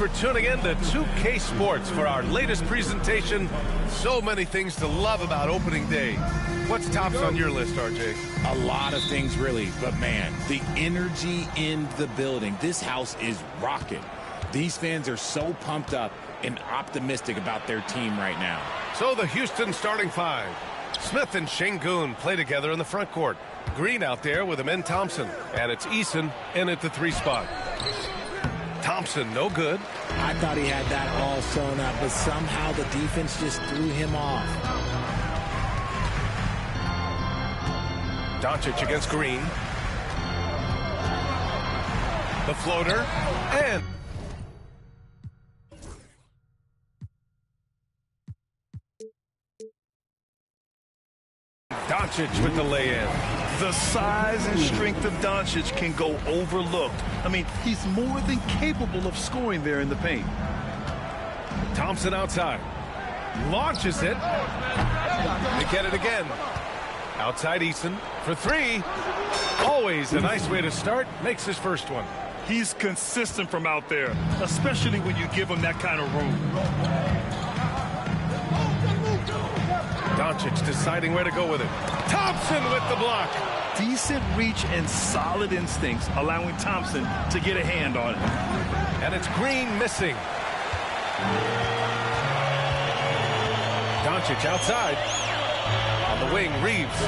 for tuning in to 2K Sports for our latest presentation. So many things to love about opening day. What's tops on your list, RJ? A lot of things, really. But, man, the energy in the building. This house is rocking. These fans are so pumped up and optimistic about their team right now. So the Houston starting five. Smith and Şengün play together in the front court. Green out there with Amin Thompson. And it's Eason in at the 3 spot. Thompson, no good. I thought he had that all sewn up, but somehow the defense just threw him off. Doncic against Green. The floater. And Doncic with the lay-in. The size and strength of Doncic can go overlooked. I mean, he's more than capable of scoring there in the paint. Thompson outside. Launches it. They get it again. Outside Eason for 3. Always a nice way to start. Makes his first one. He's consistent from out there, especially when you give him that kind of room. Doncic deciding where to go with it. Thompson with the block. Decent reach and solid instincts, allowing Thompson to get a hand on it. And it's Green missing. Doncic outside. On the wing, Reeves.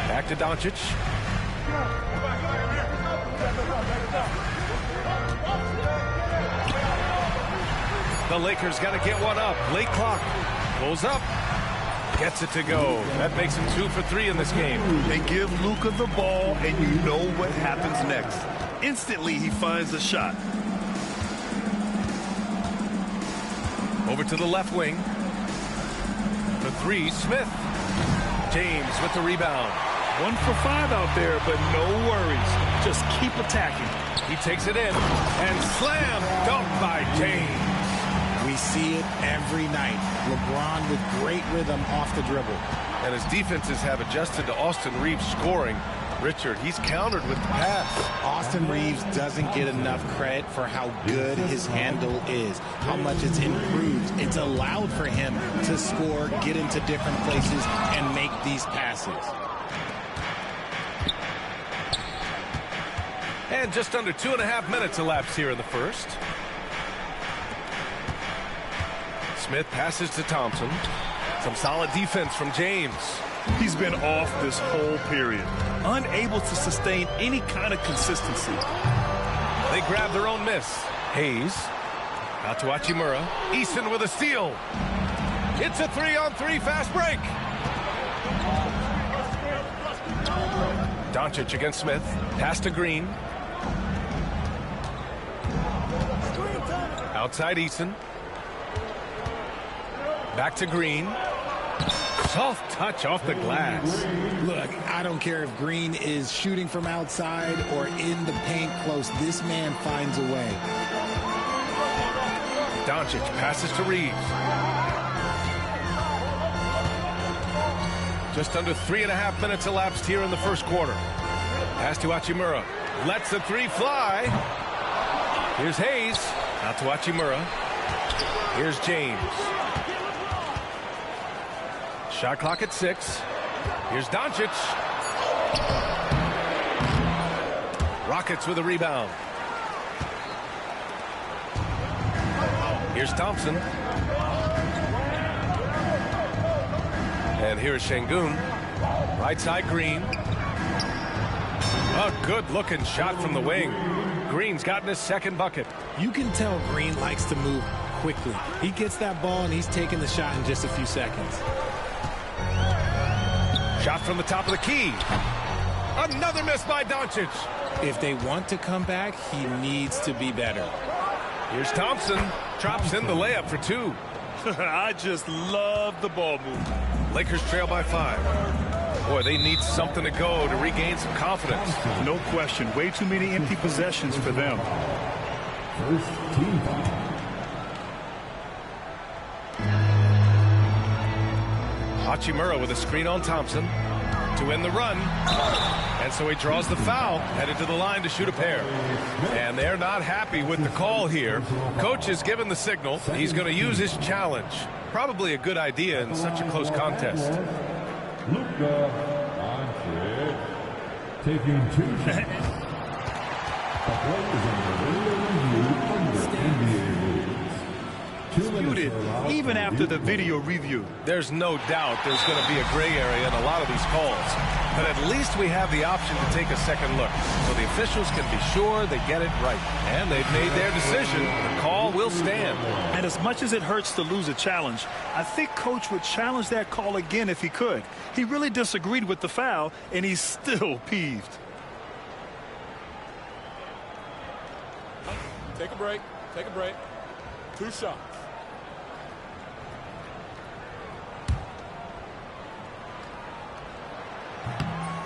Back to Doncic. The Lakers got to get one up. Late clock. Pulls up. Gets it to go. That makes him 2 for 3 in this game. They give Luka the ball, and you know what happens next. Instantly, he finds a shot. Over to the left wing. The 3, Smith. James with the rebound. 1 for 5 out there, but no worries. Just keep attacking. He takes it in. And slam dunk by James. We see it every night. LeBron with great rhythm off the dribble. And his defenses have adjusted to Austin Reeves scoring. Richard, he's countered with the pass. Austin Reeves doesn't get enough credit for how good his handle is, how much it's improved. It's allowed for him to score, get into different places, and make these passes. And just under 2.5 minutes elapsed here in the first. Smith passes to Thompson. Some solid defense from James. He's been off this whole period, unable to sustain any kind of consistency. They grab their own miss. Hayes out to Hachimura. Eason with a steal. It's a 3-on-3 fast break. Doncic against Smith. Pass to Green. Outside Eason. Back to Green. Soft touch off the glass. Look, I don't care if Green is shooting from outside or in the paint close. This man finds a way. Doncic passes to Reeves. Just under 3.5 minutes elapsed here in the first quarter. Pass to Hachimura. Lets the 3 fly. Here's Hayes. Out to Hachimura. Here's James. Shot clock at 6. Here's Doncic. Rockets with a rebound. Here's Thompson. And here's Şengün. Right side Green. A good-looking shot from the wing. Green's gotten his second bucket. You can tell Green likes to move quickly. He gets that ball, and he's taking the shot in just a few seconds. Shot from the top of the key. Another miss by Doncic. If they want to come back, he needs to be better. Here's Thompson. Drops in the layup for 2. I just love the ball movement. Lakers trail by 5. Boy, they need something to go to regain some confidence. No question. Way too many empty possessions for them. First team foul. Hachimura with a screen on Thompson. to win the run. And so he draws the foul, headed to the line to shoot a pair. And they're not happy with the call here. Coach has given the signal. He's going to use his challenge. Probably a good idea in such a close contest. Luka Doncic taking 2 shots. The play is under video review under NBA rules. 2 minutes Disputed even after the video review. There's no doubt there's going to be a gray area in a lot of these calls. But at least we have the option to take a second look. So the officials can be sure they get it right. And they've made their decision. The call will stand. And as much as it hurts to lose a challenge, I think Coach would challenge that call again if he could. He really disagreed with the foul, and he's still peeved. Take a break. Take a break. 2 shots.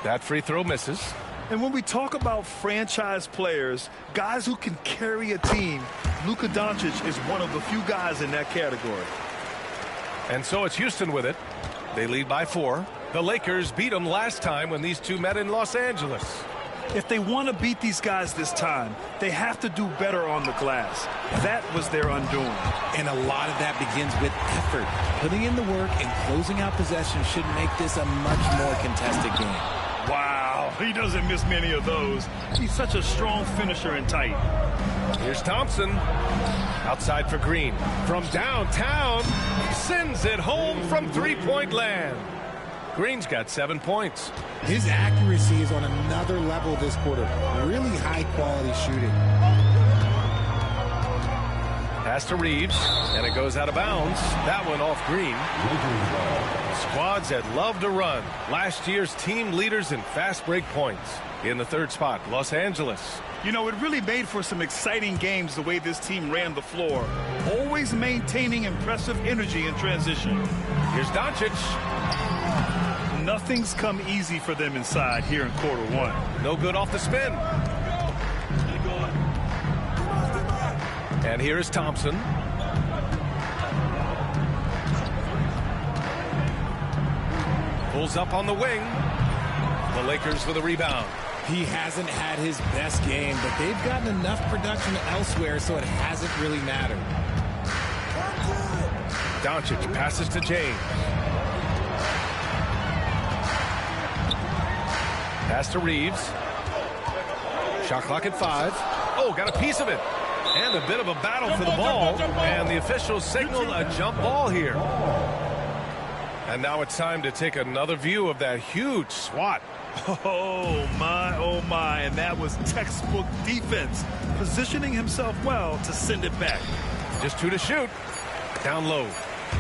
That free throw misses. And when we talk about franchise players, guys who can carry a team, Luka Doncic is one of the few guys in that category. And so it's Houston with it. They lead by 4. The Lakers beat them last time when these two met in Los Angeles. If they want to beat these guys this time, they have to do better on the glass. That was their undoing. And a lot of that begins with effort. Putting in the work and closing out possession should make this a much more contested game. Wow, he doesn't miss many of those. He's such a strong finisher and tight. Here's Thompson. Outside for Green. From downtown, sends it home from three-point land. Green's got 7 points. His accuracy is on another level this quarter. Really high-quality shooting. Pass to Reeves, and it goes out of bounds. That one off Green. Squads that love to run. Last year's team leaders in fast break points. In the 3rd spot, Los Angeles. You know, it really made for some exciting games the way this team ran the floor. Always maintaining impressive energy in transition. Here's Doncic. Nothing's come easy for them inside here in quarter 1. No good off the spin. And here is Thompson. Pulls up on the wing. The Lakers with a rebound. He hasn't had his best game, but they've gotten enough production elsewhere, so it hasn't really mattered. Doncic passes to James. Pass to Reeves. Shot clock at 5. Oh, got a piece of it. And a bit of a battle for the ball. And the officials signaled a jump ball here. And now it's time to take another view of that huge swat. Oh, my. And that was textbook defense. Positioning himself well to send it back. Just 2 to shoot. Down low.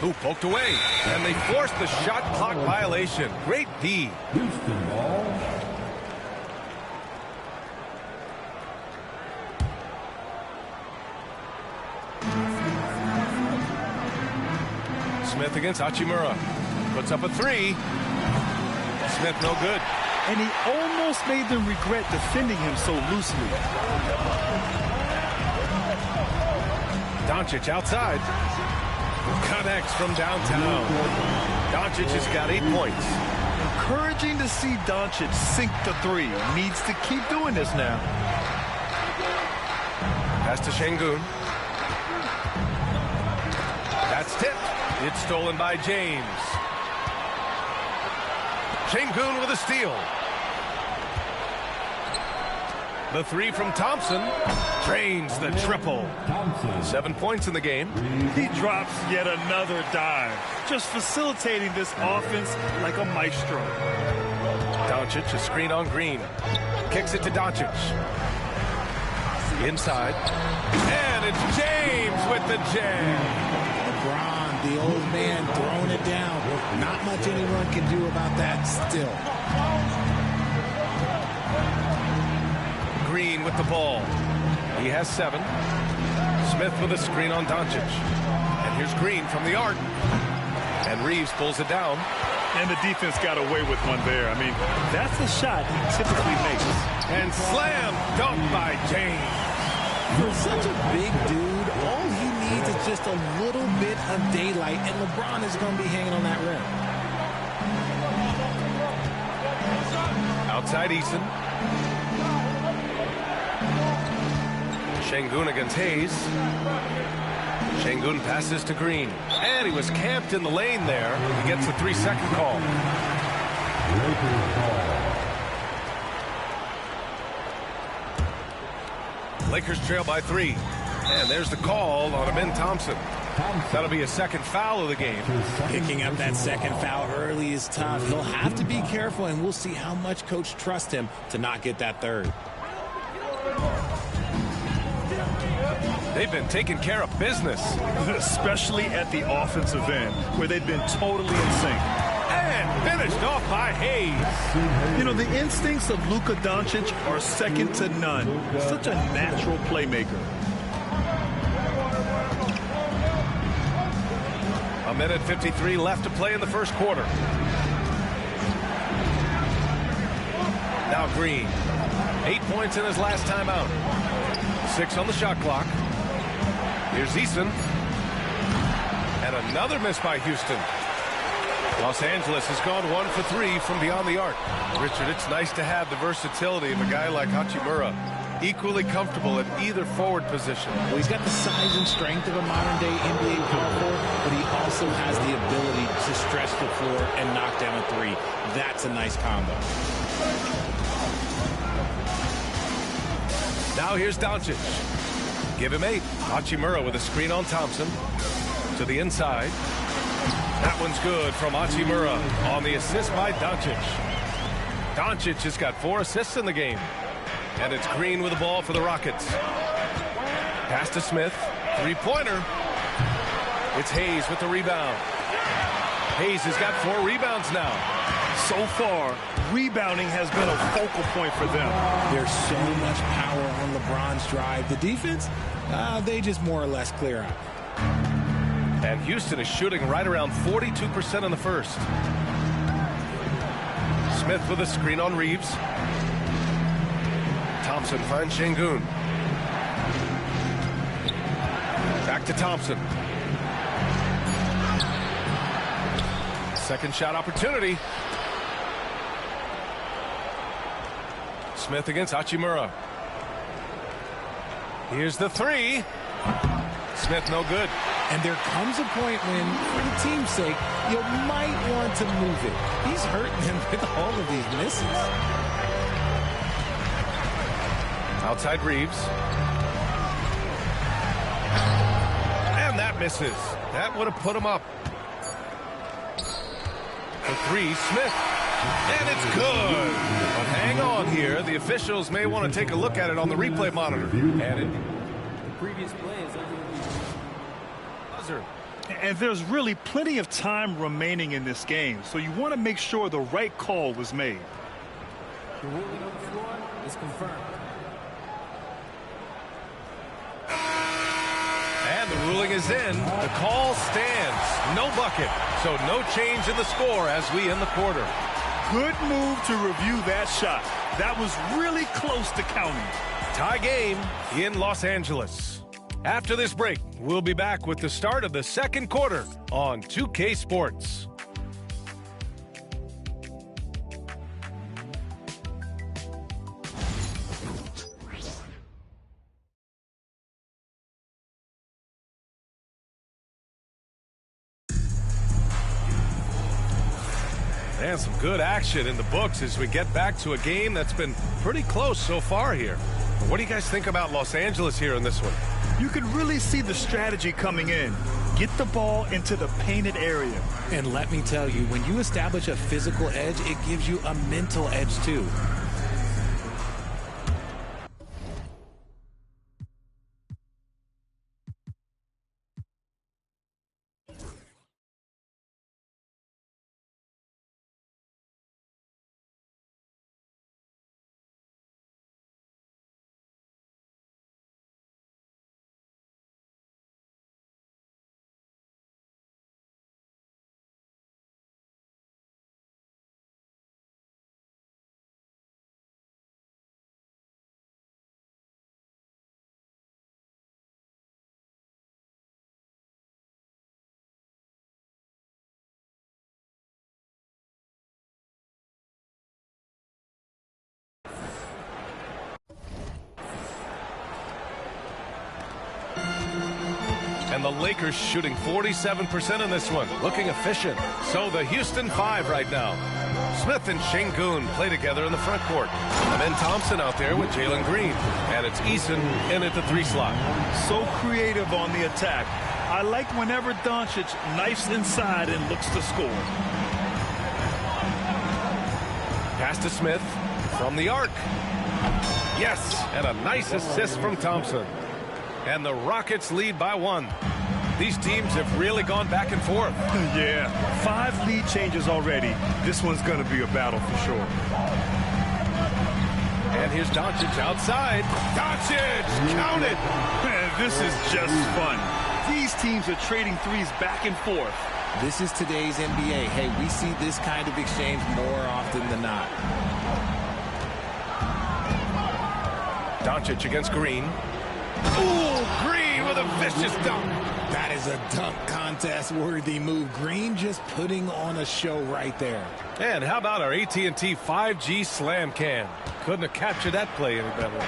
Ooh, poked away. And they forced the shot clock violation. Great D. Houston ball. Smith against Hachimura. Puts up a 3. Smith no good. And he almost made them regret defending him so loosely. Doncic outside. Connects from downtown. Doncic has got 8 points. Encouraging to see Doncic sink the 3. Needs to keep doing this now. Pass to Şengün. That's tipped. It's stolen by James. Şengün with a steal. The 3 from Thompson drains the triple. 7 points in the game. He drops yet another dive, just facilitating this offense like a maestro. Doncic, a screen on Green. Kicks it to Doncic. Inside. And it's James with the jam. LeBron, the old man, throwing it down. Not much anyone can do about that still. Green with the ball. He has 7. Smith with a screen on Doncic. And here's Green from the arc. And Reeves pulls it down. And the defense got away with one there. I mean, that's the shot he typically makes. And slam dunk by James. For such a big dude, all he needs is just a little bit of daylight, and LeBron is going to be hanging on that rim. Outside Eason. Şengün against Hayes. Şengün passes to Green. And he was camped in the lane there. He gets the 3-second call. Lakers trail by 3. And there's the call on Amin Thompson. That'll be a second foul of the game. Picking up that second foul early is tough. He'll have to be careful, and we'll see how much coach trusts him to not get that third. They've been taking care of business. Especially at the offensive end, where they've been totally in sync. And finished off by Hayes. You know, the instincts of Luka Doncic are second to none. Such a natural playmaker. A minute 53 left to play in the first quarter. Now Green. 8 points in his last time out. 6 on the shot clock. Here's Eason. And another miss by Houston. Los Angeles has gone 1 for 3 from beyond the arc. Richard, it's nice to have the versatility of a guy like Hachimura. Equally comfortable at either forward position. Well, he's got the size and strength of a modern-day NBA power forward, but he also has the ability to stretch the floor and knock down a three. That's a nice combo. Now here's Doncic. Give him 8. Hachimura with a screen on Thompson. To the inside. That one's good from Hachimura on the assist by Doncic. Doncic has got 4 assists in the game. And it's Green with the ball for the Rockets. Pass to Smith. 3-pointer. It's Hayes with the rebound. Hayes has got 4 rebounds now. So far, rebounding has been a focal point for them. There's so much power on LeBron's drive. The defense, they just more or less clear out. And Houston is shooting right around 42% in the first. Smith with a screen on Reeves. Thompson finds Şengün. Back to Thompson. Second shot opportunity. Smith against Hachimura. Here's the 3. Smith no good. And there comes a point when, for the team's sake, you might want to move it. He's hurting him with all of these misses. Outside Reeves. And that misses. That would have put him up. For 3, Smith. And it's good. But hang on here. The officials may want to take a look at it on the replay monitor. And The previous play is under buzzer. And there's really plenty of time remaining in this game, so you want to make sure the right call was made. the ruling on the floor is confirmed. And the ruling is in. The call stands. No bucket. So no change in the score as we end the quarter. Good move to review that shot. That was really close to counting. Tie game in Los Angeles. After this break, we'll be back with the start of the second quarter on 2K Sports. And some good action in the books as we get back to a game that's been pretty close so far here. What do you guys think about Los Angeles here in this one? You can really see the strategy coming in. Get the ball into the painted area. And let me tell you, when you establish a physical edge, it gives you a mental edge too. And the Lakers shooting 47% in this one, looking efficient. So the Houston 5 right now. Smith and Şengün play together in the front court. And then Thompson out there with Jalen Green. And it's Eason in at the 3 slot. So creative on the attack. I like whenever Doncic knifes inside and looks to score. Pass to Smith from the arc. Yes, and a nice assist from Thompson. And the Rockets lead by 1. These teams have really gone back and forth. Yeah, 5 lead changes already. This one's going to be a battle for sure. And here's Doncic outside. Doncic, count it. Man, this is just fun. These teams are trading threes back and forth. This is today's NBA. Hey, we see this kind of exchange more often than not. Doncic against Green. Ooh, Green with a vicious dunk. That is a dunk contest-worthy move. Green just putting on a show right there. And how about our AT&T 5G slam cam? Couldn't have captured that play any better.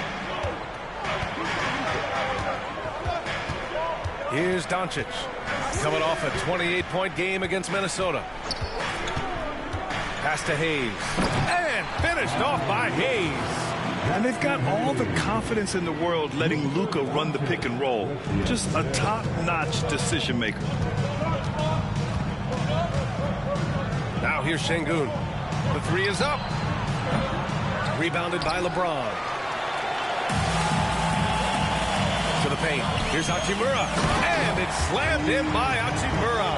Here's Doncic, coming off a 28-point game against Minnesota. Pass to Hayes. And finished off by Hayes. And they've got all the confidence in the world letting Luka run the pick and roll. Just a top-notch decision maker. Now here's Şengün. The 3 is up. Rebounded by LeBron. To the paint. Here's Hachimura. And it's slammed in by Hachimura.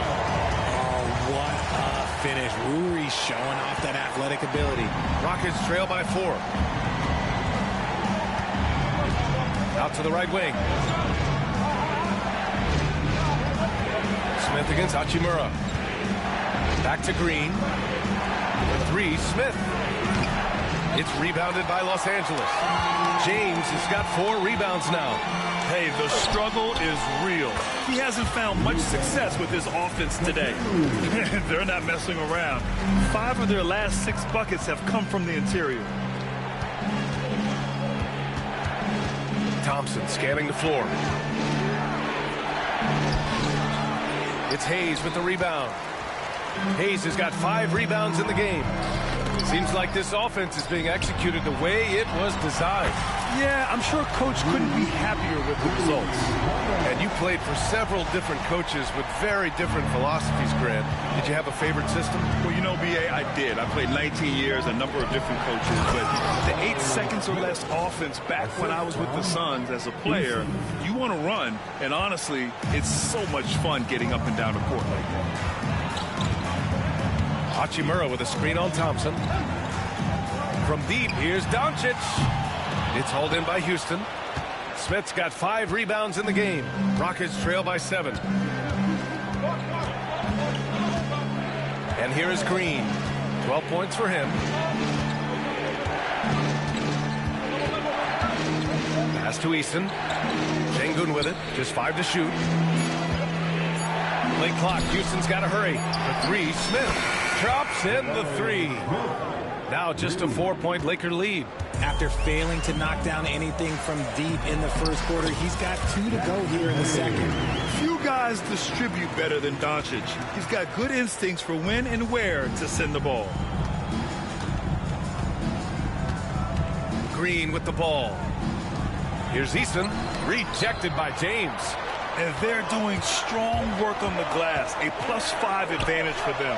Oh, what a finish. Rui showing off that athletic ability. Rockets trail by 4. Out to the right wing. Smith against Hachimura. Back to Green. The 3, Smith. It's rebounded by Los Angeles. James has got 4 rebounds now. Hey, the struggle is real. He hasn't found much success with his offense today. They're not messing around. 5 of their last 6 buckets have come from the interior. Thompson scanning the floor. It's Hayes with the rebound. Hayes has got 5 rebounds in the game. Seems like this offense is being executed the way it was designed. Yeah, I'm sure Coach couldn't be happier with the results. And you played for several different coaches with very different philosophies, Grant. Did you have a favorite system? Well, you know, B.A., I did. I played 19 years, a number of different coaches. But the 8 seconds or less offense back when I was with the Suns as a player, you want to run. And honestly, it's so much fun getting up and down the court like that. Hachimura with a screen on Thompson. From deep, here's Doncic. It's hauled in by Houston. Smith's got 5 rebounds in the game. Rockets trail by 7. And here is Green. 12 points for him. Pass to Eason. Şengün with it. Just 5 to shoot. Late clock. Houston's got to hurry. The 3, Smith. Drops in the 3. Now just a 4-point Laker lead. After failing to knock down anything from deep in the first quarter, he's got 2 to go here in the second. Few guys distribute better than Doncic. He's got good instincts for when and where to send the ball. Green with the ball. Here's Eason. Rejected by James. And they're doing strong work on the glass. A +5 advantage for them.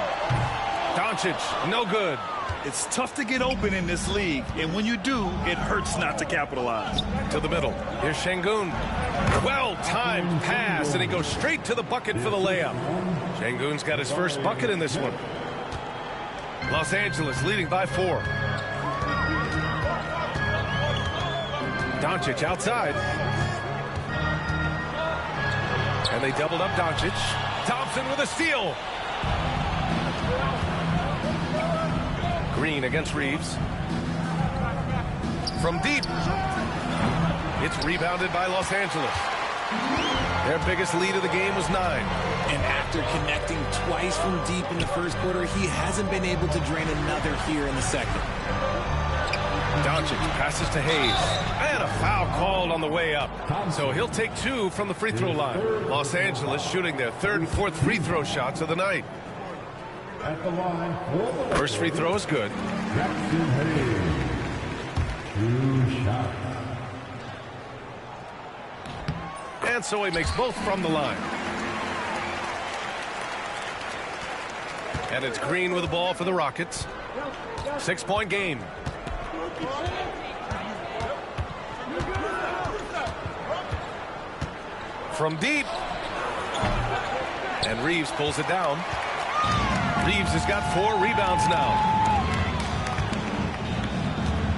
Doncic, no good. It's tough to get open in this league, and when you do, it hurts not to capitalize. To the middle. Here's Şengün. Well-timed pass, and he goes straight to the bucket for the layup. Şengün's got his first bucket in this one. Los Angeles leading by 4. Doncic outside. And they doubled up Doncic. Thompson with a steal. Green against Reeves. From deep. It's rebounded by Los Angeles. Their biggest lead of the game was 9. And after connecting twice from deep in the first quarter, he hasn't been able to drain another here in the second. Doncic passes to Hayes. And a foul called on the way up. So he'll take 2 from the free throw line. Los Angeles shooting their 3rd and 4th free throw shots of the night. At the line for the First free throw is good. Jackson Hayes. 2 shots. And so he makes both from the line. And it's Green with the ball for the Rockets. 6-point game. From deep. And Reeves pulls it down. Reeves has got 4 rebounds now.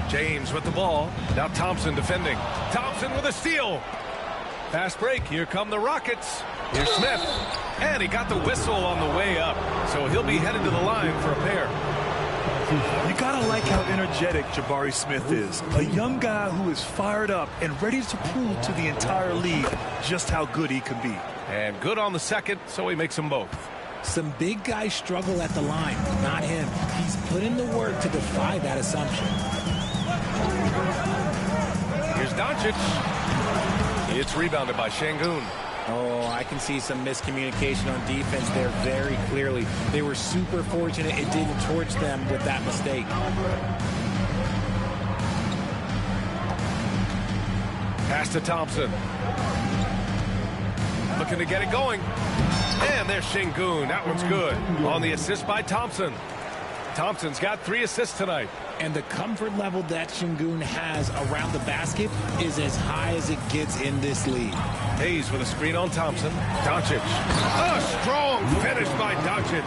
James with the ball. Now Thompson defending. Thompson with a steal. Fast break. Here come the Rockets. Here's Smith. And he got the whistle on the way up. So he'll be headed to the line for a pair. You gotta like how energetic Jabari Smith is. A young guy who is fired up and ready to prove to the entire league just how good he can be. And good on the second, so he makes them both. Some big guys struggle at the line, not him. He's put in the work to defy that assumption. Here's Doncic. It's rebounded by Şengün. Oh, I can see some miscommunication on defense there very clearly. They were super fortunate it didn't torch them with that mistake. Pass to Thompson. Looking to get it going. And there's Şengün. That one's good. On the assist by Thompson. Thompson's got 3 assists tonight. And the comfort level that Şengün has around the basket is as high as it gets in this league. Hayes with a screen on Thompson. Doncic. A strong finish by Doncic.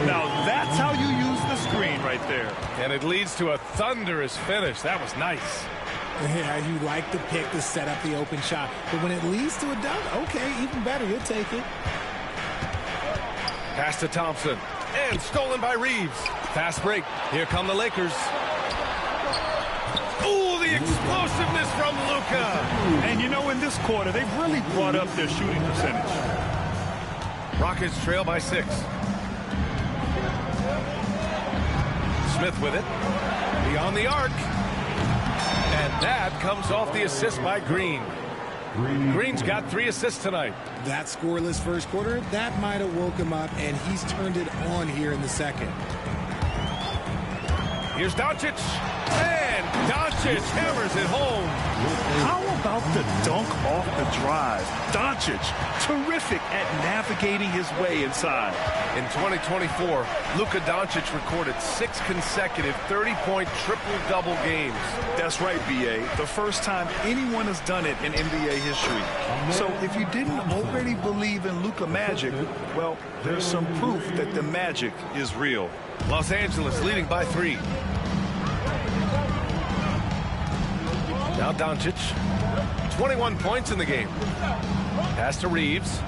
Now that's how you use the screen right there. And it leads to a thunderous finish. That was nice. Yeah, you like the pick to set up the open shot. But when it leads to a dunk, okay, even better, you'll take it. Pass to Thompson. And stolen by Reeves. Fast break. Here come the Lakers. Ooh, the explosiveness from Luka. And you know, in this quarter, they've really brought up their shooting percentage. Rockets trail by 6. Smith with it. Beyond the arc. And that comes off the assist by Green. Green's got 3 assists tonight. That scoreless first quarter, that might have woke him up, and he's turned it on here in the second. Here's Doncic. And Doncic hammers it home. How about the dunk off the drive? Doncic, terrific at navigating his way inside. In 2024, Luka Doncic recorded 6 consecutive 30-point triple-double games. That's right, B.A. The first time anyone has done it in NBA history. So if you didn't already believe in Luka magic, well, there's some proof that the magic is real. Los Angeles leading by 3. Now Doncic. 21 points in the game. Pass to Reeves.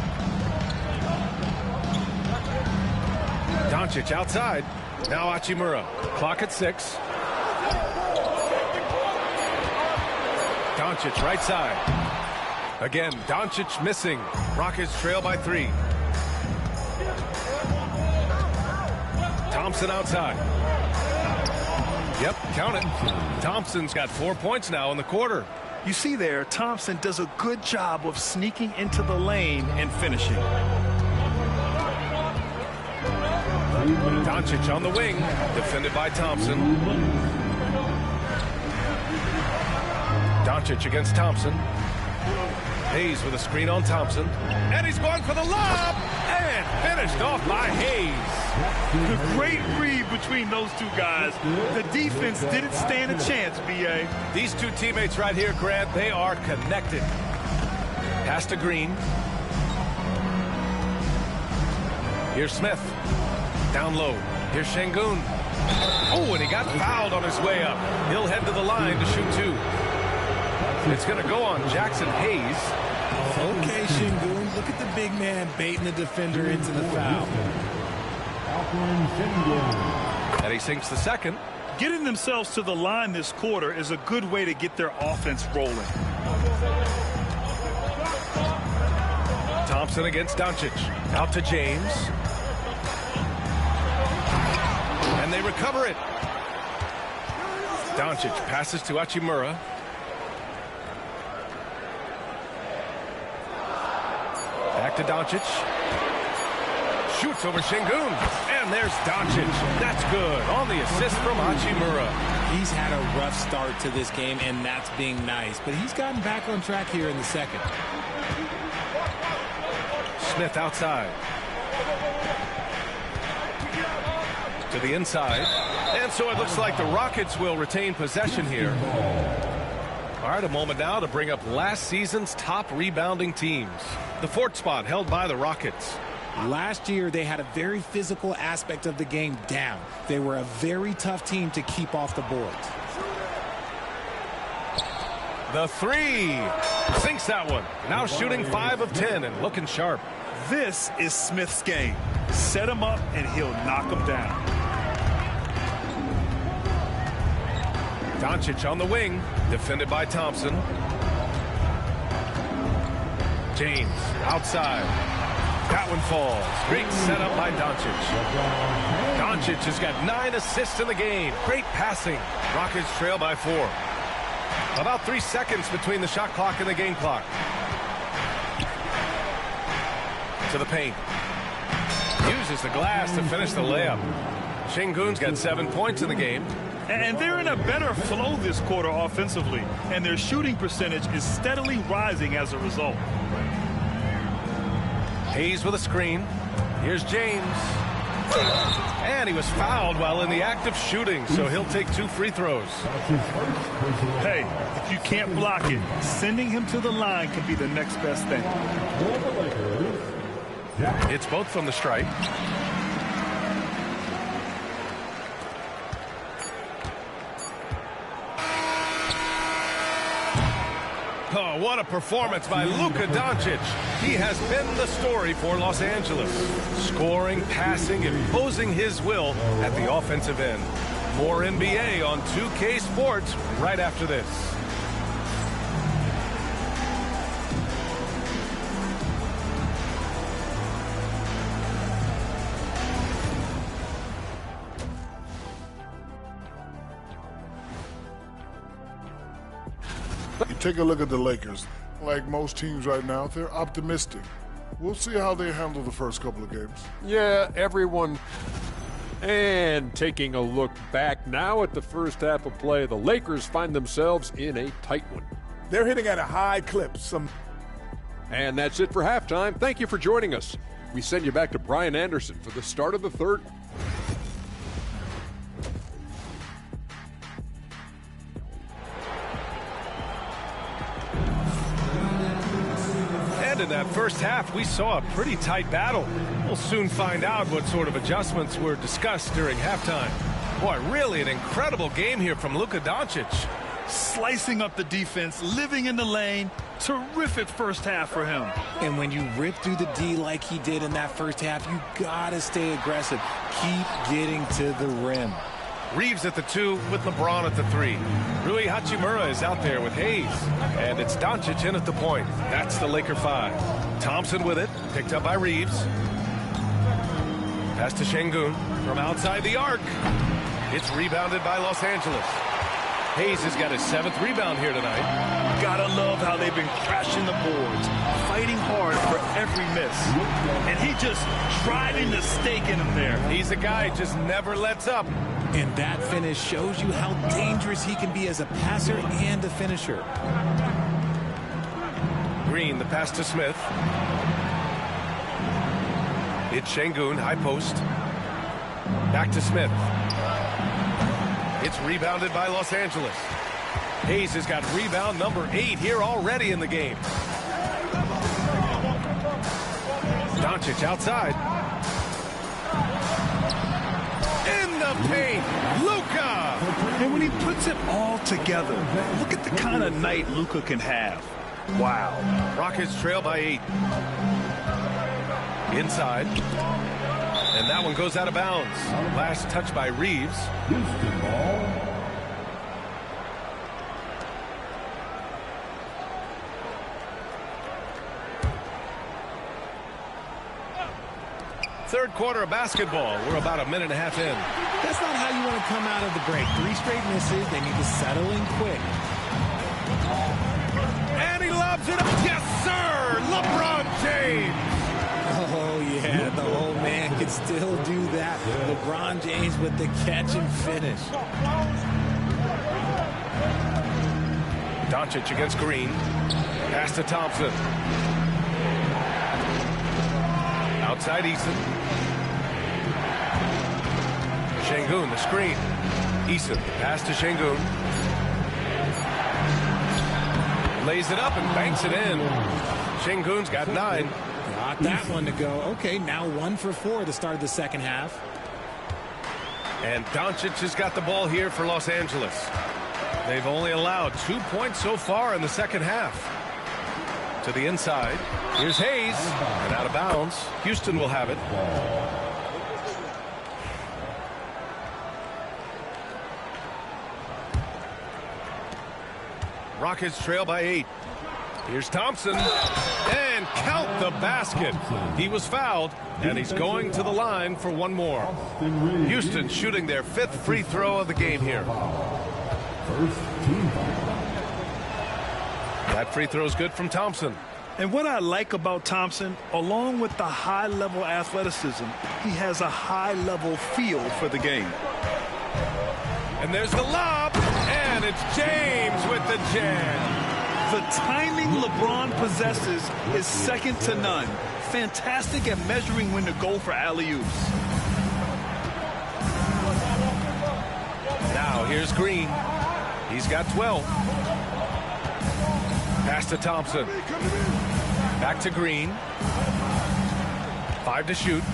Doncic outside. Now Hachimura. Clock at 6. Doncic right side. Again, Doncic missing. Rockets trail by 3. Thompson outside. Yep, count it. Thompson's got 4 points now in the quarter. You see there, Thompson does a good job of sneaking into the lane and finishing. Doncic on the wing, defended by Thompson. Doncic against Thompson. Hayes with a screen on Thompson. And he's going for the lob! And finished off by Hayes. The great read between those two guys. The defense didn't stand a chance, B.A. These two teammates right here, Grant, they are connected. Pass to Green. Here's Smith. Down low. Here's Şengün. Oh, and he got fouled on his way up. He'll head to the line to shoot 2. It's going to go on Jackson Hayes. Okay, Şengün, look at the big man baiting the defender into the foul. And he sinks the second. Getting themselves to the line this quarter is a good way to get their offense rolling. Thompson against Doncic. Out to James. And they recover it. Doncic passes to Hachimura. Back to Doncic. Shoots over Şengün. And there's Doncic. That's good on the assist from Hachimura. He's had a rough start to this game, and that's being nice. But he's gotten back on track here in the second. Smith outside. To the inside. And so it looks like the Rockets will retain possession here. All right, a moment now to bring up last season's top rebounding teams. The fourth spot held by the Rockets. Last year, they had a very physical aspect of the game down. They were a very tough team to keep off the boards. The three. Sinks that one. Now shooting 5 of 10 and looking sharp. This is Smith's game. Set him up, and he'll knock him down. Doncic on the wing, defended by Thompson. James outside. That one falls. Great setup by Doncic. Doncic has got 9 assists in the game. Great passing. Rockets trail by 4. About 3 seconds between the shot clock and the game clock. To the paint. Uses the glass to finish the layup. Şengün's got 7 points in the game. And they're in a better flow this quarter offensively, and their shooting percentage is steadily rising as a result. Hayes with a screen. Here's James. And he was fouled while in the act of shooting, so he'll take 2 free throws. Hey, if you can't block it, sending him to the line can be the next best thing. It's both from the stripe. Oh, what a performance by Luka Doncic. He has been the story for Los Angeles. Scoring, passing, imposing his will at the offensive end. More NBA on 2K Sports right after this. You take a look at the Lakers. Like most teams right now, they're optimistic. We'll see how they handle the first couple of games. Yeah, everyone. And taking a look back now at the first half of play, the Lakers find themselves in a tight one. They're hitting at a high clip. And that's it for halftime. Thank you for joining us. We send you back to Brian Anderson for the start of the third. In that first half, we saw a pretty tight battle. We'll soon find out what sort of adjustments were discussed during halftime. Boy, really an incredible game here from Luka Doncic. Slicing up the defense, living in the lane. Terrific first half for him. And when you rip through the D like he did in that first half, you gotta stay aggressive. Keep getting to the rim. Reeves at the 2 with LeBron at the 3. Rui Hachimura is out there with Hayes. And it's Doncic in at the point. That's the Laker 5. Thompson with it. Picked up by Reeves. Pass to Şengün from outside the arc. It's rebounded by Los Angeles. Hayes has got his 7th rebound here tonight. Gotta love how they've been crashing the boards, fighting hard for every miss. And he just driving the stake in him there. He's a guy who just never lets up. And that finish shows you how dangerous he can be as a passer and a finisher. Green, the pass to Smith. It's Şengün, high post. Back to Smith. It's rebounded by Los Angeles. Hayes has got rebound number 8 here already in the game. Doncic outside. In the paint, Luka! And when he puts it all together, look at the kind of night Luka can have. Wow. Rockets trail by 8. Inside. And that one goes out of bounds. Last touch by Reeves. Houston ball. Third quarter of basketball. We're about a minute and a half in. That's not how you want to come out of the break. 3 straight misses. They need to settle in quick. And he lobs it up. Yes, sir! LeBron James! Oh, yeah, the old man can still do that. LeBron James with the catch and finish. Doncic against Green. Pass to Thompson. Outside Eason. Şengün, the screen. Eason, pass to Şengün. Lays it up and banks it in. Şengün's got 9. Got that one to go. Okay, now 1 for 4 to start the second half. And Doncic has got the ball here for Los Angeles. They've only allowed 2 points so far in the second half. To the inside. Here's Hayes. And out of bounds. Houston will have it. Rockets trail by 8. Here's Thompson. And count the basket. He was fouled. And he's going to the line for one more. Houston shooting their 5th free throw of the game here. That free throw is good from Thompson. And what I like about Thompson, along with the high-level athleticism, he has a high-level feel for the game. And there's the lob, and it's James with the jam. The timing LeBron possesses is second to none. Fantastic at measuring when to go for alley-oops. Now here's Green. He's got 12. Pass to Thompson. Back to Green. 5 to shoot.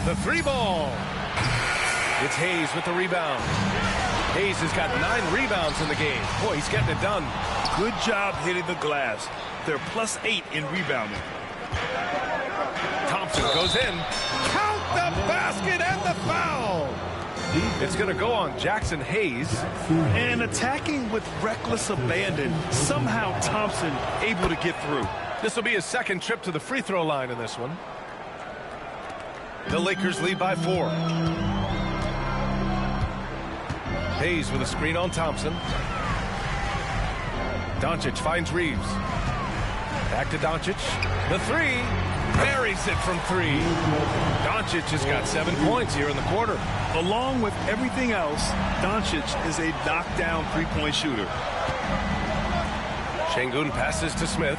The 3 ball. It's Hayes with the rebound. Hayes has got 9 rebounds in the game. Boy, he's getting it done. Good job hitting the glass. They're +8 in rebounding. Thompson goes in. Count the basket and the foul. It's going to go on Jackson Hayes. And attacking with reckless abandon. Somehow Thompson able to get through. This will be his second trip to the free throw line in this one. The Lakers lead by 4. Hayes with a screen on Thompson. Doncic finds Reeves. Back to Doncic. The 3. Buries it from 3. Doncic has got 7 points here in the quarter. Along with everything else, Doncic is a knockdown three-point shooter. Şengün passes to Smith.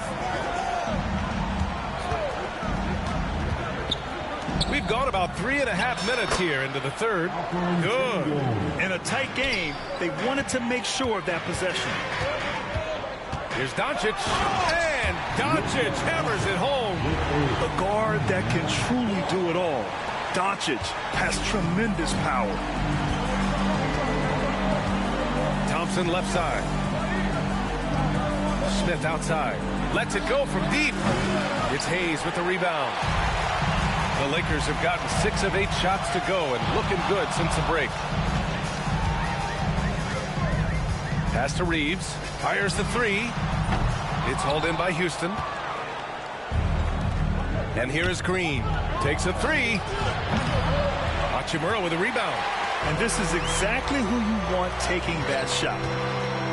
We've gone about 3.5 minutes here into the third. Good. In a tight game, they wanted to make sure of that possession. Here's Doncic. And Doncic hammers it home. A guard that can truly do it all. Doncic has tremendous power. Thompson left side. Smith outside. Lets it go from deep. It's Hayes with the rebound. The Lakers have gotten 6 of 8 shots to go and looking good since the break. Pass to Reeves. Fires the 3. It's hauled in by Houston. And here is Green. Takes a 3. Hachimura with a rebound. And this is exactly who you want taking that shot.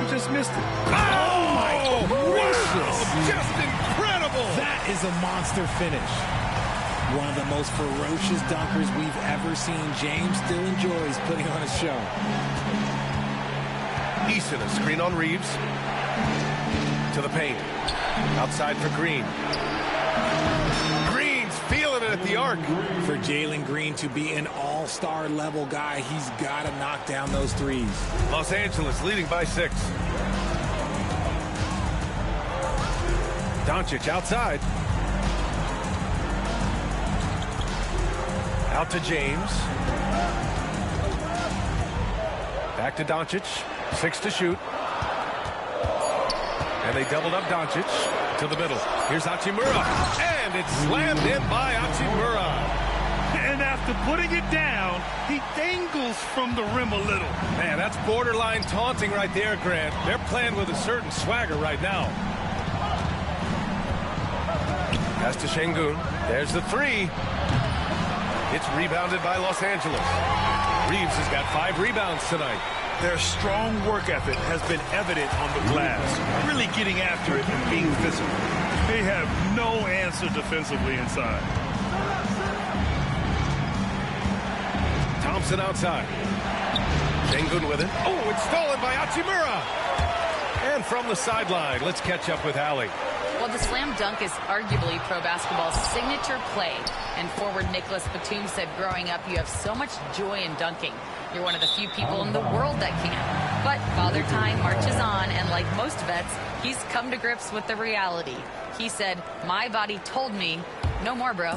He just missed it. Oh my gracious! Just incredible! That is a monster finish. One of the most ferocious dunkers we've ever seen. James still enjoys putting on a show. Eason, a screen on Reeves. To the paint. Outside for Green. Green's feeling it at the arc. For Jalen Green to be an all-star level guy, he's got to knock down those threes. Los Angeles leading by 6. Doncic outside. Out to James. Back to Doncic. 6 to shoot. And they doubled up Doncic to the middle. Here's Hachimura. And it's slammed in by Hachimura. And after putting it down, he dangles from the rim a little. Man, that's borderline taunting right there, Grant. They're playing with a certain swagger right now. Pass to Şengün. There's the 3. It's rebounded by Los Angeles. Reeves has got 5 rebounds tonight. Their strong work ethic has been evident on the glass, really getting after it and being physical. They have no answer defensively inside. Thompson outside. Sengun with it. Oh, it's stolen by Hachimura. And from the sideline, let's catch up with Allie. Well, the slam dunk is arguably pro basketball's signature play. And forward Nicholas Batum said growing up, you have so much joy in dunking. You're one of the few people in the world that can. But Father Time marches on, and like most vets, he's come to grips with the reality. He said, my body told me, no more, bro.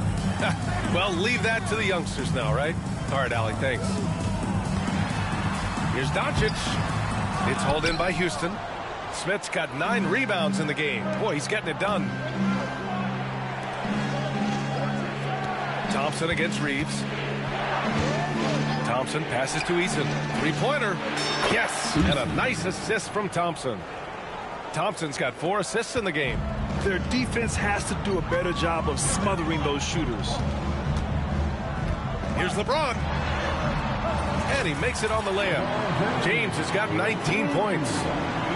Well, leave that to the youngsters now, right? All right, Allie, thanks. Here's Doncic. It's hauled in by Houston. Smith's got 9 rebounds in the game. Boy, he's getting it done. Thompson against Reeves. Thompson passes to Eason. 3-pointer. Yes, and a nice assist from Thompson. Thompson's got 4 assists in the game. Their defense has to do a better job of smothering those shooters. Here's LeBron. And he makes it on the layup. James has got 19 points.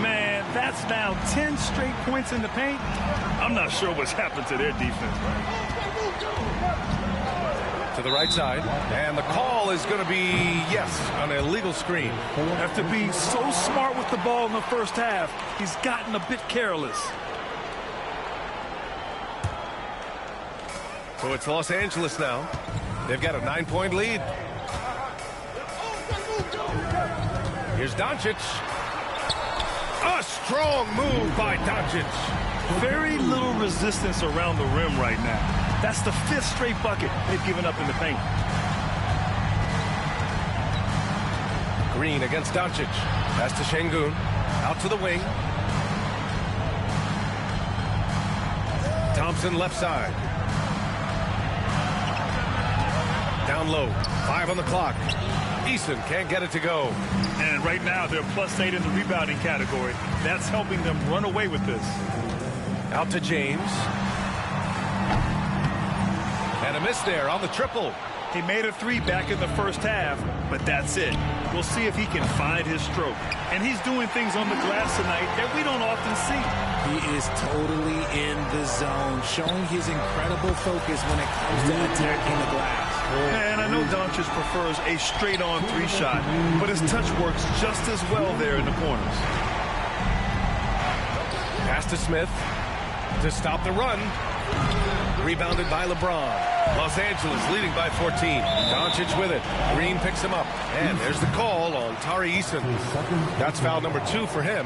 Man, that's now 10 straight points in the paint. I'm not sure what's happened to their defense. To the right side. And the call is going to be, yes, an illegal screen. After being so smart with the ball in the first half, he's gotten a bit careless. So it's Los Angeles now. They've got a 9-point lead. Here's Doncic. A strong move by Doncic. Very little resistance around the rim right now. That's the 5th straight bucket they've given up in the paint. Green against Doncic. Pass to Sengun. Out to the wing. Thompson left side. Down low. 5 on the clock. Eason can't get it to go. And right now they're +8 in the rebounding category. That's helping them run away with this. Out to James. And a miss there on the triple. He made a 3 back in the first half, but that's it. We'll see if he can find his stroke. And he's doing things on the glass tonight that we don't often see. He is totally in the zone, showing his incredible focus when it comes to attacking the glass. And I know Doncic prefers a straight-on 3 shot, but his touch works just as well there in the corners. Pass to Smith to stop the run. Rebounded by LeBron. Los Angeles leading by 14. Doncic with it. Green picks him up. And there's the call on Tari Eason. That's foul number 2 for him.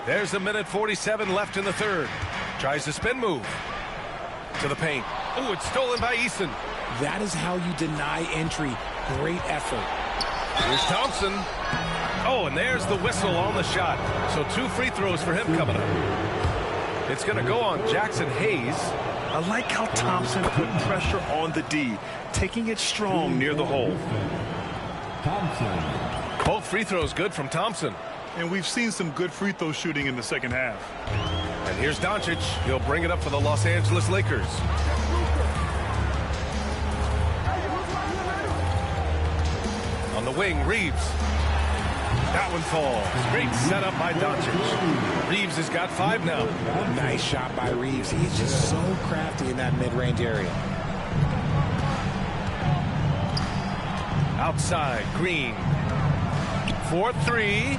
There's a minute 47 left in the third. Tries the spin move. To the paint. Oh, it's stolen by Eason. That is how you deny entry. Great effort. Here's Thompson. Oh, and there's the whistle on the shot. So 2 free throws for him coming up. It's going to go on Jackson Hayes. I like how Thompson put pressure on the D, taking it strong near the hole. Thompson. Both free throws good from Thompson. And we've seen some good free throw shooting in the second half. And here's Doncic. He'll bring it up for the Los Angeles Lakers. On the wing, Reeves. That one falls. Great setup by Doncic. Reeves has got 5 now. Nice shot by Reeves. He's just so crafty in that mid-range area. Outside, Green. 4-3.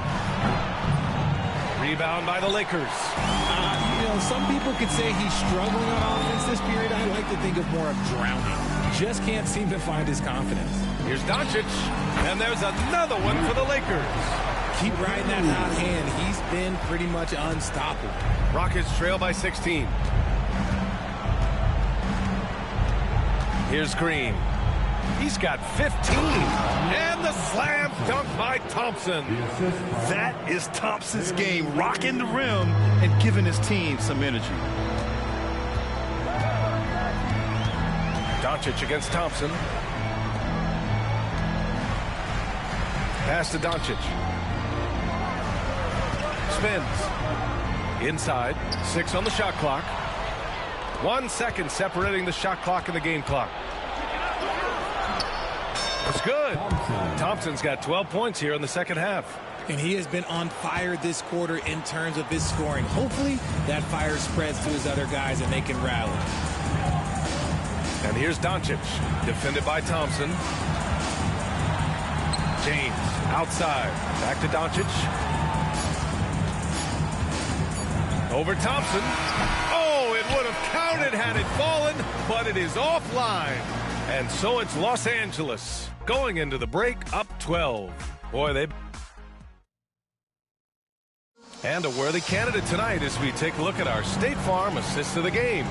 Rebound by the Lakers. Some people could say he's struggling on offense this period. I like to think of more of drowning. Just can't seem to find his confidence. Here's Doncic, and there's another one for the Lakers. Keep riding that hot hand. He's been pretty much unstoppable. Rockets trail by 16. Here's Green. He's got 15. And the slam dunk by Thompson. That is Thompson's game, rocking the rim and giving his team some energy. Doncic against Thompson. Pass to Doncic. Spins. Inside. 6 on the shot clock. 1 second separating the shot clock and the game clock. It's good. Thompson's got 12 points here in the second half. And he has been on fire this quarter in terms of his scoring. Hopefully that fire spreads to his other guys and they can rally. And here's Doncic, defended by Thompson. James outside. Back to Doncic. Over Thompson. Oh, it would have counted had it fallen, but it is offline. And so it's Los Angeles going into the break up 12. Boy, they... And a worthy candidate tonight as we take a look at our State Farm assist of the game.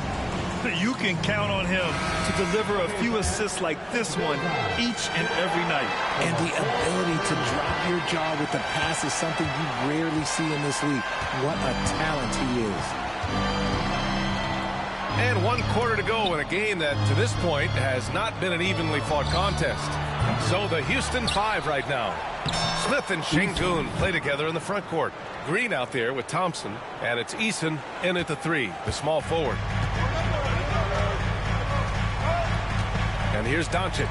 You can count on him to deliver a few assists like this one each and every night. And the ability to drop your jaw with the pass is something you rarely see in this league. What a talent he is. And 1 quarter to go in a game that, to this point, has not been an evenly fought contest. So the Houston 5 right now. Smith and Şengün play together in the front court. Green out there with Thompson, and it's Eason in at the 3, the small forward. And here's Doncic.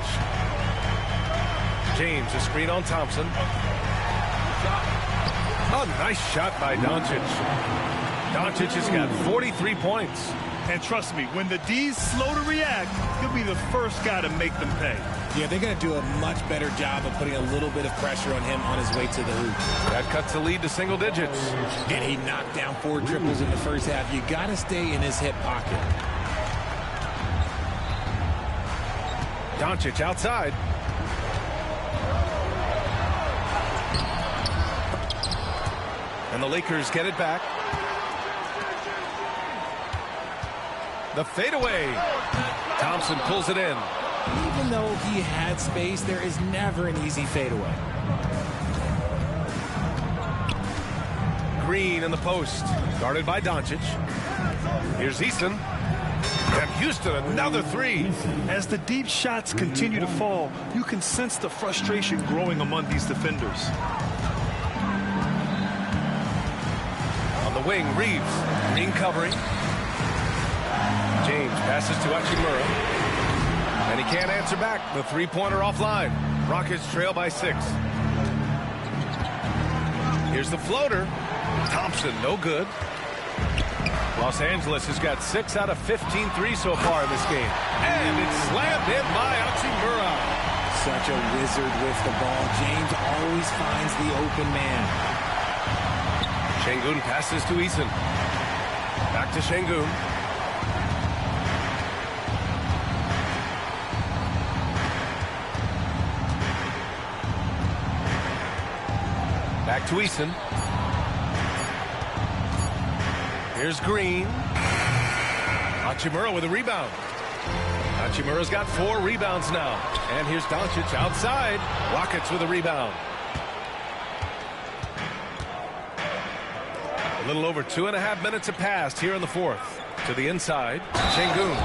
James, a screen on Thompson. A nice shot by Doncic. Doncic has got 43 points. And trust me, when the D's slow to react, he'll be the first guy to make them pay. Yeah, they're going to do a much better job of putting a little bit of pressure on him on his way to the hoop. That cuts the lead to single digits. And he knocked down 4 triples in the first half. You got to stay in his hip pocket. Doncic outside. And the Lakers get it back. The fadeaway. Thompson pulls it in. Even though he had space, there is never an easy fadeaway. Green in the post. Guarded by Doncic. Here's Eason. And Houston, another 3. As the deep shots continue to fall, you can sense the frustration growing among these defenders. On the wing, Reeves. Green covering. James passes to Hachimura. And he can't answer back. The 3-pointer offline. Rockets trail by 6. Here's the floater. Thompson, no good. Los Angeles has got 6 out of 15 threes so far in this game. And it's slammed in by Hachimura. Such a wizard with the ball. James always finds the open man. Şengün passes to Eason. Back to Şengün. Back to Eason. Here's Green. Hachimura with a rebound. Hachimura's got 4 rebounds now. And here's Doncic outside. Rockets with a rebound. A little over 2.5 minutes have passed here in the 4th. To the inside. Şengün.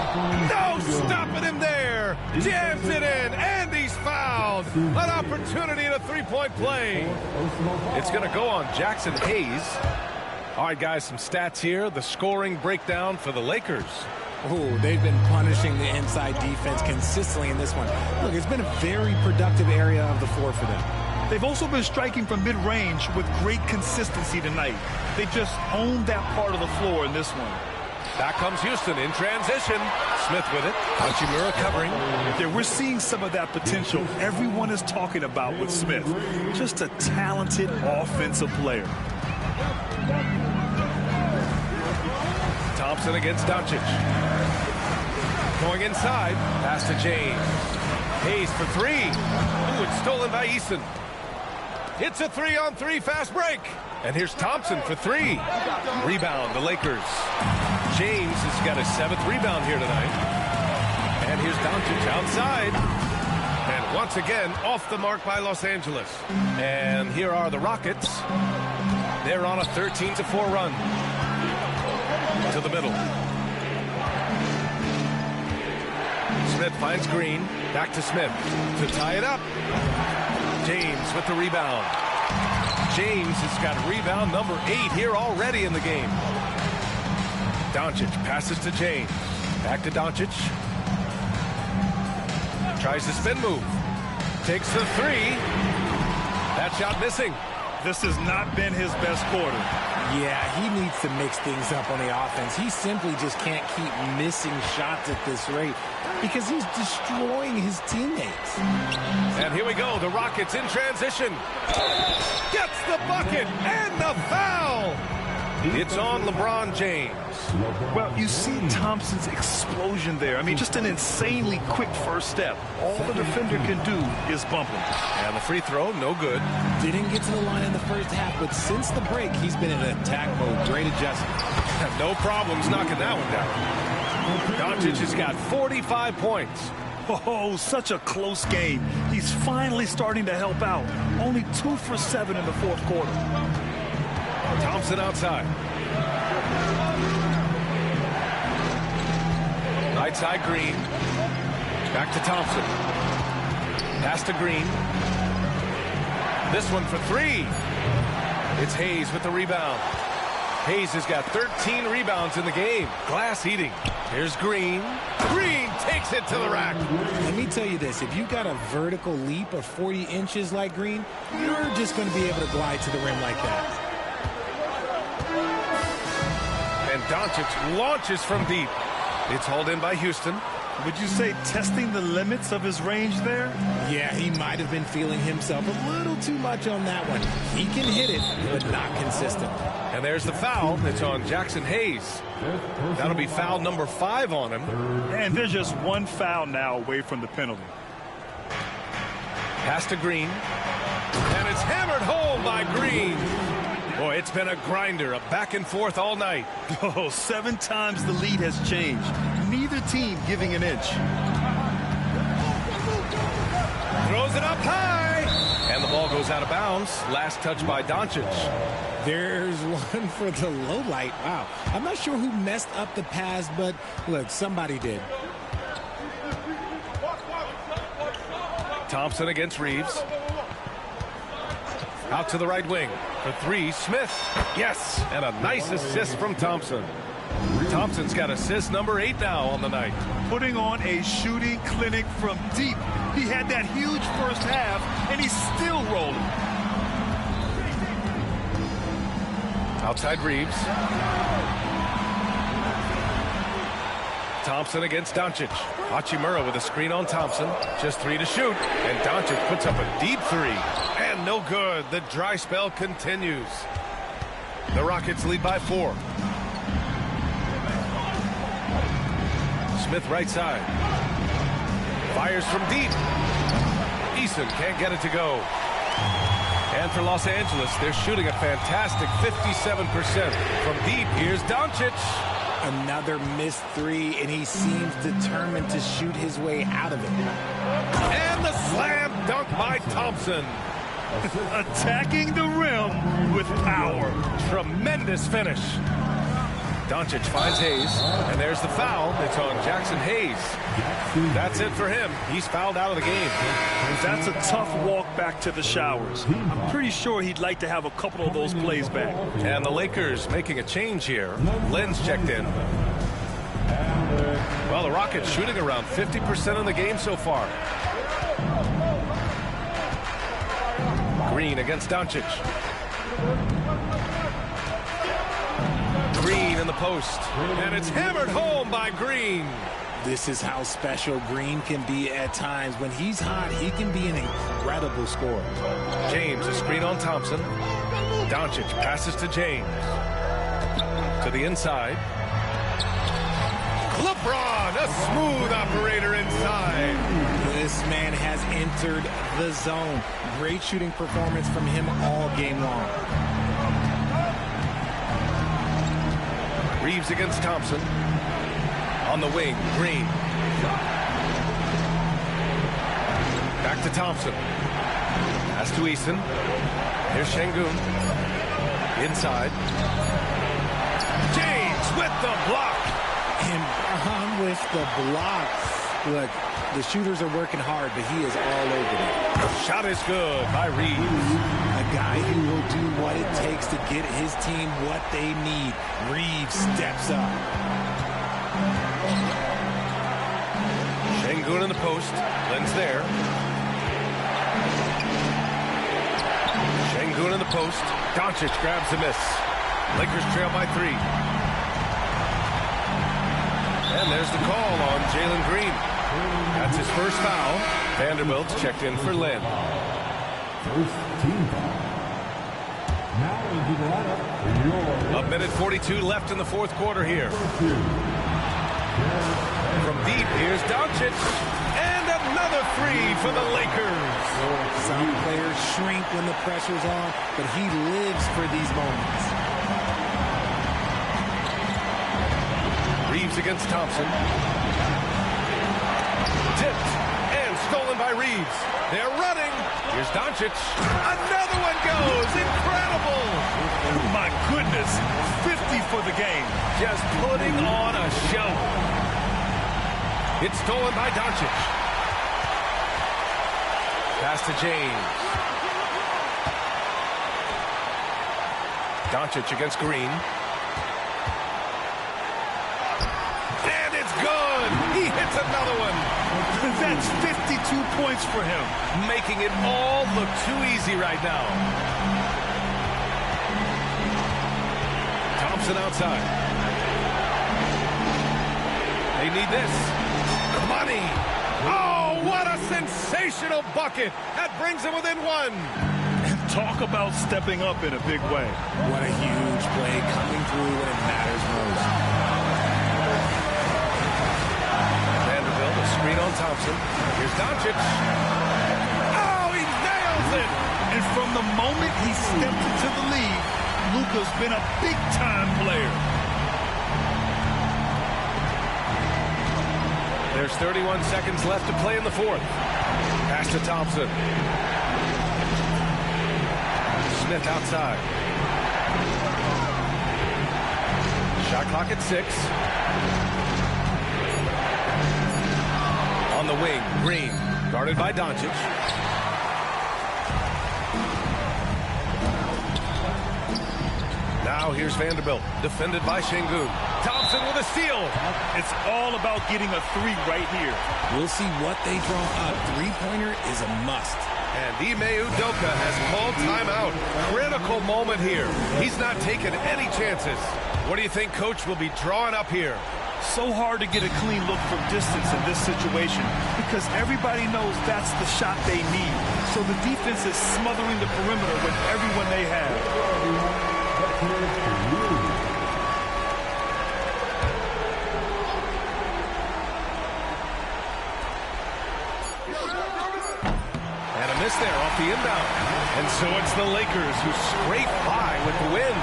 No stopping him there. Jams it in. And he's fouled. An opportunity in a 3-point play. It's going to go on Jackson Hayes. All right, guys, some stats here. The scoring breakdown for the Lakers. Oh, they've been punishing the inside defense consistently in this one. Look, it's been a very productive area of the floor for them. They've also been striking from mid-range with great consistency tonight. They just owned that part of the floor in this one. Back comes Houston in transition. Smith with it. Hachimura covering. Yeah, we're seeing some of that potential everyone is talking about with Smith. Just a talented offensive player. Thompson against Doncic. Going inside. Pass to James. Hayes for 3. Ooh, it's stolen by Eason. It's a 3-on-3 fast break. And here's Thompson for 3. Rebound, the Lakers. James has got his 7th rebound here tonight. And here's Doncic outside. And once again, off the mark by Los Angeles. And here are the Rockets. They're on a 13-4 run. To the middle. Smith finds Green. Back to Smith to tie it up. James with the rebound. James has got rebound number 8 here already in the game. Doncic passes to James. Back to Doncic. Tries the spin move. Takes the three. That shot missing. This has not been his best quarter. Yeah, he needs to mix things up on the offense. He simply just can't keep missing shots at this rate because he's destroying his teammates. And here we go. The Rockets in transition. Gets the bucket and the foul. It's on LeBron James. Well, you see Thompson's explosion there. I mean, just an insanely quick first step. All the defender can do is bump him. And the free throw, no good. Didn't get to the line in the first half, but since the break, he's been in attack mode. Great adjustment. No problems knocking that one down. Doncic has got 45 points. Oh, such a close game. He's finally starting to help out. Only 2 for 7 in the fourth quarter. Thompson outside. Right side, Green. Back to Thompson. Pass to Green. This one for three. It's Hayes with the rebound. Hayes has got 13 rebounds in the game. Glass eating. Here's Green. Green takes it to the rack. Let me tell you this. If you've got a vertical leap of 40 inches like Green, you're just going to be able to glide to the rim like that. And Doncic launches from deep. It's hauled in by Houston. Would you say testing the limits of his range there? Yeah, he might have been feeling himself a little too much on that one. He can hit it, but not consistent. And there's the foul. It's on Jackson Hayes. That'll be foul number 5 on him. And there's just one foul now away from the penalty. Pass to Green. And it's hammered home by Green. Boy, it's been a grinder, a back and forth all night. Oh, 7 times the lead has changed. Neither team giving an inch. Throws it up high. And the ball goes out of bounds. Last touch by Doncic. There's one for the low light. Wow. I'm not sure who messed up the pass, but look, somebody did. Thompson against Reeves. Out to the right wing. For 3, Smith. Yes, and a nice assist from Thompson. Thompson's got assist number 8 now on the night. Putting on a shooting clinic from deep. He had that huge first half, and he's still rolling. Outside Reeves. Thompson against Doncic. Hachimura with a screen on Thompson. Just 3 to shoot. And Doncic puts up a deep 3. And no good. The dry spell continues. The Rockets lead by 4. Smith right side. Fires from deep. Eason can't get it to go. And for Los Angeles, they're shooting a fantastic 57% from deep. Here's Doncic. Another missed 3, and he seems determined to shoot his way out of it. And the slam dunk by Thompson. Attacking the rim with power. Tremendous finish. Doncic finds Hayes, and there's the foul. It's on Jackson Hayes. That's it for him. He's fouled out of the game. That's a tough walk back to the showers. I'm pretty sure he'd like to have a couple of those plays back. And the Lakers making a change here. Len's checked in. Well, the Rockets shooting around 50% in the game so far. Green against Doncic. Green in the post. And it's hammered home by Green. This is how special Green can be at times. When he's hot, he can be an incredible scorer. James, a screen on Thompson. Doncic passes to James. To the inside. LeBron, a smooth operator inside. This man has entered the zone. Great shooting performance from him all game long. Reeves against Thompson. On the wing, Green. Back to Thompson. Pass to Eason. Here's Şengün. Inside. James with the block. And Brown with the block. Look, the shooters are working hard, but he is all over them. Shot is good by Reeves. A guy who will do what it takes to get his team what they need. Reeves steps up. Şengün in the post. Len's there. Şengün in the post. Doncic grabs the miss. Lakers trail by 3. And there's the call on Jalen Green. That's his first foul. Vanderbilt's checked in for Len. First team foul. Now into the lineup. A minute 42 left in the fourth quarter here. From deep, here's Doncic. And another 3 for the Lakers. Some players shrink when the pressure's on, but he lives for these moments. Reeves against Thompson. Tipped and stolen by Reeves. They're running. Here's Doncic. Another one goes. Incredible. My goodness. 50 for the game. Just putting on a show. It's stolen by Doncic. Pass to James. Doncic against Green. And it's good. He hits another one. That's 52 points for him. Making it all look too easy right now. Thompson outside. They need this. Money. Oh, what a sensational bucket. That brings them within 1. Talk about stepping up in a big way. What a huge play coming through when it matters most. Vanderbilt, a screen on Thompson. Here's Doncic. Oh, he nails it. And from the moment he stepped into the league, Luka's been a big-time player. There's 31 seconds left to play in the fourth. Pass to Thompson. Smith outside. Shot clock at 6. On the wing, Green, guarded by Doncic. Now here's Vanderbilt, defended by Şengün. Thompson with a steal. It's all about getting a 3 right here. We'll see what they draw up. Three-pointer is a must. And Ime Udoka has called timeout. Critical moment here. He's not taking any chances. What do you think Coach will be drawing up here? So hard to get a clean look from distance in this situation because everybody knows that's the shot they need. So the defense is smothering the perimeter with everyone they have. And a miss there off the inbound. And so it's the Lakers who scrape by with the win.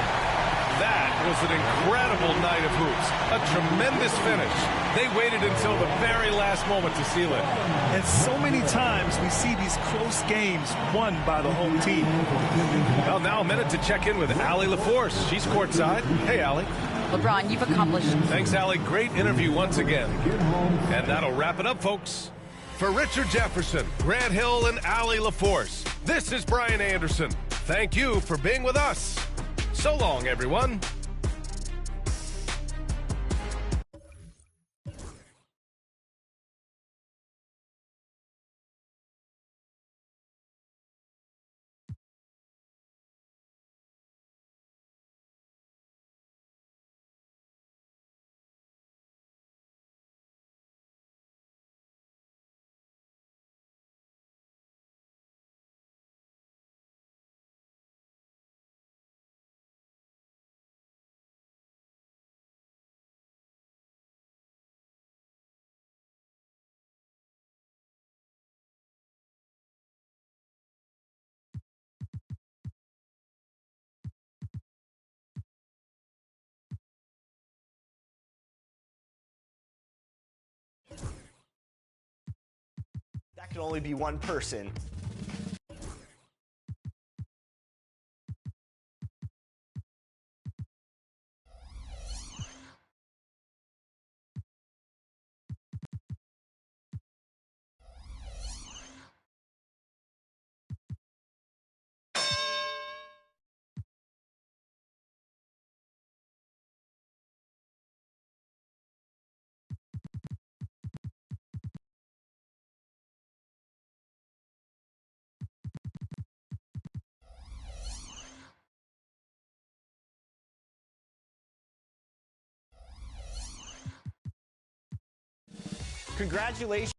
That was an incredible night of hoops. A tremendous finish. They waited until the very last moment to seal it. And so many times we see these close games won by the home team. Well, now a minute to check in with Allie LaForce. She's courtside. Hey, Allie. LeBron, you've accomplished. Thanks, Allie. Great interview once again. And that'll wrap it up, folks. For Richard Jefferson, Grant Hill, and Allie LaForce, this is Brian Anderson. Thank you for being with us. So long, everyone. That can only be one person. Congratulations.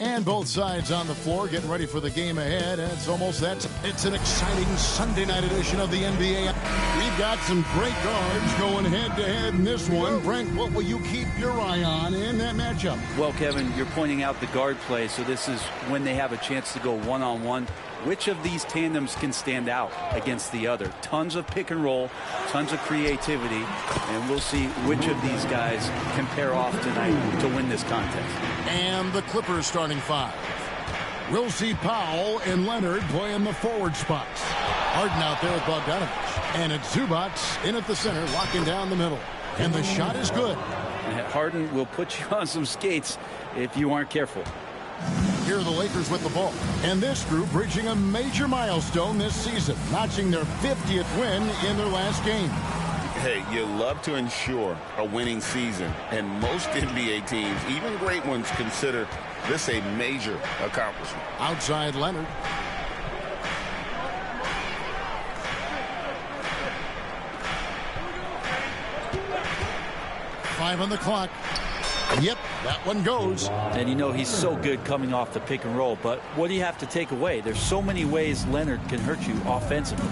And both sides on the floor getting ready for the game ahead. And it's an exciting Sunday night edition of the NBA. We've got some great guards going head-to-head in this one. Brent, what will you keep your eye on in that matchup? Well, Kevin, you're pointing out the guard play, so this is when they have a chance to go one-on-one. Which of these tandems can stand out against the other? Tons of pick and roll, tons of creativity, and we'll see which of these guys can pair off tonight to win this contest. And the Clippers starting five. We'll see Powell and Leonard play in the forward spots. Harden out there with Bogdanovich. And it's Zubac in at the center, locking down the middle. And the shot is good. Harden will put you on some skates if you aren't careful. Here are the Lakers with the ball. And this group reaching a major milestone this season, notching their 50th win in their last game. Hey, you love to ensure a winning season, and most NBA teams, even great ones, consider this a major accomplishment. Outside Leonard. Five on the clock. Yep, that one goes. And you know he's so good coming off the pick and roll, but what do you have to take away? There's so many ways Leonard can hurt you offensively.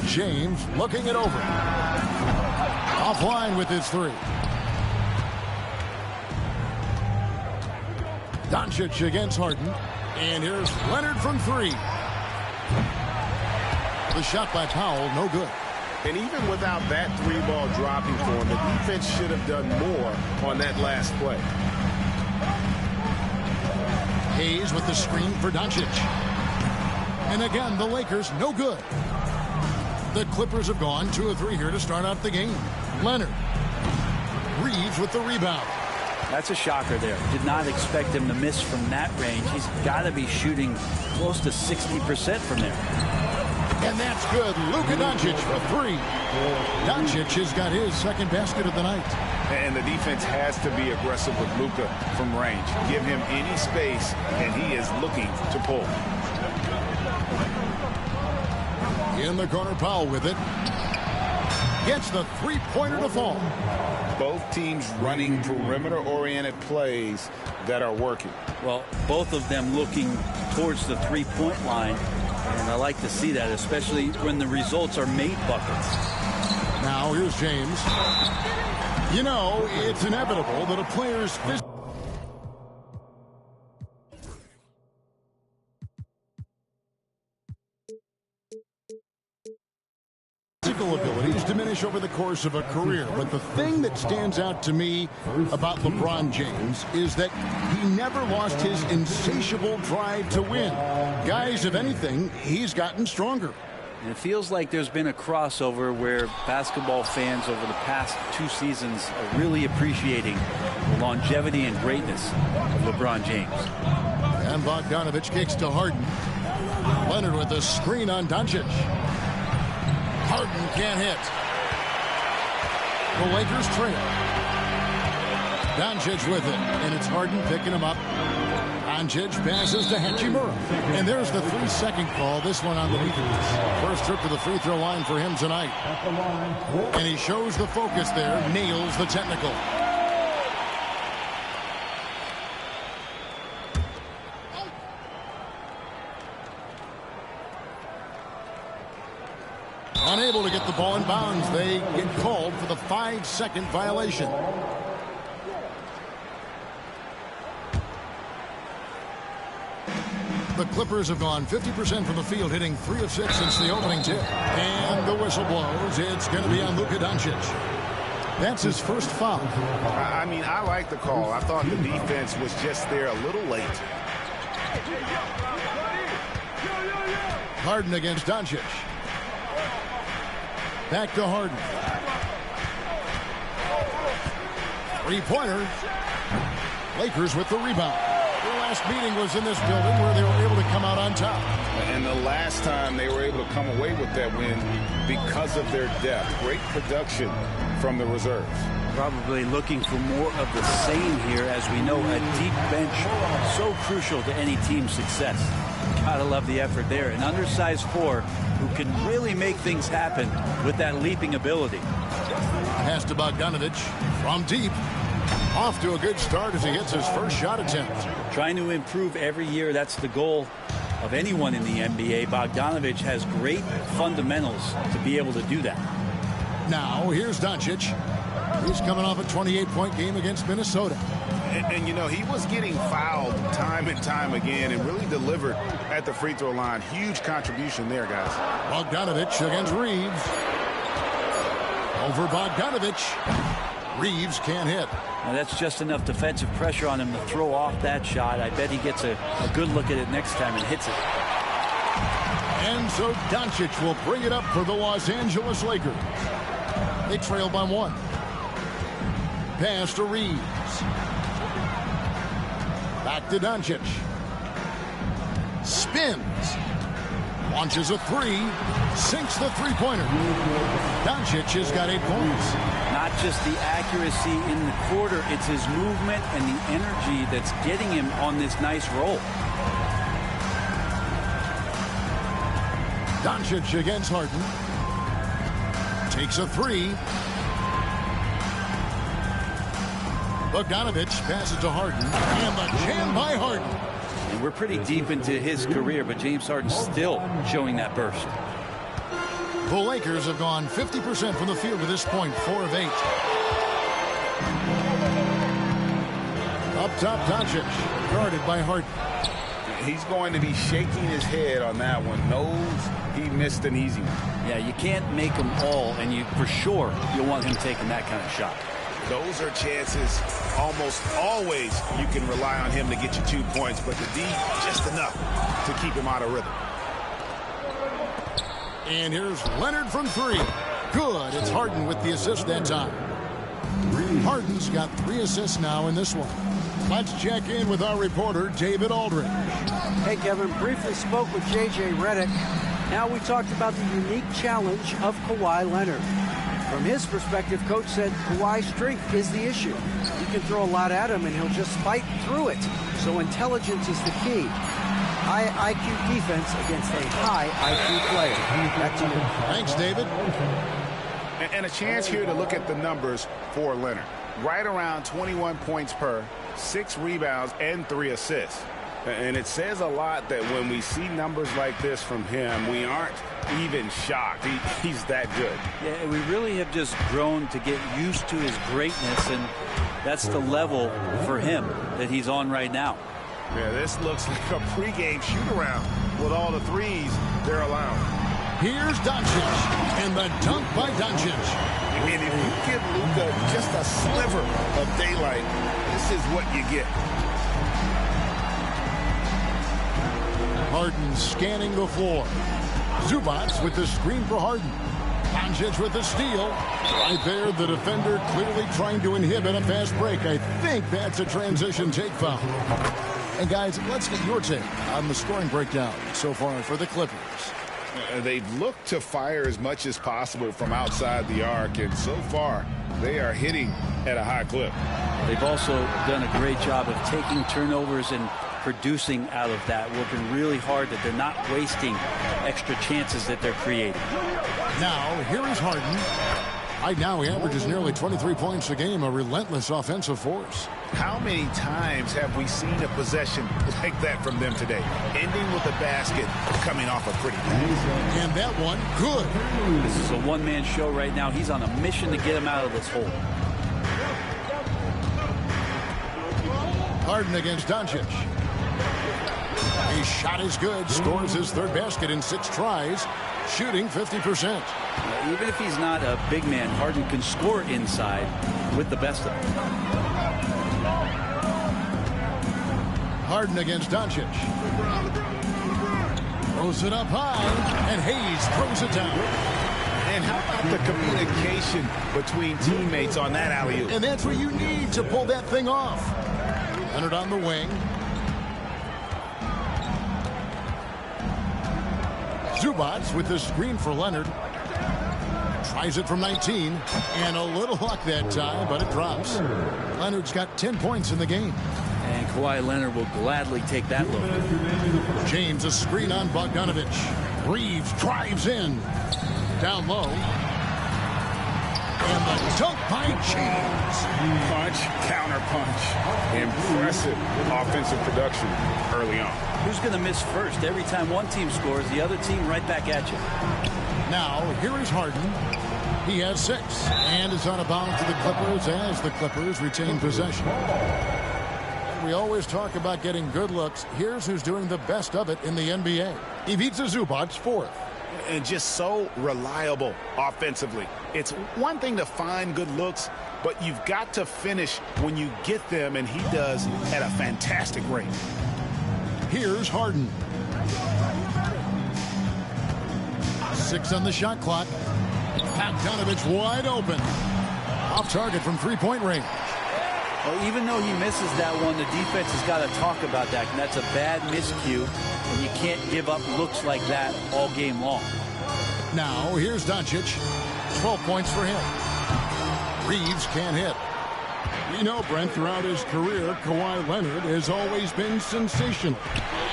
James looking it over. Offline with his three. Doncic against Harden. And here's Leonard from three. The shot by Powell, no good. And even without that three ball dropping for him, the defense should have done more on that last play. Hayes with the screen for Doncic. And again, the Lakers, no good. The Clippers have gone 2 of 3 here to start out the game. Leonard. Reeves with the rebound. That's a shocker there. Did not expect him to miss from that range. He's got to be shooting close to 60% from there. And that's good. Luka Doncic for three. Doncic has got his second basket of the night. And the defense has to be aggressive with Luka from range. Give him any space, and he is looking to pull. In the corner, Powell with it. Gets the three-pointer to fall. Both teams running perimeter-oriented plays that are working. Well, both of them looking towards the three-point line. And I like to see that, especially when the results are made buckets. Now here's James. You know, it's inevitable that a player's physical abilities diminish over the course of a career. But the thing that stands out to me about LeBron James is that he never lost his insatiable drive to win. Guys, if anything, he's gotten stronger. And it feels like there's been a crossover where basketball fans over the past 2 seasons are really appreciating the longevity and greatness of LeBron James. And Bogdanovich kicks to Harden. Leonard with a screen on Doncic. Harden can't hit. The Lakers trail. Doncic with it, and it's Harden picking him up. Doncic passes to Hachimura. And there's the 3-second call, this one on the defense. First trip to the free throw line for him tonight. And he shows the focus there, nails the technical. Unable to get the ball in bounds. They get called for the 5-second violation. The Clippers have gone 50% from the field, hitting 3 of 6 since the opening tip. And the whistle blows. It's going to be on Luka Doncic. That's his first foul. I mean, I like the call. I thought the defense was just there a little late. Harden against Doncic. Back to Harden. Three-pointer. Lakers with the rebound. Their last meeting was in this building where they were able to come out on top. And the last time they were able to come away with that win because of their depth. Great production from the reserves. Probably looking for more of the same here. As we know, a deep bench so crucial to any team's success. Gotta love the effort there. An undersized 4 who can really make things happen with that leaping ability. Pass to Bogdanovic from deep. Off to a good start as he hits his first shot attempt. Trying to improve every year, that's the goal of anyone in the NBA. Bogdanovic has great fundamentals to be able to do that. Now, here's Doncic. He's coming off a 28-point game against Minnesota. And, you know, he was getting fouled time and time again and really delivered at the free throw line. Huge contribution there, guys. Bogdanovic against Reeves. Over Bogdanovic. Reeves can't hit. Now that's just enough defensive pressure on him to throw off that shot. I bet he gets a good look at it next time and hits it. And so Doncic will bring it up for the Los Angeles Lakers. They trail by 1. Pass to Reeves. Back to Doncic. Spins. Launches a 3. Sinks the three-pointer. Doncic has got 8 points. Not just the accuracy in the quarter, it's his movement and the energy that's getting him on this nice roll. Doncic against Harden. Takes a 3. Bogdanovic passes to Harden. And the jam by Harden. And we're pretty deep into his career, but James Harden's still showing that burst. The Lakers have gone 50% from the field to this point, 4 of 8. Up top, Doncic, guarded by Harden. He's going to be shaking his head on that one. Knows he missed an easy one. Yeah, you can't make them all, and you for sure you'll want him taking that kind of shot. Those are chances almost always you can rely on him to get you 2 points, but the D just enough to keep him out of rhythm. And here's Leonard from 3. Good. It's Harden with the assist that time. Harden's got 3 assists now in this one. Let's check in with our reporter, David Aldridge. Hey, Kevin. Briefly spoke with J.J. Redick. Now we talked about the unique challenge of Kawhi Leonard. From his perspective, Coach said Kawhi's strength is the issue. You can throw a lot at him, and he'll just fight through it. So intelligence is the key. High IQ defense against a high IQ player. Back to you. Thanks, David. And a chance here to look at the numbers for Leonard. Right around 21 points per, 6 rebounds, and 3 assists. And it says a lot that when we see numbers like this from him, we aren't even shocked. He's that good. Yeah, we really have just grown to get used to his greatness, and that's the level for him that he's on right now. Yeah, this looks like a pregame shoot-around with all the threes they're allowing. Here's Doncic, and the dunk by Doncic. And if you give Luka just a sliver of daylight, this is what you get. Harden scanning the floor. Zubac with the screen for Harden. Doncic with the steal. Right there, the defender clearly trying to inhibit a fast break. I think that's a transition take foul. And guys, let's get your take on the scoring breakdown so far for the Clippers. They've looked to fire as much as possible from outside the arc, and so far they are hitting at a high clip. They've also done a great job of taking turnovers and producing out of that, working really hard, that they're not wasting extra chances that they're creating. Now, here is Harden. Right now, he averages nearly 23 points a game, a relentless offensive force. How many times have we seen a possession like that from them today? Ending with a basket, coming off a pretty pass. And that one, good. This is a one-man show right now. He's on a mission to get him out of this hole. Harden against Doncic. His shot is good. Scores his third basket in 6 tries. Shooting 50%. Even if he's not a big man, Harden can score inside with the best of them. Harden against Doncic. Throws it up high, and Hayes throws it down. And how about the communication between teammates on that alley-oop? And that's what you need to pull that thing off. Leonard on the wing. Zubac with the screen for Leonard. Tries it from 19. And a little luck that time, but it drops. Leonard's got 10 points in the game. And Kawhi Leonard will gladly take that look. James, a screen on Bogdanovich. Reeves drives in. Down low. And the dunk by James. Punch, counter punch. Impressive offensive production early on. Who's going to miss first? Every time one team scores, the other team right back at you. Now, here is Harden. He has 6 and is on a bound to the Clippers as the Clippers retain possession. We always talk about getting good looks. Here's who's doing the best of it in the NBA. Ivica Zubac, 4th. And just so reliable offensively. It's one thing to find good looks, but you've got to finish when you get them, and he does at a fantastic rate. Here's Harden. 6 on the shot clock. Bogdanovich wide open. Off target from 3-point range. Well, even though he misses that one, the defense has got to talk about that. And that's a bad miscue, and you can't give up looks like that all game long. Now, here's Doncic. 12 points for him. Reeves can't hit. We know, Brent, throughout his career, Kawhi Leonard has always been sensational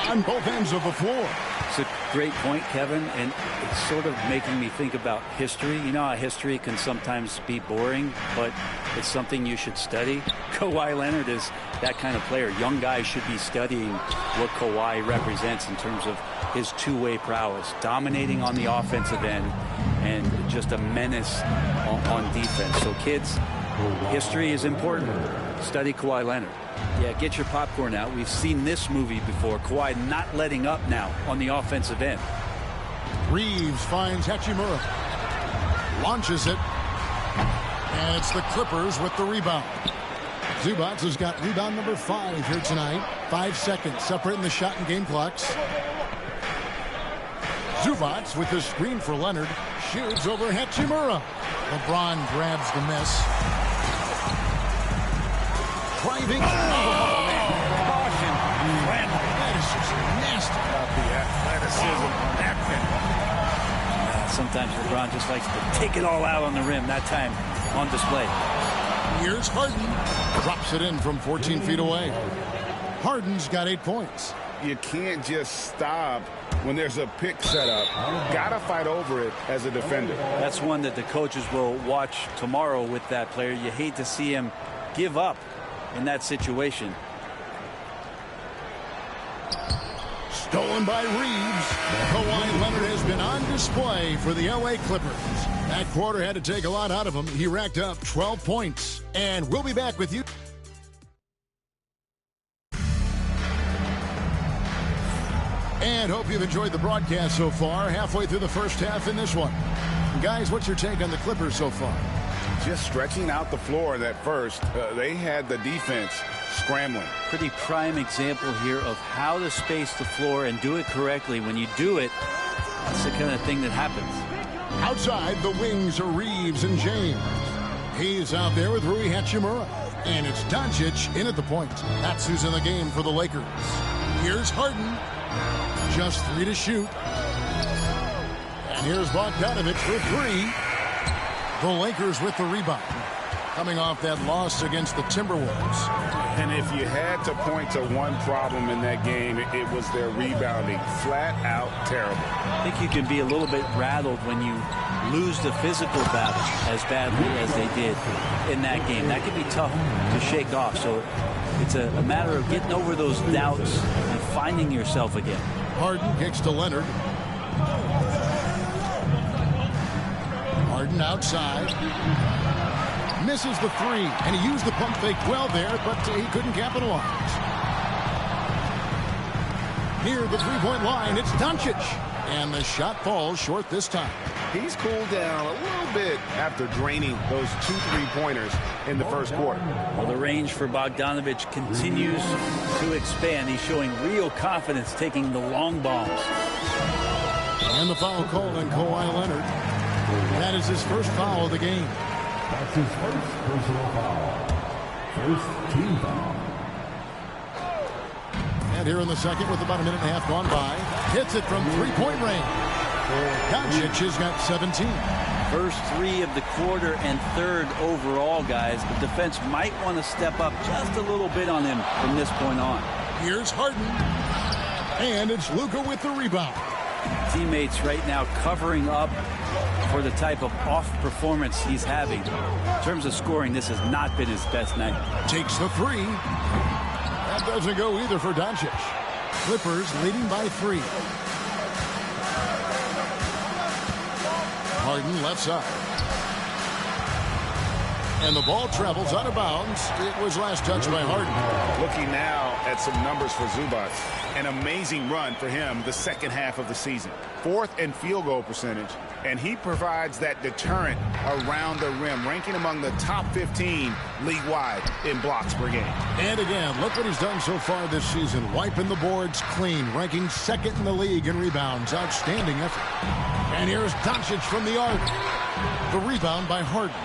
on both ends of the floor. It's a great point, Kevin, and it's sort of making me think about history. You know how history can sometimes be boring, but it's something you should study. Kawhi Leonard is that kind of player. Young guys should be studying what Kawhi represents in terms of his two-way prowess, dominating on the offensive end, and just a menace on defense. So, kids, history is important. Study Kawhi Leonard. Yeah, get your popcorn out. We've seen this movie before. Kawhi not letting up now on the offensive end. Reeves finds Hachimura. Launches it. And it's the Clippers with the rebound. Zubac has got rebound number 5 here tonight. 5 seconds separating the shot and game clocks. Zubac with the screen for Leonard. Shoots over Hachimura. LeBron grabs the miss. Driving. Oh, man. Caution. That is just nasty. About the athleticism on that pin. Sometimes LeBron just likes to take it all out on the rim. That time on display. Here's Harden. Drops it in from 14 feet away. Harden's got 8 points. You can't just stop when there's a pick set up. Gotta fight over it as a defender. That's one that the coaches will watch tomorrow with that player. You hate to see him give up in that situation. Stolen by Reeves. Kawhi Leonard has been on display for the LA Clippers. That quarter had to take a lot out of him. He racked up 12 points. And we'll be back with you. And hope you've enjoyed the broadcast so far. Halfway through the first half in this one. Guys, what's your take on the Clippers so far? Just stretching out the floor at first. They had the defense scrambling. Pretty prime example here of how to space the floor and do it correctly. When you do it, that's the kind of thing that happens. Outside, the wings are Reeves and James. He's out there with Rui Hachimura. And it's Doncic in at the point. That's who's in the game for the Lakers. Here's Harden. Just 3 to shoot. And here's Bogdanovich for 3. The Lakers with the rebound. coming off that loss against the Timberwolves. And if you had to point to one problem in that game, it was their rebounding. Flat out terrible. I think you can be a little bit rattled when you lose the physical battle as badly as they did in that game. That can be tough to shake off. So it's a matter of getting over those doubts and finding yourself again. Harden kicks to Leonard. Harden outside. Misses the three, and he used the pump fake well there, but he couldn't capitalize. Near the three-point line, it's Doncic, and the shot falls short this time. He's cooled down a little bit after draining those 2 3-pointers in the first quarter. Well, the range for Bogdanovic continues to expand. He's showing real confidence taking the long bombs. And the foul called on Kawhi Leonard. That is his first foul of the game. That's his first personal foul. First team foul. And here in the second, with about a minute and a half gone by, hits it from three-point range. Doncic has got 17. First 3 of the quarter and third overall, guys. The defense might want to step up just a little bit on him from this point on. Here's Harden. And it's Luka with the rebound. Teammates right now covering up for the type of off performance he's having. In terms of scoring, this has not been his best night. Takes the three. That doesn't go either for Doncic. Clippers leading by 3. Harden left side. And the ball travels out of bounds. It was last touched by Harden. Looking now at some numbers for Zubac. An amazing run for him the second half of the season. 4th in field goal percentage. And he provides that deterrent around the rim, ranking among the top 15 league-wide in blocks per game. And again, look what he's done so far this season. Wiping the boards clean, ranking 2nd in the league in rebounds. Outstanding effort. And here's Doncic from the arc. The rebound by Harden.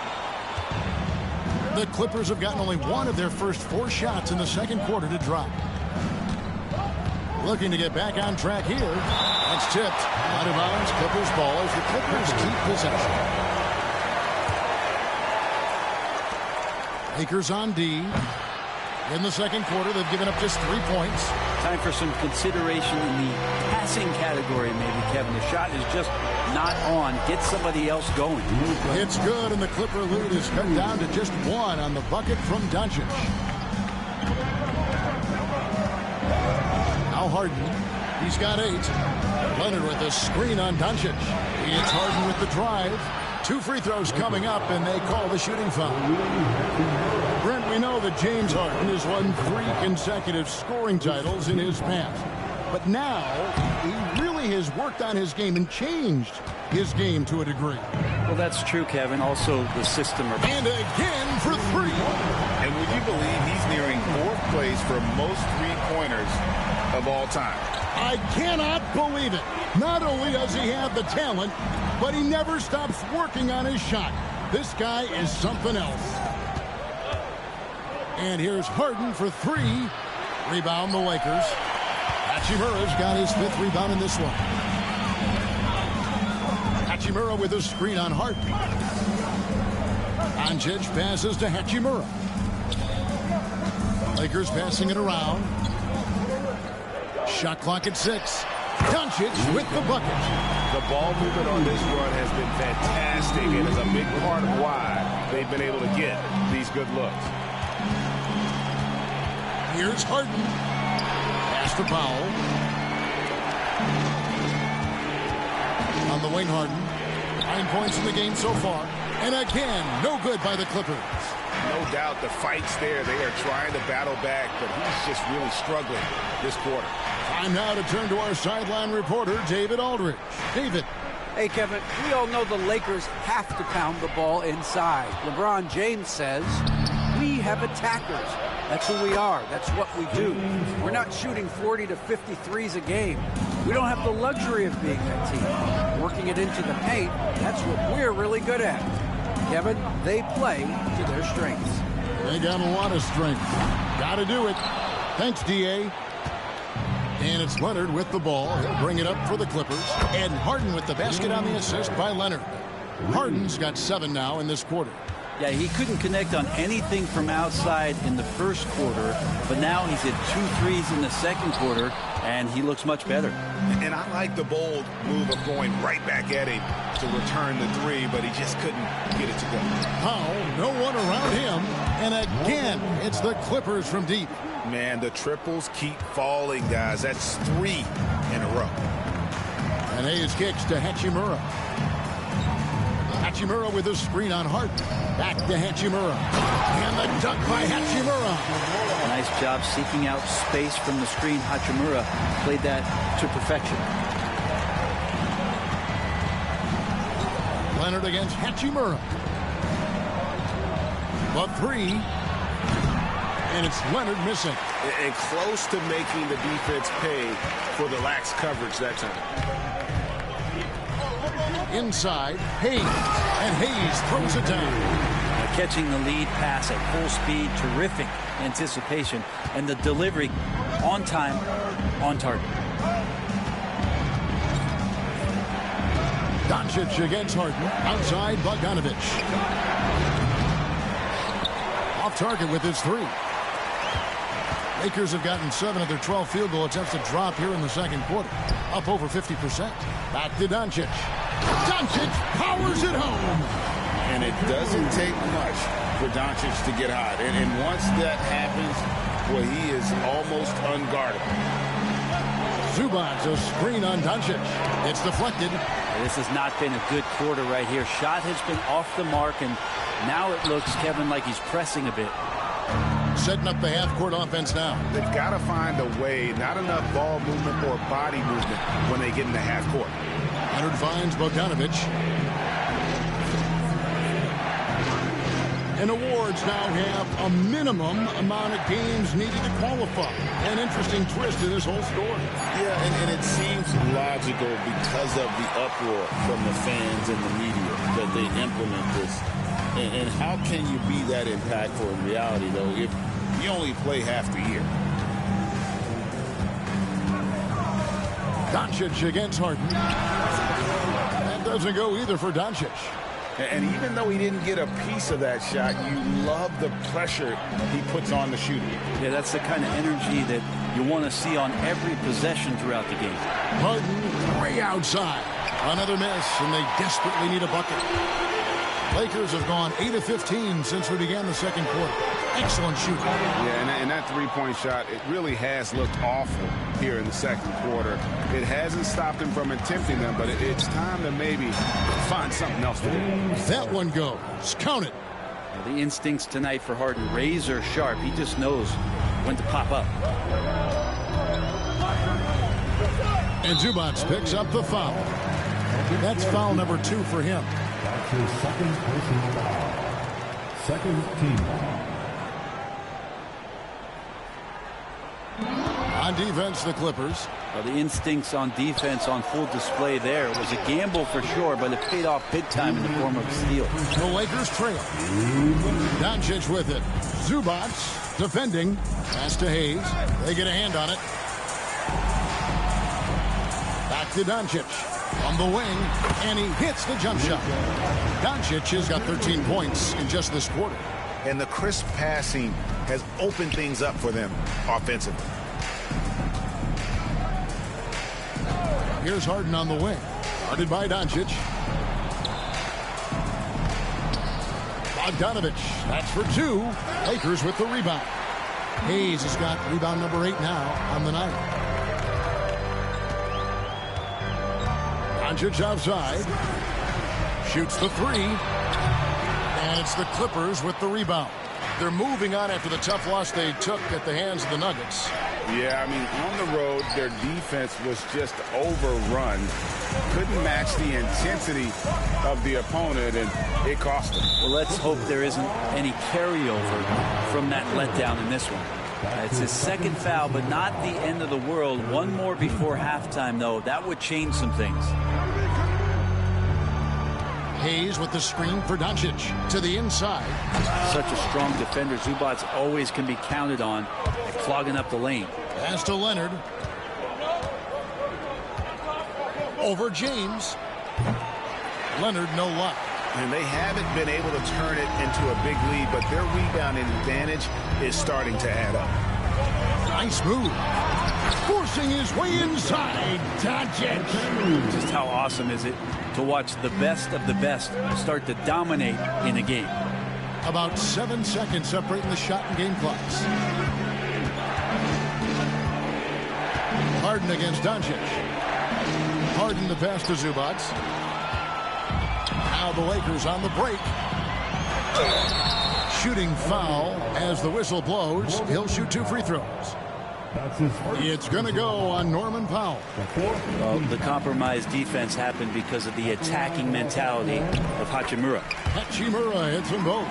The Clippers have gotten only 1 of their first 4 shots in the second quarter to drop. Looking to get back on track here. That's tipped. Out of bounds, Clippers ball as the Clippers keep possession. Lakers on D. In the second quarter, they've given up just 3 points. Time for some consideration in the passing category, maybe, Kevin. The shot is just not on. Get somebody else going. It's good, and the Clipper lead is cut down to just 1 on the bucket from Doncic. Now Harden. He's got 8. Leonard with a screen on Doncic. It's Harden with the drive. 2 free throws coming up, and they call the shooting foul. Brent, we know that James Harden has won 3 consecutive scoring titles in his past. But now, he really has worked on his game and changed his game to a degree. Well, that's true, Kevin. Also, the system. And again for 3. And would you believe he's nearing 4th place for most 3-pointers of all time? I cannot believe it. Not only does he have the talent, but he never stops working on his shot. This guy is something else. And here's Harden for 3. Rebound the Lakers. Hachimura's got his 5th rebound in this one. Hachimura with a screen on Harden. Doncic passes to Hachimura. Lakers passing it around. Shot clock at 6. Doncic with the bucket. The ball movement on this run has been fantastic and is a big part of why they've been able to get these good looks. Here's Harden. Pass to Powell. On the wing, Harden. 9 points in the game so far. And again, no good by the Clippers. No doubt the fight's there. They are trying to battle back, but he's just really struggling this quarter. Time now to turn to our sideline reporter, David Aldridge. David. Hey, Kevin, we all know the Lakers have to pound the ball inside. LeBron James says, we have attackers. That's who we are. That's what we do. We're not shooting 40 to 53s a game. We don't have the luxury of being that team. Working it into the paint, that's what we're really good at. Kevin, they play to their strengths. They got a lot of strength. Got to do it. Thanks, D.A. And it's Leonard with the ball. He'll bring it up for the Clippers. And Harden with the basket on the assist by Leonard. Harden's got 7 now in this quarter. Yeah, he couldn't connect on anything from outside in the first quarter, but now he's hit 2 threes in the second quarter, and he looks much better. And I like the bold move of going right back at him to return the three, but he just couldn't get it to go. Powell, no one around him, and again, it's the Clippers from deep. Man, the triples keep falling, guys. That's 3 in a row. And Hayes kicks to Hachimura. Hachimura with a screen on Harden. Back to Hachimura. And the dunk by Hachimura. Nice job seeking out space from the screen. Hachimura played that to perfection. Leonard against Hachimura. The 3. And it's Leonard missing. And close to making the defense pay for the lax coverage that time. Inside, Hayes. And Hayes throws it down. Catching the lead pass at full speed, terrific anticipation, and the delivery on time, on target. Doncic against Harden. Outside, Bogdanovich. Off target with his 3. Lakers have gotten 7 of their 12 field goal attempts to drop here in the second quarter. Up over 50%. Back to Doncic. Doncic powers it home. And it doesn't take much for Doncic to get hot. And once that happens, well, he is almost unguardable. Zubac, a screen on Doncic. It's deflected. This has not been a good quarter right here. Shot has been off the mark, and now it looks, Kevin, like he's pressing a bit. Setting up the half-court offense now. They've got to find a way, not enough ball movement or body movement when they get in the half-court. Leonard finds Bogdanovich. And awards now have a minimum amount of games needed to qualify. An interesting twist to this whole story. Yeah, and it seems logical because of the uproar from the fans and the media that they implement this. And how can you be that impactful in reality, though, if you only play half the year? Doncic against Harden. That doesn't go either for Doncic. And even though he didn't get a piece of that shot, you love the pressure he puts on the shooter. Yeah, that's the kind of energy that you want to see on every possession throughout the game. Harden way outside. Another miss, and they desperately need a bucket. Lakers have gone 8 of 15 since we began the second quarter. Excellent shooting. Yeah, and that three-point shot, it really has looked awful here in the second quarter. It hasn't stopped him from attempting them, but it's time to maybe find something else to do. That one goes. Count it. The instincts tonight for Harden, razor sharp. He just knows when to pop up. And Zubac picks up the foul. That's foul number 2 for him. That's his second personal foul. Second team foul. On defense, the Clippers. Well, the instincts on defense on full display there. It was a gamble for sure, but it paid off big time in the form of a steal. The Lakers trail. Doncic with it. Zubac defending. Pass to Hayes. They get a hand on it. Back to Doncic. On the wing, and he hits the jump shot. Doncic has got 13 points in just this quarter. And the crisp passing has opened things up for them offensively. Here's Harden on the wing. Guarded by Doncic. Bogdanovich. That's for 2. Lakers with the rebound. Hayes has got rebound number 8 now on the night. Doncic outside. Shoots the 3. And it's the Clippers with the rebound. They're moving on after the tough loss they took at the hands of the Nuggets. Yeah, I mean, on the road, their defense was just overrun. Couldn't match the intensity of the opponent, and it cost them. Well, let's hope there isn't any carryover from that letdown in this one. It's his second foul, but not the end of the world. One more before halftime, though. That would change some things. Hayes with the screen for Doncic to the inside. Such a strong defender. Zubac always can be counted on at clogging up the lane. Pass to Leonard. Over James. Leonard, no luck. And they haven't been able to turn it into a big lead, but their rebounding advantage is starting to add up. Nice move. Forcing his way inside. Doncic. Just how awesome is it to watch the best of the best start to dominate in a game? About 7 seconds separating the shot and game clocks. Harden against Doncic. Harden the pass to Zubac. Now the Lakers on the break. Shooting foul as the whistle blows. He'll shoot 2 free throws. It's going to go on Norman Powell. Well, the compromised defense happened because of the attacking mentality of Hachimura. Hachimura hits them both.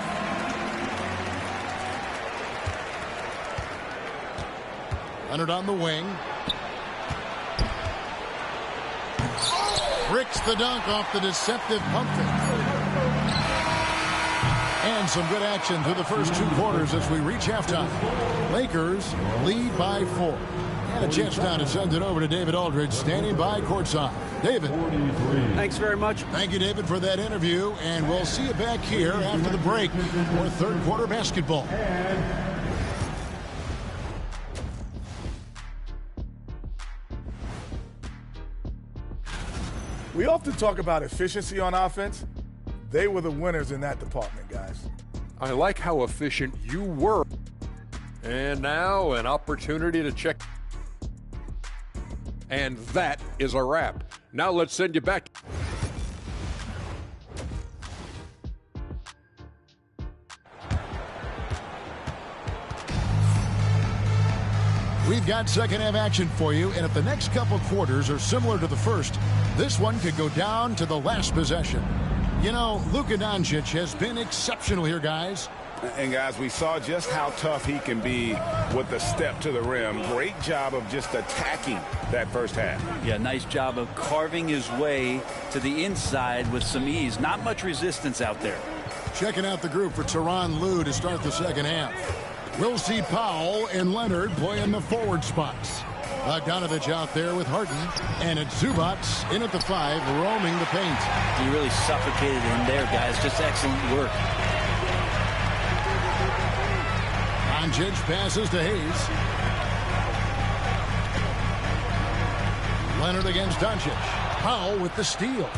Leonard on the wing. Bricks the dunk off the deceptive pump fake. And some good action through the first 2 quarters as we reach halftime. Lakers lead by 4. And a chance now to send it over to David Aldridge, standing by courtside. David. Thanks very much. Thank you, David, for that interview. And we'll see you back here after the break for third quarter basketball. We often talk about efficiency on offense. They were the winners in that department, guys. I like how efficient you were. And now an opportunity to check. And that is a wrap. Now let's send you back. We've got second half action for you, and if the next couple quarters are similar to the first, this one could go down to the last possession. You know, Luka Doncic has been exceptional here, guys. And guys, we saw just how tough he can be with the step to the rim. Great job of just attacking that first half. Yeah, nice job of carving his way to the inside with some ease. Not much resistance out there. Checking out the group for Tyronn Lue to start the second half. We'll see Powell and Leonard play in the forward spots. Bogdanovich out there with Harden, and it's Zubac in at the 5, roaming the paint. He really suffocated him there, guys. Just excellent work. Doncic passes to Hayes. Leonard against Doncic. Powell with the steal.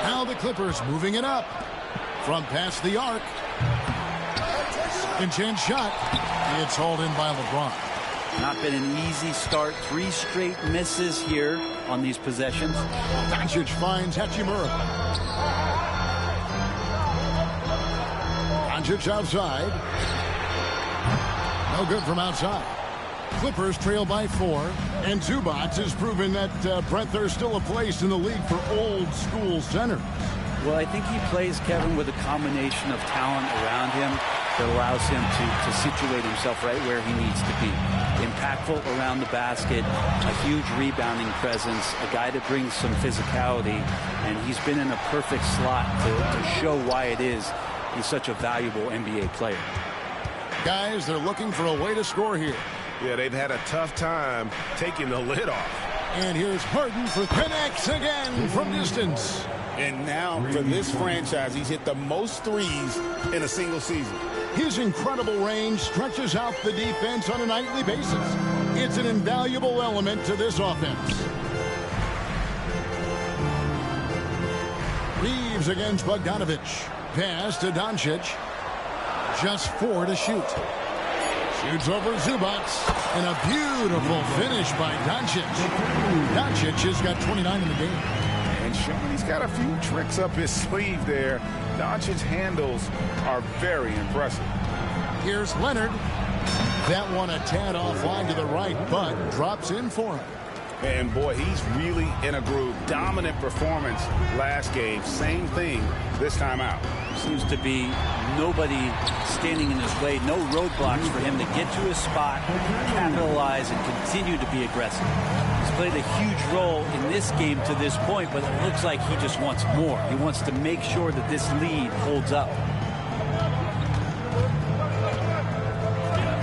Now the Clippers moving it up. From past the arc. Second chance shot. It's hauled in by LeBron. Not been an easy start. 3 straight misses here on these possessions. Doncic finds Hachimura. Doncic outside. No good from outside. Clippers trail by 4. And Zubac has proven that, Brent, there's still a place in the league for old school centers. Well, I think he plays, Kevin, with a combination of talent around him that allows him to situate himself right where he needs to be. Impactful around the basket, a huge rebounding presence, a guy that brings some physicality, and he's been in a perfect slot to show why it is he's such a valuable NBA player. Guys, they're looking for a way to score here. Yeah, they've had a tough time taking the lid off. And here's Harden for connects again from distance. And now for this franchise, he's hit the most threes in a single season. His incredible range stretches out the defense on a nightly basis. It's an invaluable element to this offense. Reeves against Bogdanovich. Pass to Doncic. Just 4 to shoot. Shoots over Zubac. And a beautiful finish by Doncic. Doncic has got 29 in the game. And showing he's got a few tricks up his sleeve there. Doncic's handles are very impressive. Here's Leonard. That one a tad offline to the right, but drops in for him. And boy, he's really in a groove. Dominant performance last game. Same thing this time out. Seems to be nobody standing in his way. No roadblocks for him to get to his spot, capitalize, and continue to be aggressive. He's played a huge role in this game to this point, but it looks like he just wants more. He wants to make sure that this lead holds up.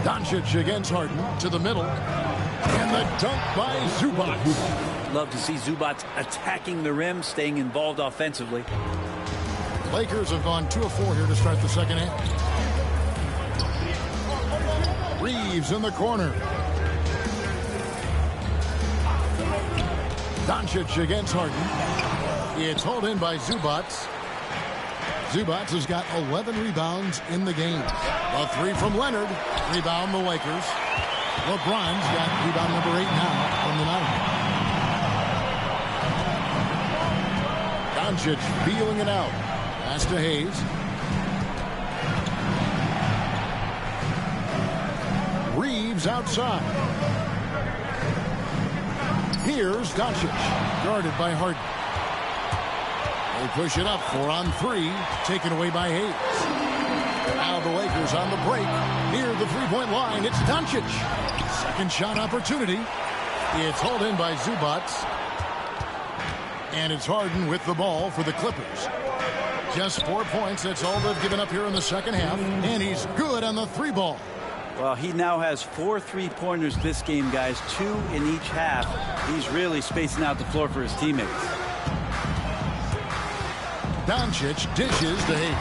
Doncic against Harden to the middle. And the dunk by Zubac. Love to see Zubac attacking the rim, staying involved offensively. Lakers have gone 2 of 4 here to start the second half. Reeves in the corner. Doncic against Harden. It's hauled in by Zubats. Zubats has got 11 rebounds in the game. A 3 from Leonard. Rebound the Lakers. LeBron's got rebound number 8 now from the night. Doncic feeling it out. Pass to Hayes. Reeves outside. Here's Doncic, guarded by Harden. They push it up, 4 on 3, taken away by Hayes. Now the Lakers on the break, near the three-point line. It's Doncic. Second shot opportunity. It's hauled in by Zubats. And it's Harden with the ball for the Clippers. Just 4 points, that's all they've given up here in the second half. And he's good on the 3-ball. Well, he now has 4 3-pointers this game, guys, 2 in each half. He's really spacing out the floor for his teammates. Doncic dishes to Hayes.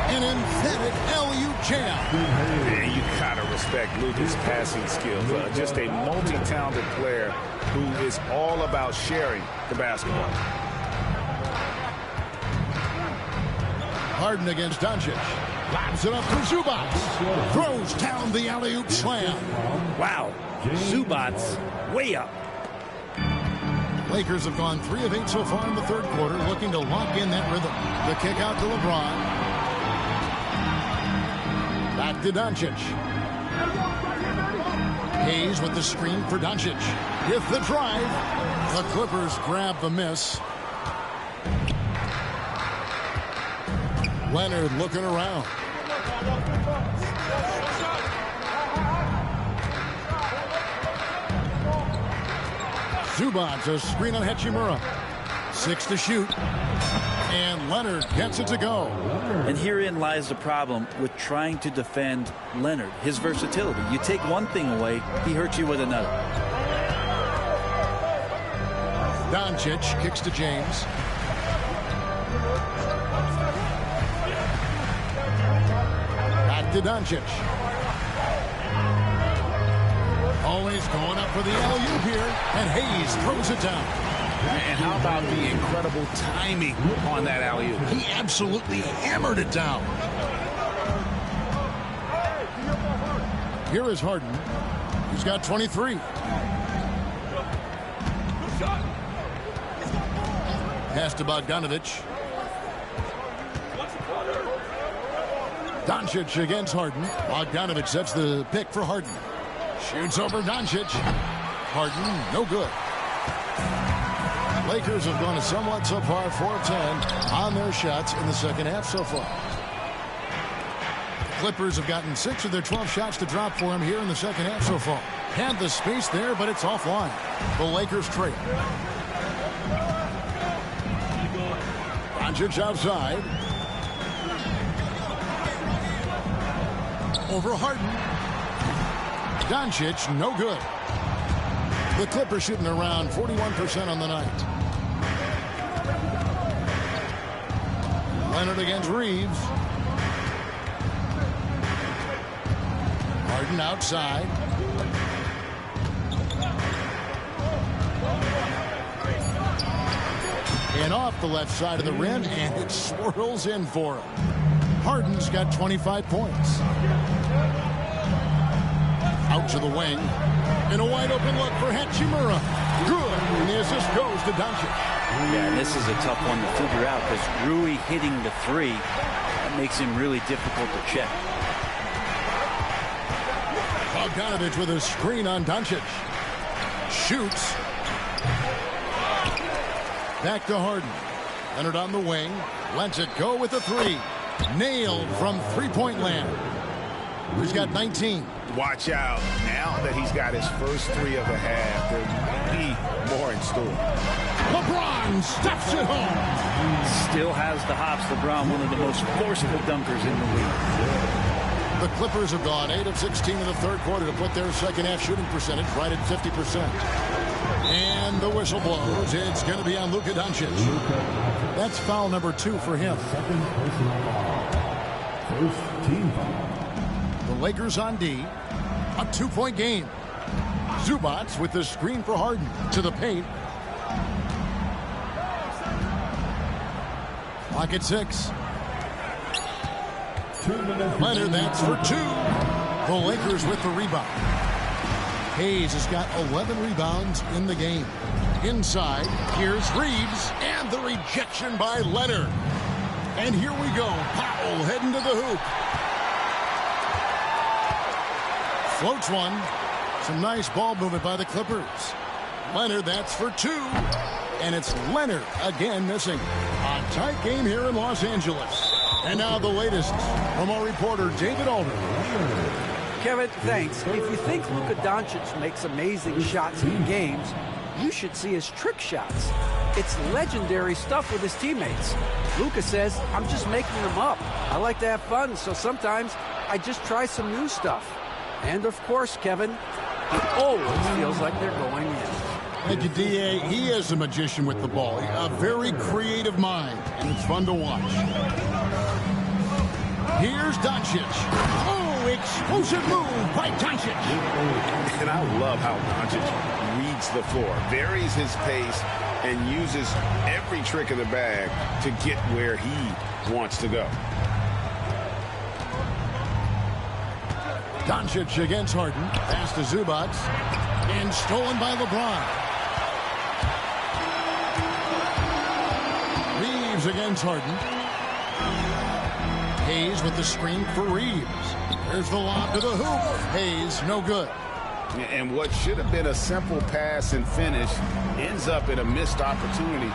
An emphatic alley-oop jam. Man, you gotta respect Luka's passing skills. Just a multi-talented player who is all about sharing the basketball. Harden against Doncic. Lobs it up for Zubats. Throws down the alley-oop slam. Wow. Zubats way up. Lakers have gone 3 of 8 so far in the third quarter, looking to lock in that rhythm. The kick out to LeBron. Back to Doncic. Hayes with the screen for Doncic. With the drive. The Clippers grab the miss. Leonard looking around. Zubats a screen on Hachimura. 6 to shoot. And Leonard gets it to go. And herein lies the problem with trying to defend Leonard. His versatility. You take one thing away, he hurts you with another. Doncic kicks to James. Back to Doncic. Always going up for the alley-oop here, and Hayes throws it down. And how about the incredible timing on that alley-oop? He absolutely hammered it down. Here is Harden. He's got 23. Pass to Bogdanovich. Doncic against Harden. Bogdanovich sets the pick for Harden. Shoots over Doncic. Harden, no good. Lakers have gone somewhat subpar, 4 of 10 on their shots in the second half so far. The Clippers have gotten 6 of their 12 shots to drop for him here in the second half so far. Had the space there, but it's offline. The Lakers trail. Doncic outside. Over Harden. Doncic, no good. The Clippers shooting around 41% on the night. Leonard against Reeves. Harden outside. And off the left side of the rim, and it swirls in for him. Harden's got 25 points. Out to the wing. And a wide open look for Hachimura. Good. And the assist goes to Doncic. Yeah, and this is a tough one to figure out because Rui hitting the 3, that makes him really difficult to check. Bogdanovich with a screen on Doncic. Shoots. Back to Harden. Leonard on the wing. Lets it go with the 3. Nailed from three-point land. He's got 19. Watch out. Now that he's got his first 3 of the half, there might be more in store. LeBron steps it home. Still has the hops. LeBron, one of the most forceful dunkers in the league. The Clippers have gone 8 of 16 in the third quarter to put their second half shooting percentage right at 50%. And the whistle blows. It's going to be on Luka Doncic. That's foul number 2 for him. Second personal foul. First team foul. The Lakers on D. A 2-point game. Zubac with the screen for Harden to the paint. Clock at 6. Leonard, that's for 2. The Lakers with the rebound. Hayes has got 11 rebounds in the game. Inside, here's Reeves, and the rejection by Leonard. And here we go. Powell heading to the hoop. Floats one. Some nice ball movement by the Clippers. Leonard, that's for 2. And it's Leonard again missing. A tight game here in Los Angeles. And now the latest from our reporter, David Alder. Kevin, thanks. If you think Luka Doncic makes amazing shots in games, you should see his trick shots. It's legendary stuff with his teammates. Luka says, I'm just making them up. I like to have fun, so sometimes I just try some new stuff. And of course, Kevin, it always feels like they're going in. Thank you, D.A. He is a magician with the ball. A very creative mind, and it's fun to watch. Here's Doncic. Oh, explosive move by Doncic. And I love how Doncic reads the floor, varies his pace, and uses every trick of the bag to get where he wants to go. Doncic against Harden. Pass to Zubac. And stolen by LeBron. Reeves against Harden. Hayes with the screen for Reeves. There's the lob to the hoop. Hayes, no good. And what should have been a simple pass and finish ends up in a missed opportunity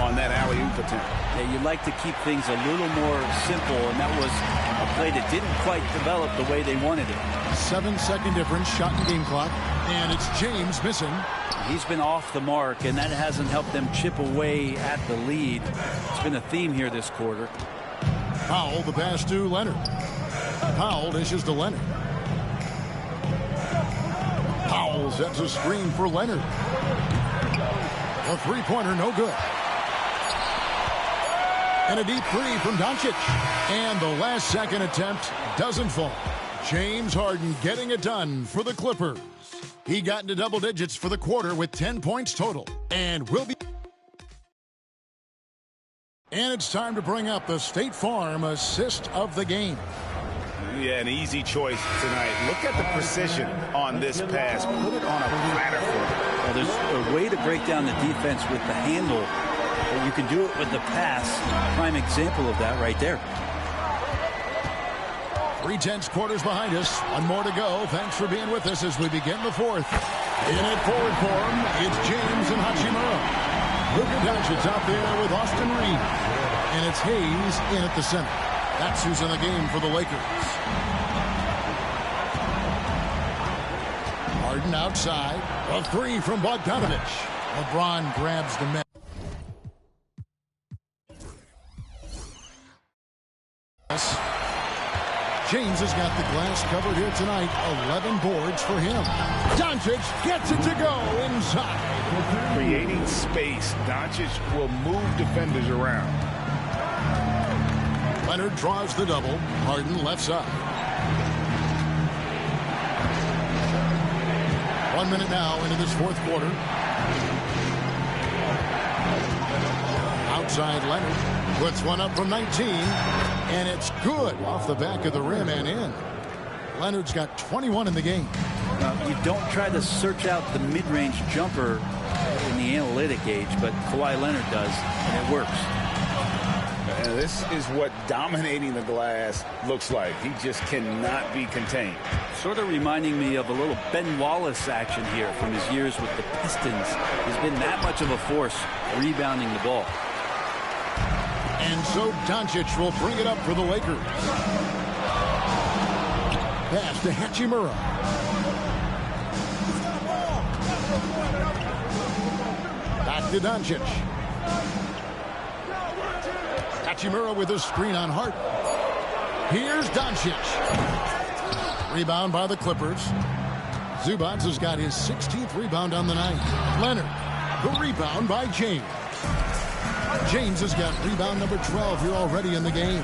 on that alley-oop attempt. Yeah, you'd like to keep things a little more simple, and that was a play that didn't quite develop the way they wanted it. 7-second difference, shot and game clock, and it's James missing. He's been off the mark, and that hasn't helped them chip away at the lead. It's been a theme here this quarter. Powell, the pass to Leonard. Powell dishes to Leonard. Powell sets a screen for Leonard. A three-pointer, no good. And a deep three from Doncic. And the last second attempt doesn't fall. James Harden getting it done for the Clippers. He got into double digits for the quarter with 10 points total. And will be... And it's time to bring up the State Farm assist of the game. Yeah, an easy choice tonight. Look at the precision on this pass. Put it on a platter for him. Well, there's a way to break down the defense with the handle. But you can do it with the pass. Prime example of that right there. 3/10 quarters behind us. One more to go. Thanks for being with us as we begin the fourth. In at forward form, it's James and Hachimura. Luka Doncic out there with Austin Reeves. And it's Hayes in at the center. That's who's in the game for the Lakers. Harden outside. A three from Bogdanovich. LeBron grabs the net. James has got the glass covered here tonight. 11 boards for him. Doncic gets it to go inside. Creating space. Doncic will move defenders around. Leonard draws the double. Harden left side. 1 minute now into this fourth quarter. Outside Leonard puts one up from 19, and it's good off the back of the rim and in. Leonard's got 21 in the game. You don't try to search out the mid-range jumper in the analytic age, but Kawhi Leonard does, and it works. And this is what dominating the glass looks like. He just cannot be contained. Sort of reminding me of a little Ben Wallace action here from his years with the Pistons. He's been that much of a force rebounding the ball. And so Doncic will bring it up for the Lakers. Pass to Hachimura. Back to Doncic. Hachimura with a screen on Hart. Here's Doncic. Rebound by the Clippers. Zubac has got his 16th rebound on the night. Leonard, the rebound by James. James has got rebound number 12 here already in the game.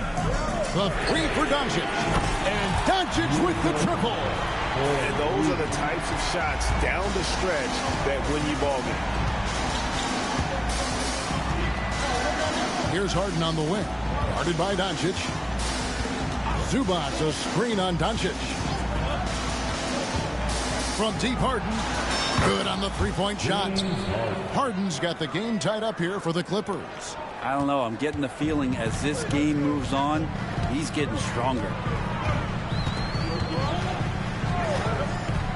The three for Doncic. And Doncic with the triple. And those are the types of shots down the stretch that win you ball games. Here's Harden on the wing. Guarded by Doncic. Zubac, a screen on Doncic. From deep, Harden. Good on the three-point shot. Harden's got the game tied up here for the Clippers. I don't know. I'm getting the feeling as this game moves on, he's getting stronger.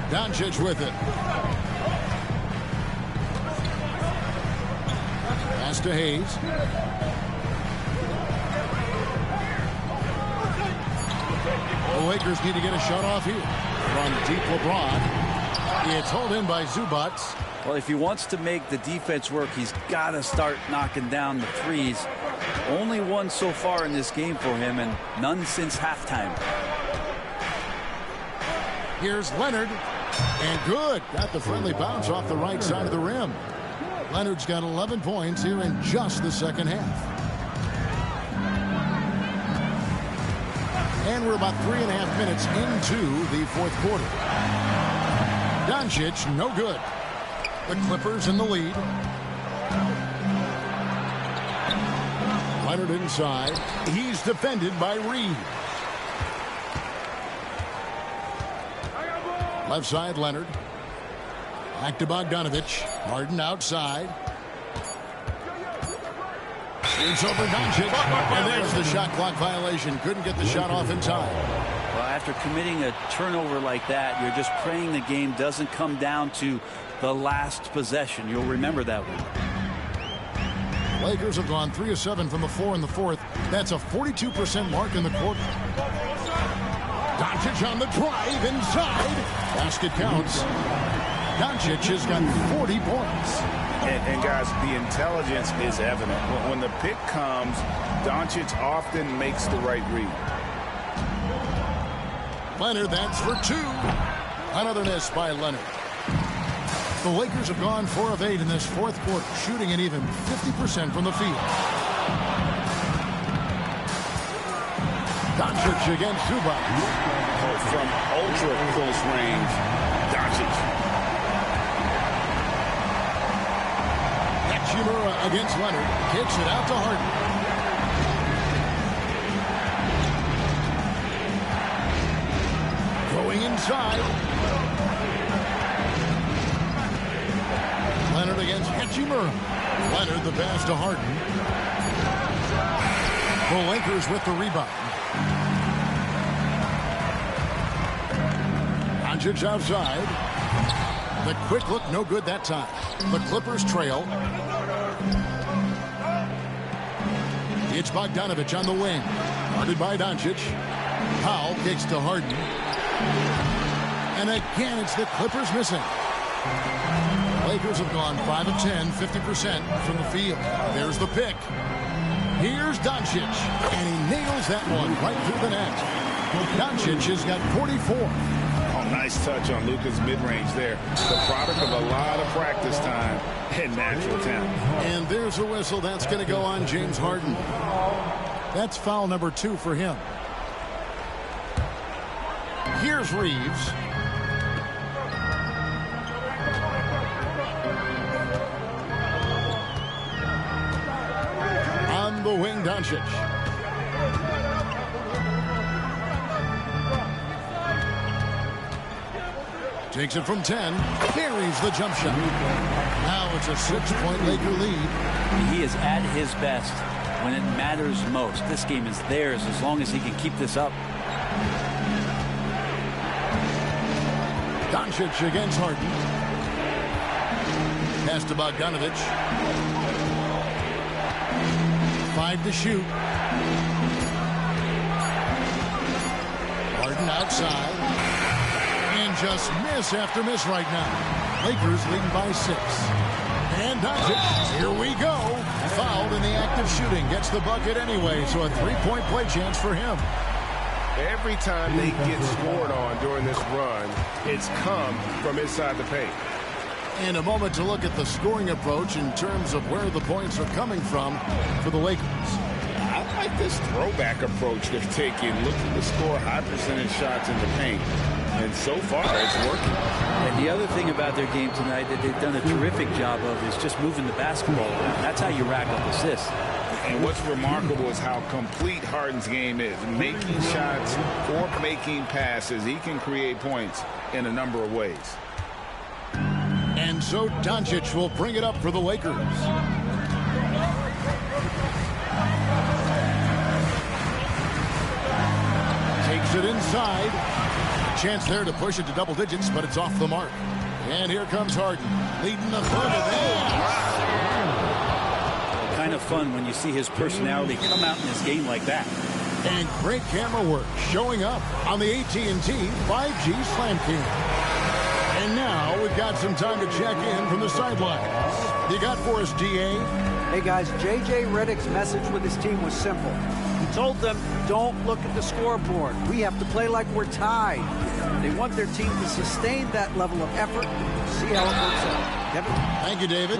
Doncic with it. Pass to Hayes. The Lakers need to get a shot off here. From deep, LeBron. It's hauled in by Zubac. Well, if he wants to make the defense work, he's got to start knocking down the threes. Only one so far in this game for him, and none since halftime. Here's Leonard. And good. Got the friendly bounce off the right side of the rim. Leonard's got 11 points here in just the second half. And we're about 3.5 minutes into the fourth quarter. Doncic, no good. The Clippers in the lead. Leonard inside. He's defended by Reed. Left side, Leonard. Back to Bogdanovich. Harden outside. Shoots over Doncic. And there's the shot clock violation. Couldn't get the shot off in time. Well, after committing a turnover like that, you're just praying the game doesn't come down to the last possession. You'll remember that one. Lakers have gone 3 of 7 from the floor in the fourth. That's a 42% mark in the quarter. Doncic on the drive inside. Basket counts. Doncic has got 40 points. And guys, the intelligence is evident. When the pick comes, Doncic often makes the right read. Leonard, that's for two. Another miss by Leonard. The Lakers have gone 4 of 8 in this fourth quarter, shooting an even 50% from the field. Doncic against Zubac. From ultra close range, Doncic. Hachimura against Leonard. Kicks it out to Harden. Going inside. Leonard against Hachimura. Leonard the pass to Harden. The Lakers with the rebound. Doncic outside. The quick look, no good that time. The Clippers trail. It's Bogdanovich on the wing. Guarded by Doncic. Powell kicks to Harden. And again, it's the Clippers missing. Lakers have gone 5 of 10, 50% from the field. There's the pick. Here's Doncic. And he nails that one right through the net. Doncic has got 44. Oh, nice touch on Luka's mid-range there. The product of a lot of practice time and natural talent. And there's a whistle. That's going to go on James Harden. That's foul number 2 for him. Here's Reeves. On the wing, Doncic. Takes it from 10. Carries the jump shot. Now it's a 6-point Laker lead. He is at his best when it matters most. This game is theirs as long as he can keep this up. Doncic against Harden. Pass to Bogdanovich. 5 to shoot. Harden outside. And just miss after miss right now. Lakers leading by 6. And Doncic, here we go. Fouled in the act of shooting. Gets the bucket anyway, so a 3-point play chance for him. Every time they get scored on during this run, it's come from inside the paint. And a moment to look at the scoring approach in terms of where the points are coming from for the Lakers. I like this throwback approach they're taking, looking to score high percentage shots in the paint. And so far, it's working. And the other thing about their game tonight that they've done a terrific job of is just moving the basketball around. That's how you rack up assists. And what's remarkable is how complete Harden's game is. Making shots or making passes, he can create points in a number of ways. And so Doncic will bring it up for the Lakers. Takes it inside. Chance there to push it to double digits, but it's off the mark. And here comes Harden, leading the front. Kind of fun when you see his personality come out in this game like that. And great camera work showing up on the AT&T 5G Slam Cam. And now we've got some time to check in from the sidelines. You got for us, DA? Hey guys, J.J. Redick's message with his team was simple. He told them, don't look at the scoreboard. We have to play like we're tied. They want their team to sustain that level of effort. See how it works out. Kevin? Thank you, David.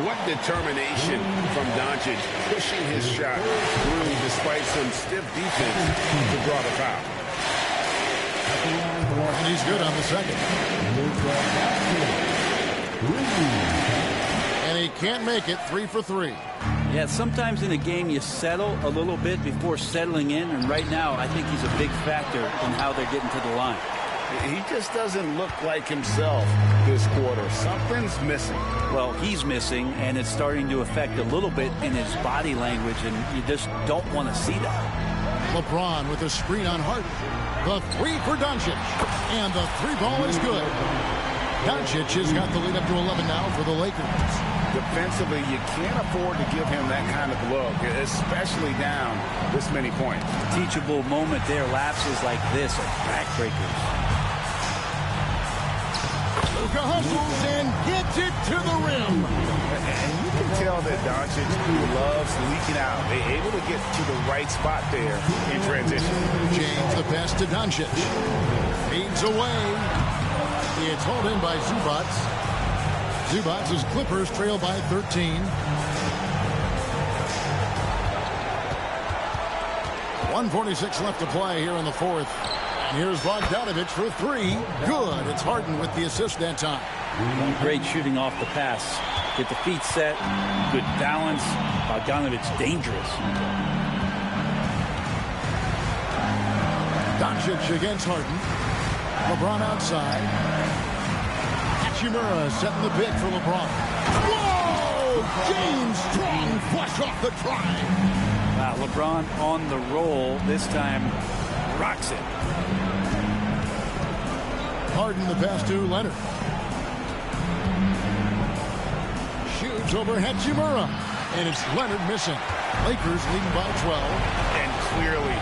What determination from Doncic pushing his shot through despite some stiff defense to draw the foul. And he's good on the second. And he can't make it 3 for 3. Yeah, sometimes in a game you settle a little bit before settling in, and right now I think he's a big factor in how they're getting to the line. He just doesn't look like himself this quarter. Something's missing. Well, he's missing, and it's starting to affect a little bit in his body language, and you just don't want to see that. LeBron with a screen on Harden. The three for Doncic. And the three ball is good. Doncic has got the lead up to 11 now for the Lakers. Defensively, you can't afford to give him that kind of look, especially down this many points. Teachable moment there. Lapses like this are backbreakers. Luka hustles and gets it to the rim. And you can tell that Doncic loves leaking out. They're able to get to the right spot there in transition. James the pass to Doncic. Fades away. It's hauled in by Zubac. Zubac's Clippers trail by 13. 1:46 left to play here in the fourth. And here's Bogdanovich for three. Good. It's Harden with the assist that time. Great shooting off the pass. Get the feet set. Good balance. Bogdanovich dangerous. Doncic against Harden. LeBron outside. Hachimura setting the big for LeBron. Whoa! James Strong flush off the try. Wow, LeBron on the roll. This time rocks it. Harden the pass to Leonard. Shoots over Hachimura. And it's Leonard missing. Lakers leading by 12. And clearly,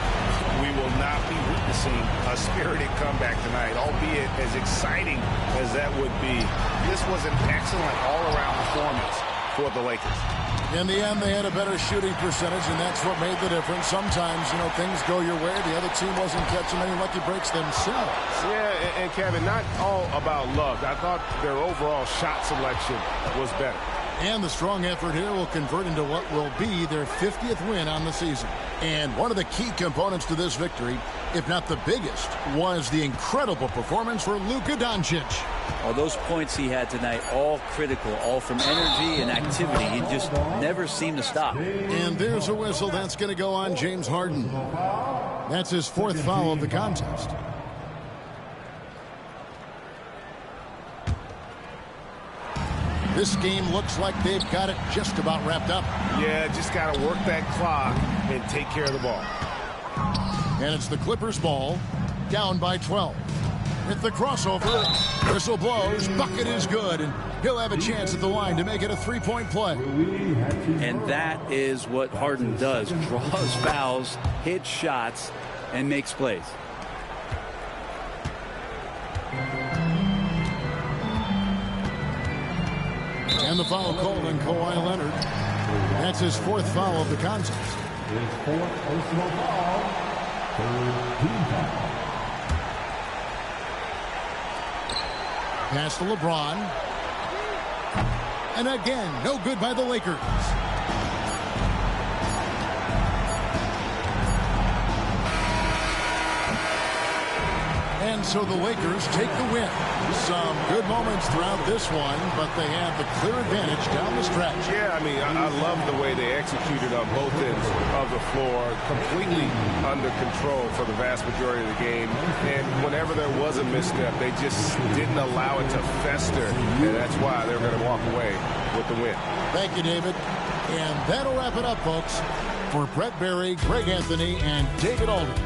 we will not be witnessing a spirited comeback tonight, albeit as exciting as that would be. This was an excellent all-around performance for the Lakers. In the end, they had a better shooting percentage, and that's what made the difference. Sometimes, things go your way. The other team wasn't catching any lucky breaks themselves. Yeah, and Kevin, not all about luck. I thought their overall shot selection was better. And the strong effort here will convert into what will be their 50th win on the season. And one of the key components to this victory, if not the biggest, was the incredible performance for Luka Doncic. All those points he had tonight, all critical, all from energy and activity. He just never seemed to stop. And there's a whistle that's going to go on James Harden. That's his fourth foul of the contest. This game looks like they've got it just about wrapped up. Yeah, just got to work that clock and take care of the ball. And it's the Clippers ball, down by 12. With the crossover, whistle blows, bucket is good, and he'll have a chance at the line to make it a three-point play. And that is what Harden does. Draws fouls, hits shots, and makes plays. And the foul called on Kawhi Leonard. That's his fourth foul of the contest. His fourth personal foul. Team foul. Pass to LeBron. And again, no good by the Lakers. And so the Lakers take the win. Some good moments throughout this one, but they have the clear advantage down the stretch. Yeah, I mean, I love the way they executed on both ends of the floor, completely under control for the vast majority of the game. And whenever there was a misstep, they just didn't allow it to fester, and that's why they're going to walk away with the win. Thank you, David. And that'll wrap it up, folks. For Brett Berry, Greg Anthony, and David Aldridge.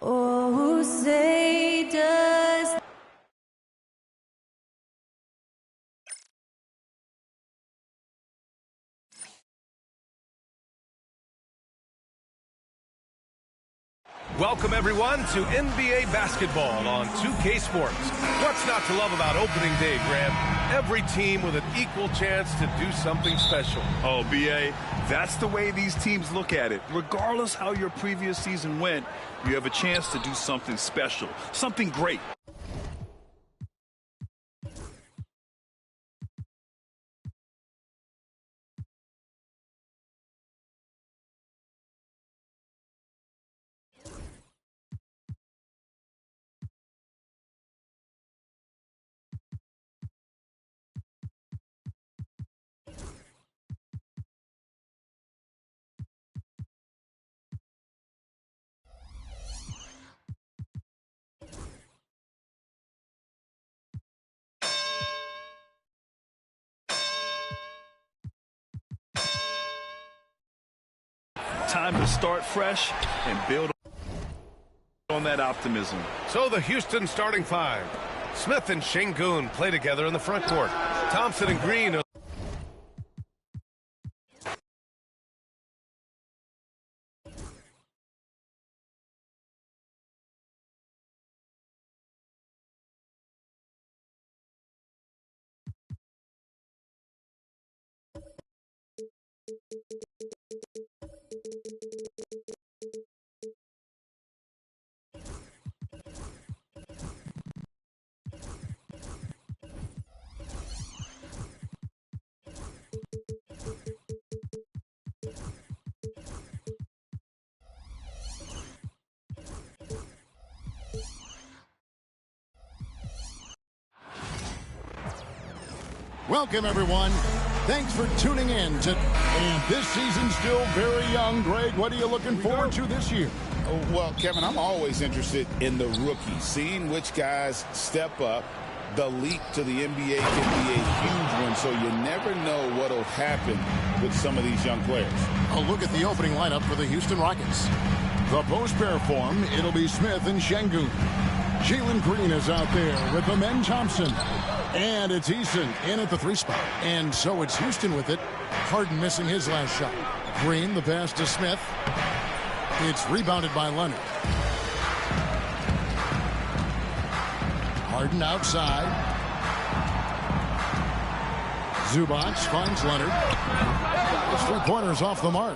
Oh, say does Welcome, everyone, to NBA basketball on 2K Sports. What's not to love about opening day, Graham? Every team with an equal chance to do something special. Oh, B.A., that's the way these teams look at it. Regardless how your previous season went, you have a chance to do something special, something great. Time to start fresh and build on that optimism. So the Houston starting five. Smith and Şengün play together in the front court. Thompson and Green are Welcome, everyone. Thanks for tuning in to. And this season's still very young. Greg, what are you looking forward to this year? Well, Kevin, I'm always interested in the rookies, seeing which guys step up. The leap to the NBA can be a huge one, so you never know what will happen with some of these young players. A look at the opening lineup for the Houston Rockets. The post-pair form, it'll be Smith and Şengün. Jalen Green is out there with Amen Thompson. And it's Eason in at the 3 spot. And so it's Houston with it. Harden missing his last shot. Green, the pass to Smith. It's rebounded by Leonard. Harden outside. Zubac finds Leonard. It's 3 pointers off the mark.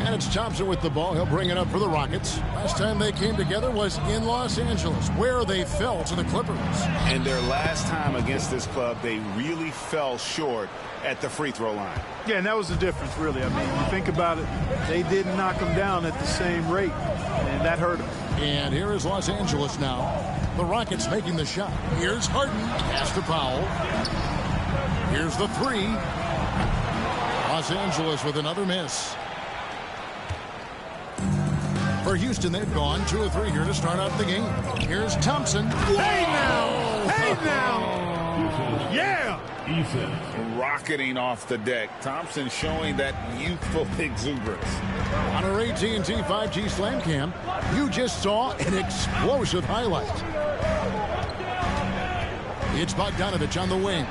And it's Thompson with the ball. He'll bring it up for the Rockets. Last time they came together was in Los Angeles, where they fell to the Clippers. And their last time against this club, they really fell short at the free throw line. Yeah, and that was the difference, really. I mean, you think about it, they didn't knock them down at the same rate, and that hurt them. And here is Los Angeles now. The Rockets making the shot. Here's Harden. Pass to Powell. Here's the 3. Los Angeles with another miss. For Houston, they've gone 2 of 3 here to start out the game. Here's Thompson. Hey now! Hey now! Yeah! Rocketing off the deck. Thompson showing that youthful exuberance. On our AT&T 5G Slam Cam, you just saw an explosive highlight. It's Bogdanovich on the wing.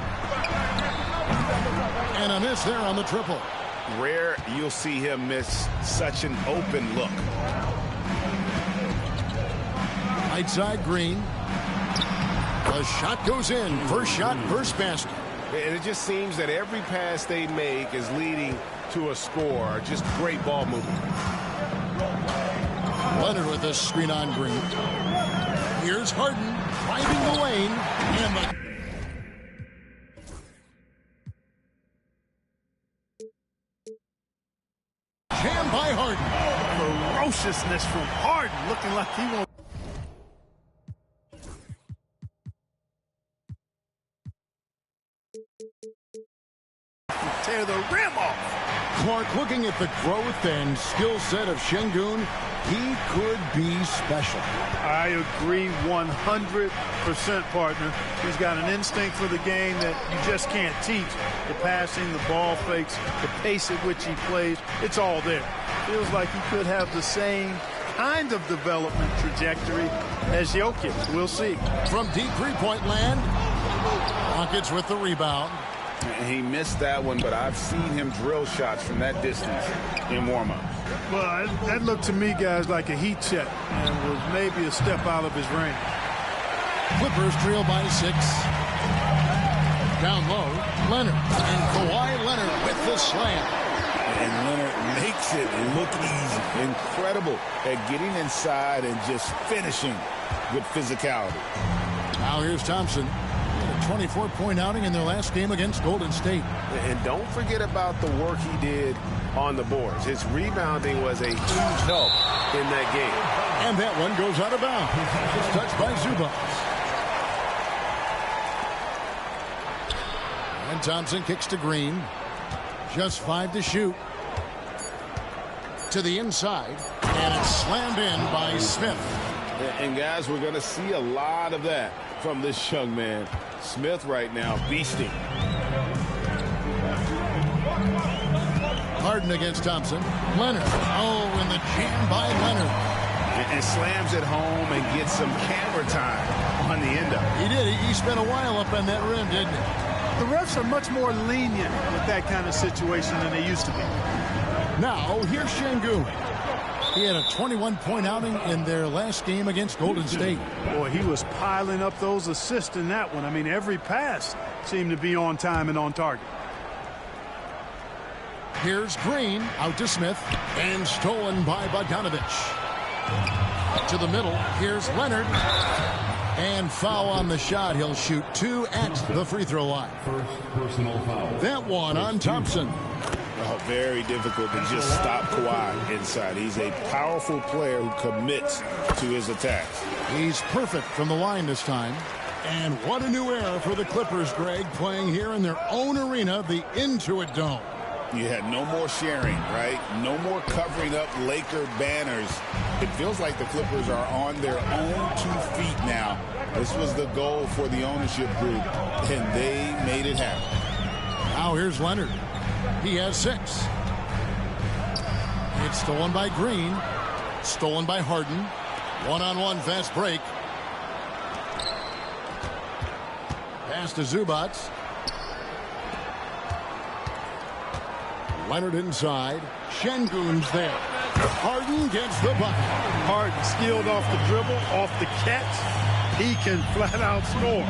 And a miss there on the triple. Rare you'll see him miss such an open look. Right side, Green. The shot goes in. First shot, first basket. And it just seems that every pass they make is leading to a score. Just great ball movement. Leonard with a screen on Green. Here's Harden driving the lane. And the jam by Harden. Ferociousness from Harden, looking like he won't. Tear the rim off. Clark, looking at the growth and skill set of Şengün, he could be special. I agree 100%, partner. He's got an instinct for the game that you just can't teach. The passing, the ball fakes, the pace at which he plays, it's all there. Feels like he could have the same kind of development trajectory as Jokic. We'll see. From deep three-point land, Rockets with the rebound. He missed that one, but I've seen him drill shots from that distance in warm-ups. Well, that looked to me, guys, like a heat check and was maybe a step out of his range. Clippers trail by 6. Down low, Leonard. And Kawhi Leonard with the slam. And Leonard makes it look easy. Incredible at getting inside and just finishing with physicality. Now here's Thompson. A 24-point outing in their last game against Golden State. And don't forget about the work he did on the boards. His rebounding was a huge help in that game. And that one goes out of bounds. It's touched by Zubac. And Thompson kicks to Green. Just 5 to shoot. To the inside. And it's slammed in by Smith. And guys, we're going to see a lot of that from this young man. Smith right now beasting. Harden against Thompson. Leonard. Oh, and the jam by Leonard. And slams it home and gets some camera time on the end of it. He did. He spent a while up on that rim, didn't he? The refs are much more lenient with that kind of situation than they used to be. Now, here's Şengün. He had a 21-point outing in their last game against Golden State. Boy, he was piling up those assists in that one. I mean, every pass seemed to be on time and on target. Here's Green out to Smith and stolen by Bogdanovich. To the middle, here's Leonard. And foul on the shot. He'll shoot 2 at the free throw line. First personal foul. That one on Thompson. Oh, very difficult to just stop Kawhi inside. He's a powerful player who commits to his attacks. He's perfect from the line this time. And what a new era for the Clippers, Greg, playing here in their own arena, the Intuit Dome. Yeah, no more sharing, right? No more covering up Laker banners. It feels like the Clippers are on their own 2 feet now. This was the goal for the ownership group, and they made it happen. Now here's Leonard. He has 6. It's stolen by Green. Stolen by Harden. One-on-one fast break. Pass to Zubac. Leonard inside. Şengün's there. Harden gets the bucket. Harden skilled off the dribble, off the catch. He can flat out score.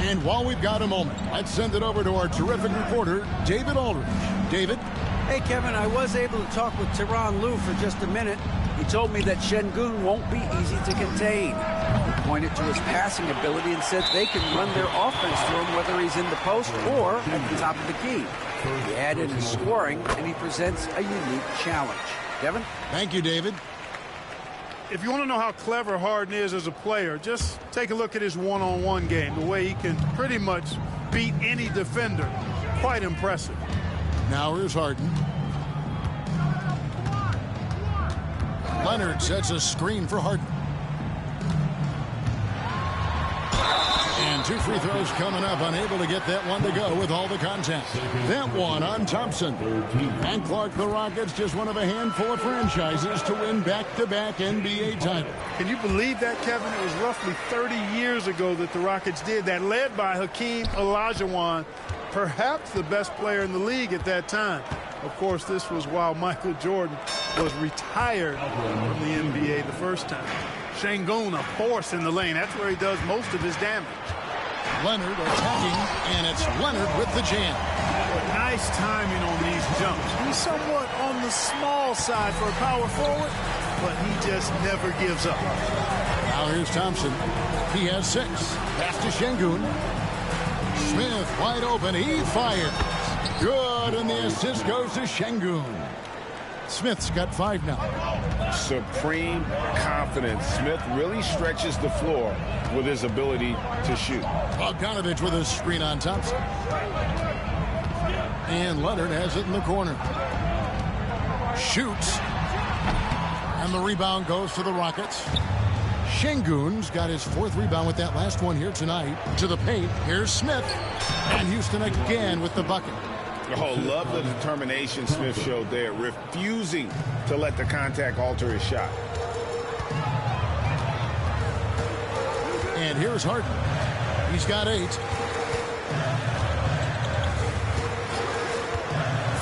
And while we've got a moment, let's send it over to our terrific reporter, David Aldridge. David? Hey, Kevin, I was able to talk with Tyronn Lue for just a minute. He told me that Şengün won't be easy to contain. He pointed to his passing ability and said they can run their offense through him whether he's in the post or at the top of the key. He added his scoring, and he presents a unique challenge. Kevin? Thank you, David. If you want to know how clever Harden is as a player, just take a look at his one-on-one game, the way he can pretty much beat any defender. Quite impressive. Now here's Harden. Leonard sets a screen for Harden. And 2 free throws coming up, unable to get that one to go with all the contact. That one on Thompson. And Clark, the Rockets, just one of a handful of franchises to win back-to-back NBA titles. Can you believe that, Kevin? It was roughly 30 years ago that the Rockets did that, led by Hakeem Olajuwon, perhaps the best player in the league at that time. Of course, this was while Michael Jordan was retired from the NBA the first time. Şengün, a force in the lane. That's where he does most of his damage. Leonard attacking, and it's Leonard with the jam. Nice timing on these jumps. He's somewhat on the small side for a power forward, but he just never gives up. Now here's Thompson. He has 6. Pass to Şengün. Smith wide open. He fires. Good, and the assist goes to Şengün. Smith's got 5 now. Supreme confidence. Smith really stretches the floor with his ability to shoot. Bogdanovich with a screen on Thompson. And Leonard has it in the corner. Shoots. And the rebound goes to the Rockets. Şengün's got his 4th rebound with that last one here tonight. To the paint. Here's Smith. And Houston again with the bucket. Oh, love the determination Smith showed there, refusing to let the contact alter his shot. And here's Harden. He's got 8.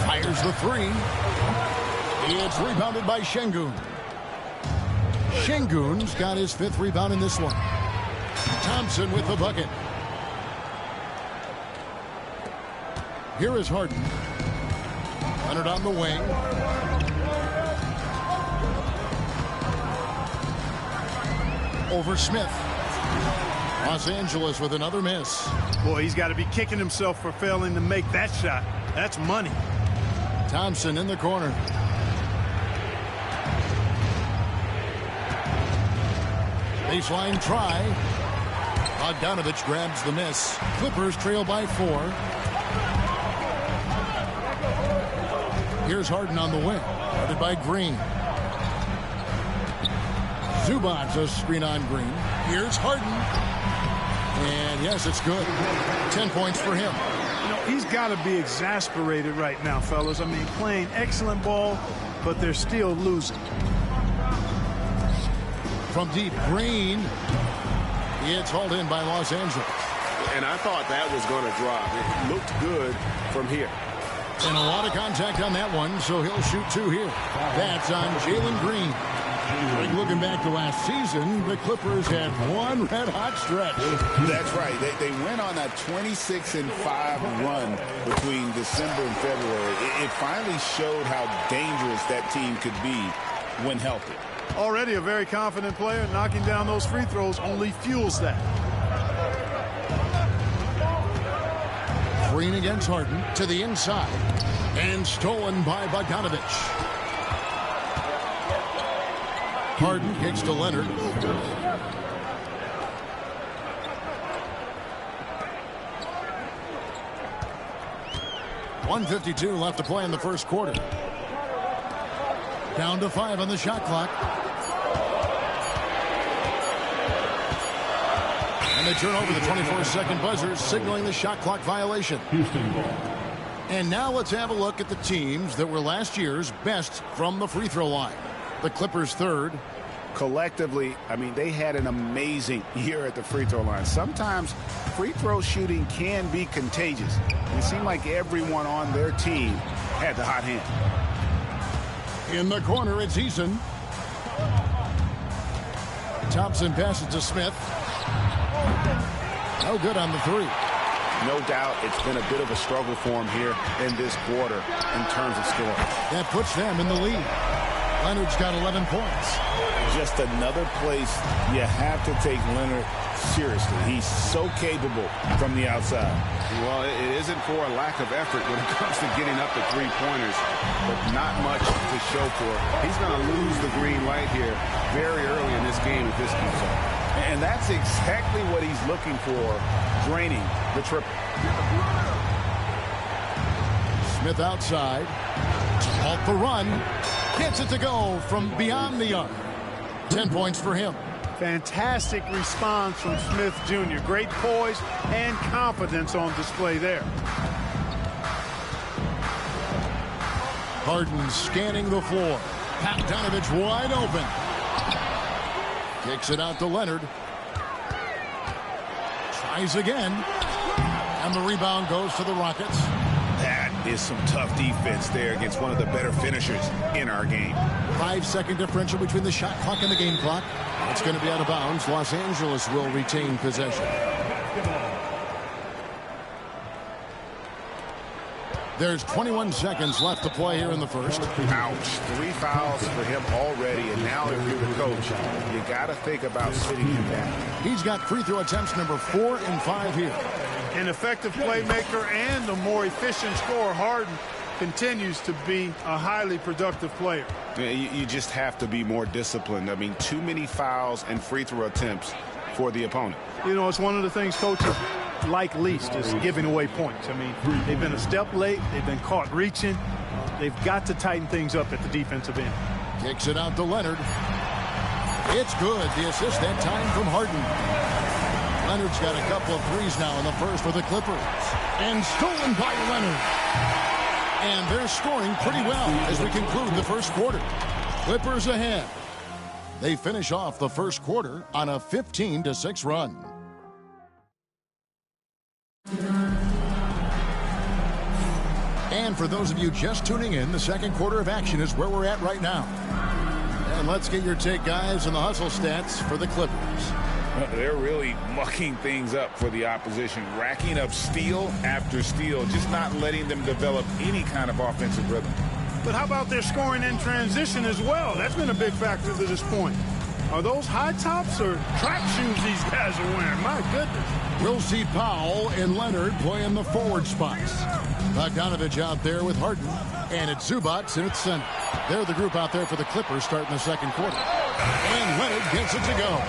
Fires the 3. It's rebounded by Şengün. Şengün's got his 5th rebound in this one. Thompson with the bucket. Here is Harden. Leonard on the wing. Over Smith. Los Angeles with another miss. Boy, he's got to be kicking himself for failing to make that shot. That's money. Thompson in the corner. Baseline try. Bogdanovich grabs the miss. Clippers trail by 4. Here's Harden on the wing. Guarded by Green. Zubac a screen on Green. Here's Harden. And yes, it's good. 10 points for him. You know, he's got to be exasperated right now, fellas. I mean, playing excellent ball, but they're still losing. From deep, Green. It's hauled in by Los Angeles. And I thought that was going to drop. It looked good from here. And a lot of contact on that one, so he'll shoot 2 here. That's on Jalen Green. Looking back to last season, the Clippers had one red-hot stretch. That's right. They went on a 26-5 run between December and February. It finally showed how dangerous that team could be when healthy. Already a very confident player. Knocking down those free throws only fuels that. Green against Harden to the inside. And stolen by Bogdanovich. Harden kicks to Leonard. 1:52 left to play in the first quarter. Down to 5 on the shot clock. And they turn over the 24-second buzzer, signaling the shot clock violation. And now let's have a look at the teams that were last year's best from the free throw line. The Clippers third. Collectively, I mean, they had an amazing year at the free throw line. Sometimes free throw shooting can be contagious. It seemed like everyone on their team had the hot hand. In the corner, it's Eason. Thompson passes to Smith. No good on the three. No doubt it's been a bit of a struggle for him here in this quarter in terms of scoring. That puts them in the lead. Leonard's got 11 points. Just another place you have to take Leonard seriously. He's so capable from the outside. Well, it isn't for a lack of effort when it comes to getting up to three-pointers, but not much to show for it. He's going to lose the green light here very early in this game if this keeps up. And that's exactly what he's looking for, draining the triple. Smith outside. Off the run. Gets it to go from beyond the arc. 10 points for him. Fantastic response from Smith Jr. Great poise and confidence on display there. Harden scanning the floor. Bogdanovich wide open. Kicks it out to Leonard. Tries again. And the rebound goes to the Rockets. That is some tough defense there against one of the better finishers in our game. 5-second differential between the shot clock and the game clock. It's going to be out of bounds. Los Angeles will retain possession. There's 21 seconds left to play here in the first. Ouch. 3 fouls for him already, and now if you're the coach, you got to think about sitting him down. He's got free throw attempts number 4 and 5 here. An effective playmaker and a more efficient scorer, Harden continues to be a highly productive player. You just have to be more disciplined. I mean, too many fouls and free throw attempts for the opponent. You know, it's one of the things coaches like least is giving away points. I mean, they've been a step late. They've been caught reaching. They've got to tighten things up at the defensive end. Kicks it out to Leonard. It's good. The assist that time from Harden. Leonard's got a couple of threes now in the first for the Clippers. And stolen by Leonard. And they're scoring pretty well as we conclude the first quarter. Clippers ahead. They finish off the first quarter on a 15-6 run. And for those of you just tuning in, the second quarter of action is where we're at right now. And let's get your take, guys, on the hustle stats for the Clippers. They're really mucking things up for the opposition, racking up steal after steal, just not letting them develop any kind of offensive rhythm. But how about their scoring in transition as well? That's been a big factor to this point. Are those high tops or track shoes these guys are wearing? My goodness. We'll see Powell and Leonard play in the forward spots. Bogdanovich out there with Harden. And it's Zubac in its center. They're the group out there for the Clippers starting the second quarter. And Leonard gets it to go.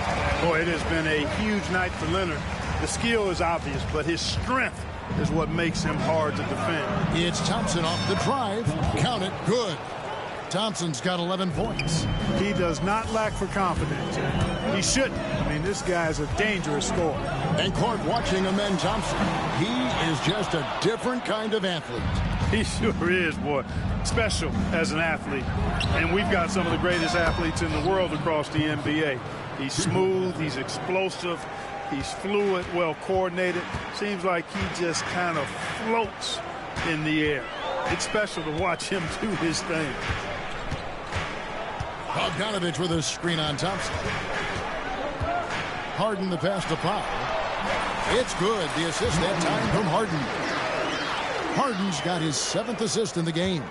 Boy, it has been a huge night for Leonard. The skill is obvious, but his strength is what makes him hard to defend. It's Thompson off the drive. Count it. Good. Thompson's got 11 points. He does not lack for confidence. He shouldn't. I mean, this guy's a dangerous scorer. And Clark watching Amen Thompson. He is just a different kind of athlete. He sure is, boy. Special as an athlete. And we've got some of the greatest athletes in the world across the NBA. He's smooth. He's explosive. He's fluid, well coordinated. Seems like he just kind of floats in the air. It's special to watch him do his thing. Bogdanovich with a screen on Thompson. Harden the pass to Powell. It's good. The assist that time from Harden. Harden's got his 7th assist in the game.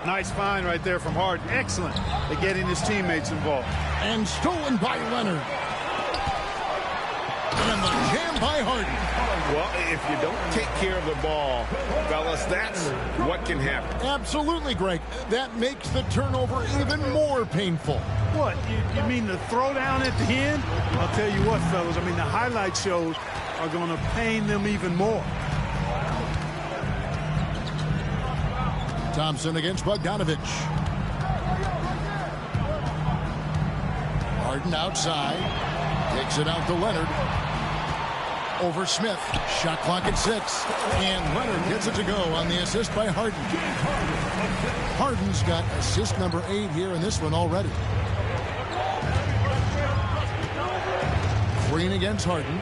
Nice find right there from Harden. Excellent at getting his teammates involved. And stolen by Leonard. And the jam by Harden. Well, if you don't take care of the ball, fellas, that's what can happen. Absolutely, Greg. That makes the turnover even more painful. What? You mean the throwdown at the end? I'll tell you what, fellas. I mean, the highlight shows are going to pain them even more. Thompson against Bogdanovich. Harden outside. Takes it out to Leonard. Over Smith. Shot clock at 6. And Leonard gets it to go on the assist by Harden. Harden's got assist number 8 here in this one already. Green against Harden.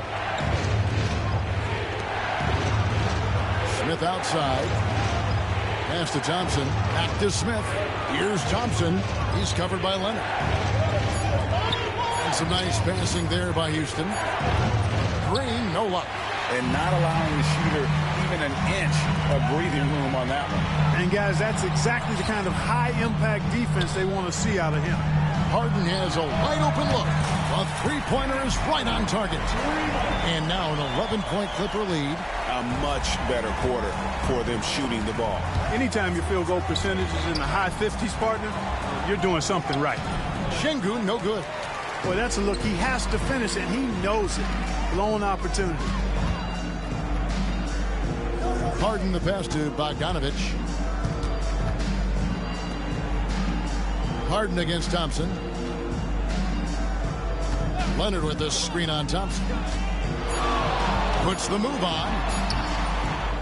Smith outside. Pass to Thompson. Back to Smith. Here's Thompson. He's covered by Leonard. And some nice passing there by Houston. Green, no luck. And not allowing the shooter even an inch of breathing room on that one. And, guys, that's exactly the kind of high-impact defense they want to see out of him. Harden has a wide-open look. A three-pointer is right on target. And now an 11-point Clipper lead. A much better quarter for them shooting the ball. Anytime your field goal percentage is in the high 50s, partner, you're doing something right. Şengün, no good. Boy, that's a look. He has to finish, and he knows it. Blown opportunity. Harden the pass to Bogdanovich. Harden against Thompson. Leonard with the screen on Thompson. Puts the move on.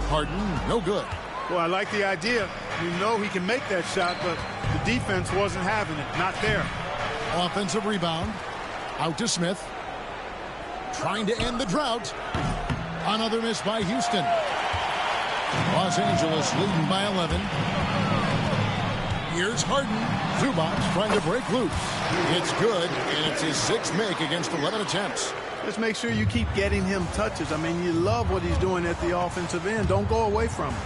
Harden, no good. Well, I like the idea. You know he can make that shot, but the defense wasn't having it. Not there. Offensive rebound. Out to Smith. Trying to end the drought. Another miss by Houston. Los Angeles leading by 11. Here's Harden. Zubac trying to break loose. It's good, and it's his 6th make against 11 attempts. Just make sure you keep getting him touches. I mean, you love what he's doing at the offensive end. Don't go away from him.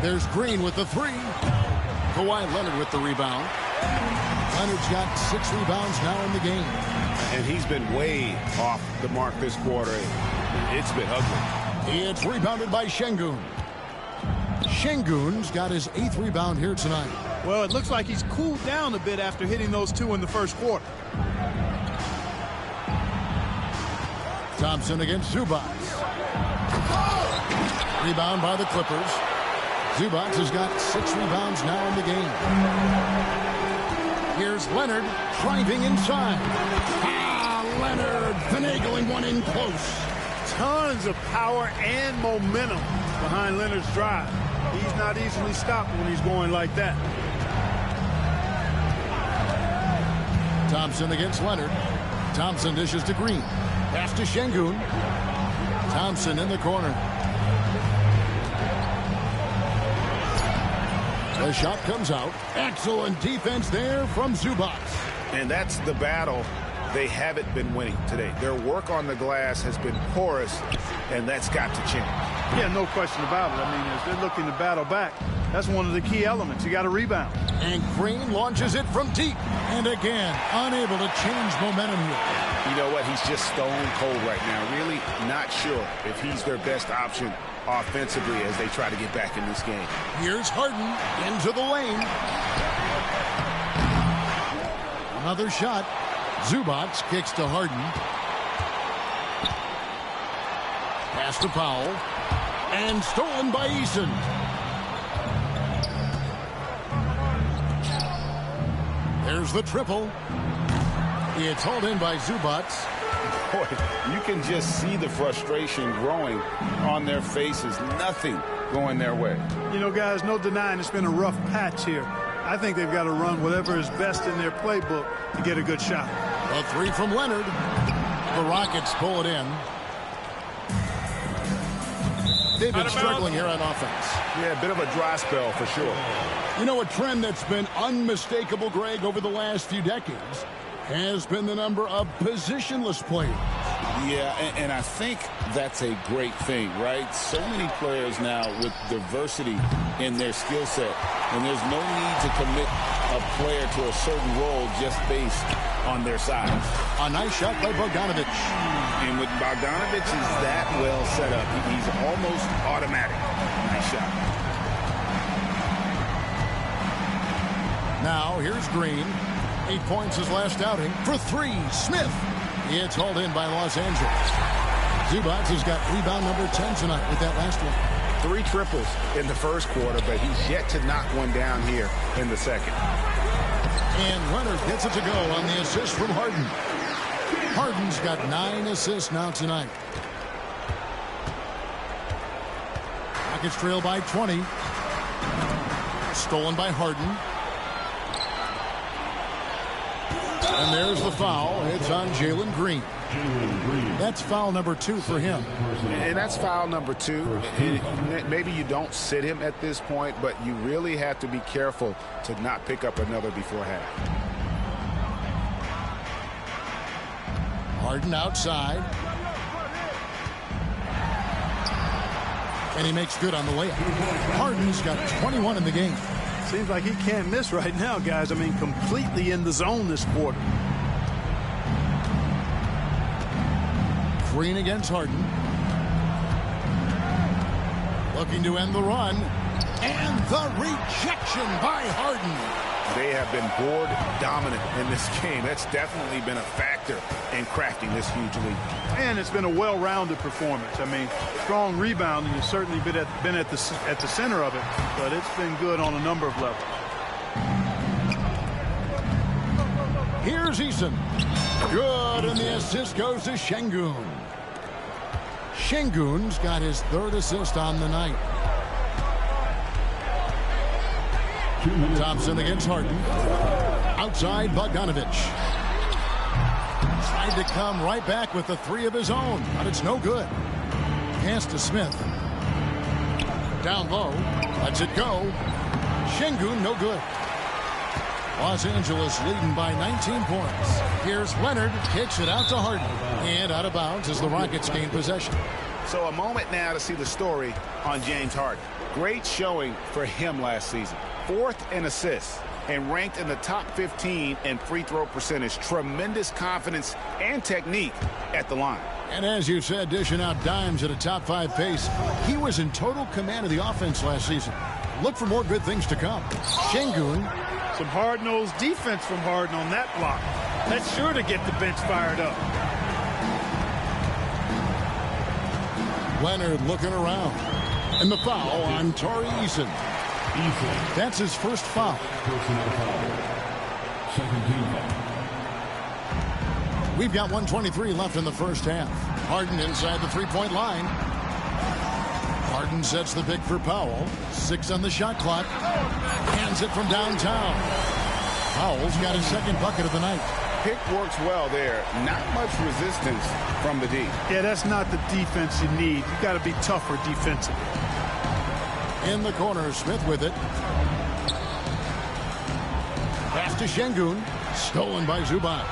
There's Green with the 3. Kawhi Leonard with the rebound. Leonard's got 6 rebounds now in the game. And he's been way off the mark this quarter. It's been ugly. It's rebounded by Şengün. Şengün's got his 8th rebound here tonight. Well, it looks like he's cooled down a bit after hitting those 2 in the first quarter. Thompson against Zubac. Rebound by the Clippers. Zubac has got 6 rebounds now in the game. Here's Leonard driving inside. Leonard finagling one in close. Tons of power and momentum behind Leonard's drive. He's not easily stopped when he's going like that. Thompson against Leonard. Thompson dishes to Green. Pass to Şengün. Thompson in the corner. The shot comes out. Excellent defense there from Zubac. And that's the battle they haven't been winning today. Their work on the glass has been porous, and that's got to change. Yeah, no question about it. I mean, as they're looking to battle back, that's one of the key elements. You got to rebound. And Green launches it from deep. And again, unable to change momentum here. You know what? He's just stone cold right now. Really not sure if he's their best option offensively as they try to get back in this game. Here's Harden into the lane. Another shot. Zubac kicks to Harden. Pass to Powell. And stolen by Eason. There's the triple. It's hauled in by Zubac. Boy, you can just see the frustration growing on their faces. Nothing going their way. You know, guys, no denying it's been a rough patch here. I think they've got to run whatever is best in their playbook to get a good shot. A 3 from Leonard. The Rockets pull it in. They've been struggling here on offense. Yeah, a bit of a dry spell for sure. You know, a trend that's been unmistakable, Greg, over the last few decades has been the number of positionless players. Yeah, and I think that's a great thing, right? So many players now with diversity in their skill set, and there's no need to commit a player to a certain role just based on their size. A nice shot by Bogdanovich. And with Bogdanovich is that well set up, he's almost automatic. Nice shot. Now, here's Green. 8 points his last outing. For 3, Smith. It's hauled in by Los Angeles. Zubac has got rebound number 10 tonight with that last one. 3 triples in the first quarter, but he's yet to knock one down here in the second. And Leonard gets it to go on the assist from Harden. Harden's got 9 assists now tonight. Rockets trail by 20. Stolen by Harden. And there's the foul. It's on Jalen Green. That's foul number 2 for him. And that's foul number 2. Maybe you don't sit him at this point, but you really have to be careful to not pick up another before half. Harden outside. And he makes good on the layup. Harden's got 21 in the game. Seems like he can't miss right now, guys. I mean, completely in the zone this quarter. Green against Harden. Looking to end the run. And the rejection by Harden. They have been board dominant in this game. That's definitely been a factor in crafting this huge lead. And it's been a well-rounded performance. I mean, strong rebounding has certainly been at the center of it, but it's been good on a number of levels. Here's Eason. Good, and the assist goes to Şengün. Şengün's got his 3rd assist on the night. Thompson against Harden. Outside, Bogdanović. Tried to come right back with the 3 of his own, but it's no good. Pass to Smith. Down low. Lets it go. Şengün, no good. Los Angeles leading by 19 points. Here's Leonard. Kicks it out to Harden. And out of bounds as the Rockets gain possession. So a moment now to see the story on James Harden. Great showing for him last season. 4th in assists and ranked in the top 15 in free throw percentage. Tremendous confidence and technique at the line. And as you said, dishing out dimes at a top 5 pace. He was in total command of the offense last season. Look for more good things to come. Şengün. Some hard-nosed defense from Harden on that block. That's sure to get the bench fired up. Leonard looking around. And the foul on Tari Eason. That's his first foul. We've got 1:23 left in the first half. Harden inside the 3-point line. Harden sets the pick for Powell. 6 on the shot clock. Hands it from downtown. Powell's got his 2nd bucket of the night. Pick works well there. Not much resistance from the D. Yeah, that's not the defense you need. You got to be tougher defensively. In the corner, Smith with it. Pass to Şengün. Stolen by Zubac.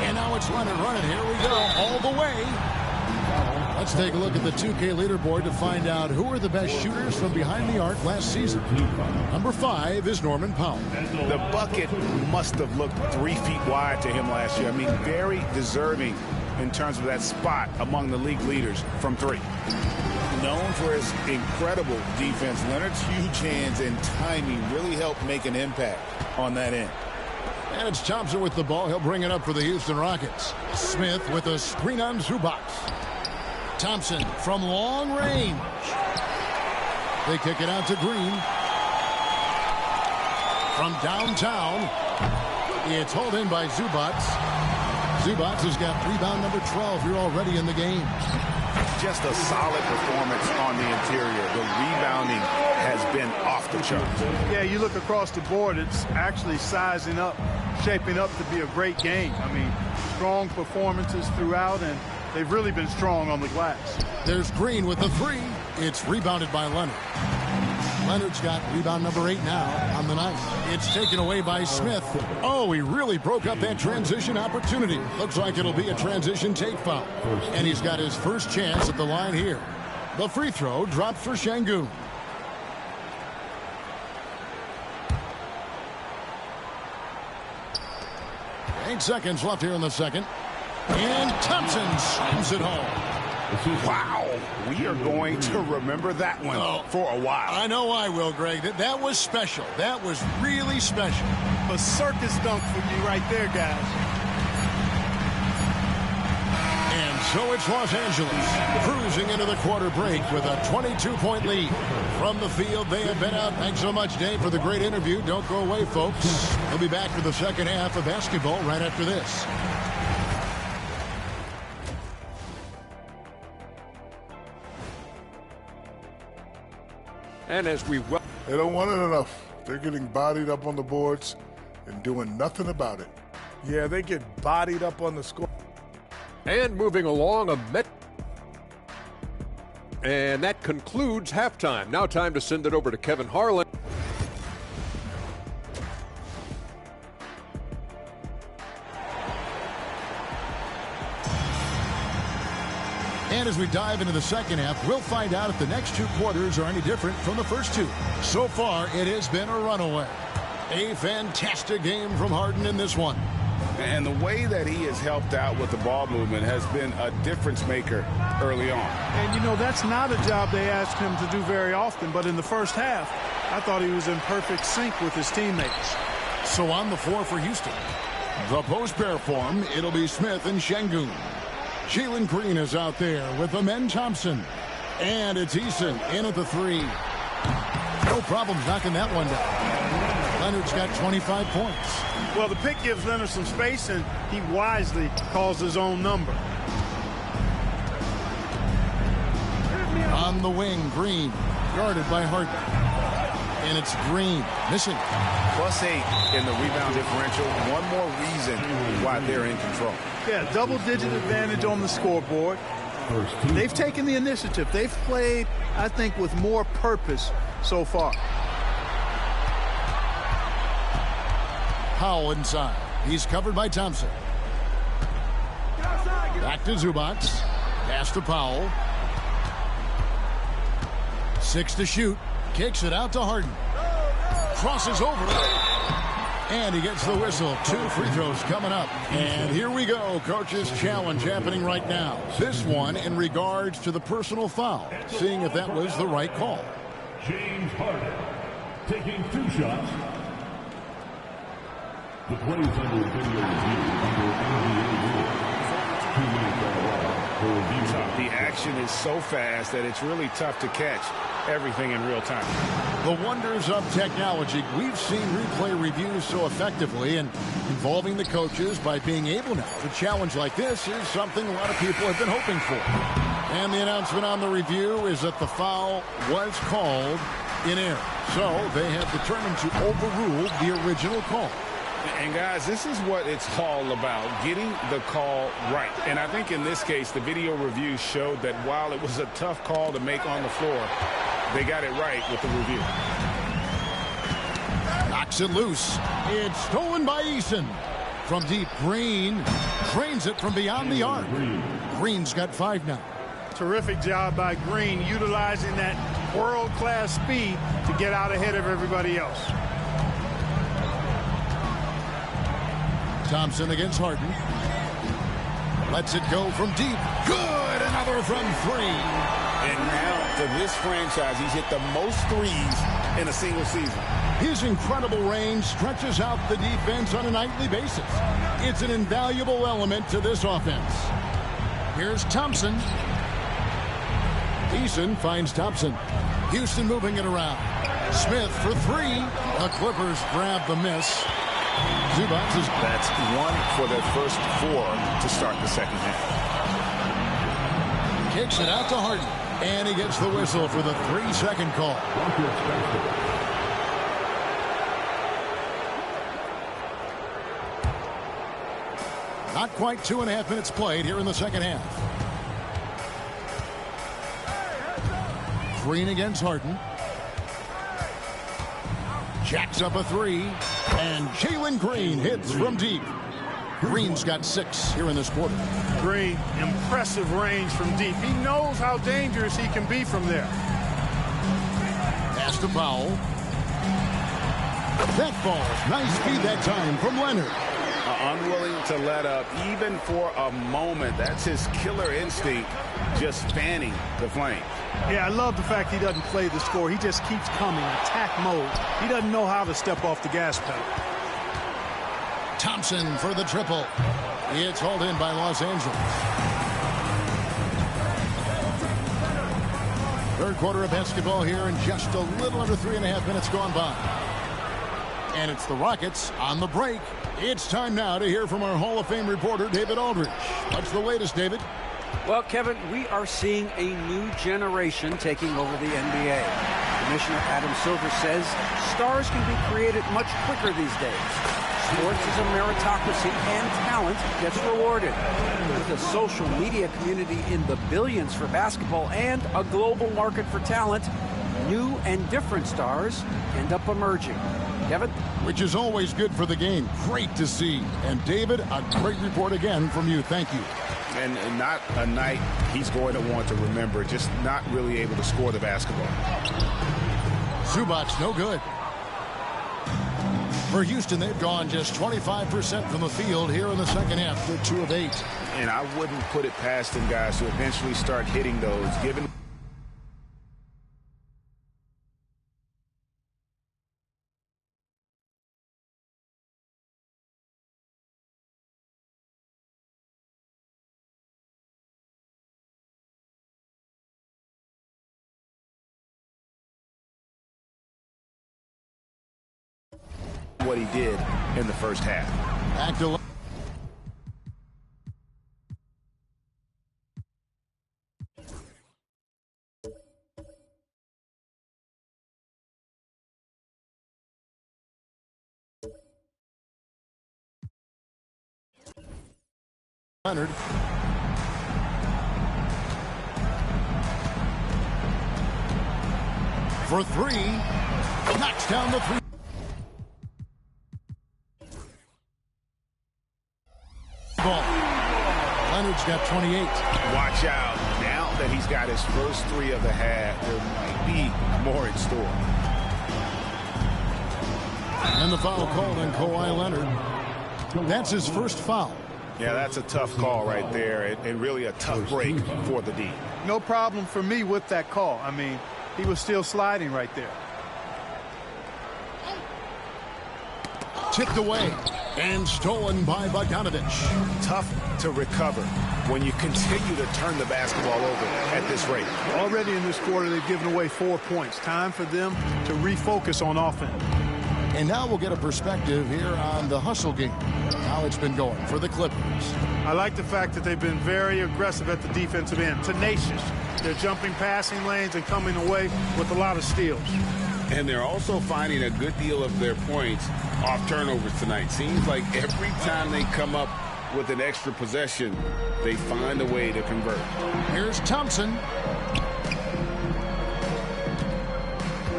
And now it's Leonard running. Here we go. All the way. Let's take a look at the 2K leaderboard to find out who are the best shooters from behind the arc last season. Number 5 is Norman Powell. The bucket must have looked 3 feet wide to him last year. I mean, very deserving in terms of that spot among the league leaders from 3. Known for his incredible defense, Leonard's huge hands and timing really helped make an impact on that end. And it's Thompson with the ball. He'll bring it up for the Houston Rockets. Smith with a screen on Zubac. Thompson from long range. They kick it out to Green. From downtown, it's hauled in by Zubac. Zubac has got rebound number 12 here already in the game. Just a solid performance on the interior. The rebounding has been off the charts. Yeah, you look across the board, it's actually sizing up, shaping up to be a great game. I mean, strong performances throughout, and they've really been strong on the glass. There's Green with the 3. It's rebounded by Leonard. Leonard's got rebound number 8 now on the night. It's taken away by Smith. Oh, he really broke up that transition opportunity. Looks like it'll be a transition take foul. And he's got his first chance at the line here. The free throw dropped for Şengün. Eight seconds left here in the second. And Thompson slams it home. Wow, we are going to remember that one for a while. I know I will, Greg. That was special. That was really special. A circus dunk for you right there, guys. And So it's Los Angeles cruising into the quarter break with a 22-point lead. From the field, they have been out. Thanks so much, Dave, for the great interview. Don't go away, folks. We'll be back for the second half of basketball right after this. And as we they don't want it enough. They're getting bodied up on the boards and doing nothing about it. Yeah, they get bodied up on the score. And moving along, and that concludes halftime. Now time to send it over to Kevin Harlan. And as we dive into the second half, we'll find out if the next two quarters are any different from the first two. So far, it has been a runaway. A fantastic game from Harden in this one. And the way that he has helped out with the ball movement has been a difference maker early on. And, you know, that's not a job they ask him to do very often. But in the first half, I thought he was in perfect sync with his teammates. So on the floor for Houston, the post pair form, it'll be Smith and Şengün. Jalen Green is out there with Amen Thompson. And it's Eason in at the three. No problems knocking that one down. Leonard's got 25 points. Well, the pick gives Leonard some space, and he wisely calls his own number. On the wing, Green, guarded by Harden. And it's Green, missing. +8 in the rebound differential. One more reason why they're in control. Yeah, double-digit advantage on the scoreboard. They've taken the initiative. They've played, I think, with more purpose so far. Powell inside. He's covered by Thompson. Back to Zubac. Pass to Powell. 6 to shoot. Kicks it out to Harden. Crosses over. And he gets the whistle. 2 free throws coming up. And here we go. Coach's challenge happening right now. This one in regards to the personal foul. Seeing if that was the right call. James Harden taking 2 shots. The plays under video review under NBA rules. 2 minutes on the line for review. The action is so fast that it's really tough to catch everything in real time. The wonders of technology. We've seen replay reviews so effectively, and involving the coaches by being able now to challenge like this is something a lot of people have been hoping for. And the announcement on the review is that the foul was called in error. So they have determined to overrule the original call. And guys, this is what it's all about, getting the call right. And I think in this case, the video review showed that while it was a tough call to make on the floor, they got it right with the review. Knocks it loose. It's stolen by Eason. From deep, Green drains it from beyond the arc. Green's got 5 now. Terrific job by Green, utilizing that world-class speed to get out ahead of everybody else. Thompson against Harden. Lets it go from deep. Good! Another from 3. And now, for this franchise, he's hit the most threes in a single season. His incredible range stretches out the defense on a nightly basis. It's an invaluable element to this offense. Here's Thompson. Eason finds Thompson. Houston moving it around. Smith for 3. The Clippers grab the miss. Zubac is... That's 1 for their first 4 to start the second half. Kicks it out to Harden. And he gets the whistle for the 3-second call. Not quite 2.5 minutes played here in the second half. Green against Harden. Jacks up a 3. And Jalen Green hits from deep. Green's got 6 here in this quarter. Green, impressive range from deep. He knows how dangerous he can be from there. Pass to Powell. That falls. Nice feed that time from Leonard. Unwilling to let up even for a moment. That's his killer instinct, just fanning the flame. Yeah, I love the fact he doesn't play the score. He just keeps coming, attack mode. He doesn't know how to step off the gas pedal. Thompson for the triple. It's hauled in by Los Angeles. Third quarter of basketball here, and just a little under 3.5 minutes gone by. And it's the Rockets on the break. It's time now to hear from our Hall of Fame reporter, David Aldridge. What's the latest, David? Well, Kevin, we are seeing a new generation taking over the NBA. Commissioner Adam Silver says stars can be created much quicker these days. Sports is a meritocracy, and talent gets rewarded. With a social media community in the billions for basketball and a global market for talent, new and different stars end up emerging. Kevin? Which is always good for the game. Great to see. And David, a great report again from you. Thank you. And not a night he's going to want to remember, just not really able to score the basketball. Zubac's no good. For Houston, they've gone just 25% from the field here in the second half. They're 2 of 8. And I wouldn't put it past them guys to eventually start hitting those, given what he did in the first half. Back to Leonard. For 3. Knocks down the 3. Ball. Leonard's got 28. Watch out. Now that he's got his first 3 of the half, there might be more in store. And the foul called on Kawhi Leonard. That's his first foul. Yeah, that's a tough call right there, and really a tough break for the D. No problem for me with that call. I mean, he was still sliding right there. Tipped away and stolen by Bogdanovich. Tough to recover when you continue to turn the basketball over at this rate. Already in this quarter, they've given away 4 points. Time for them to refocus on offense. And now we'll get a perspective here on the hustle game, how it's been going for the Clippers. I like the fact that they've been very aggressive at the defensive end, tenacious. They're jumping passing lanes and coming away with a lot of steals. And they're also finding a good deal of their points off turnovers tonight. Seems like every time they come up with an extra possession, they find a way to convert. Here's Thompson.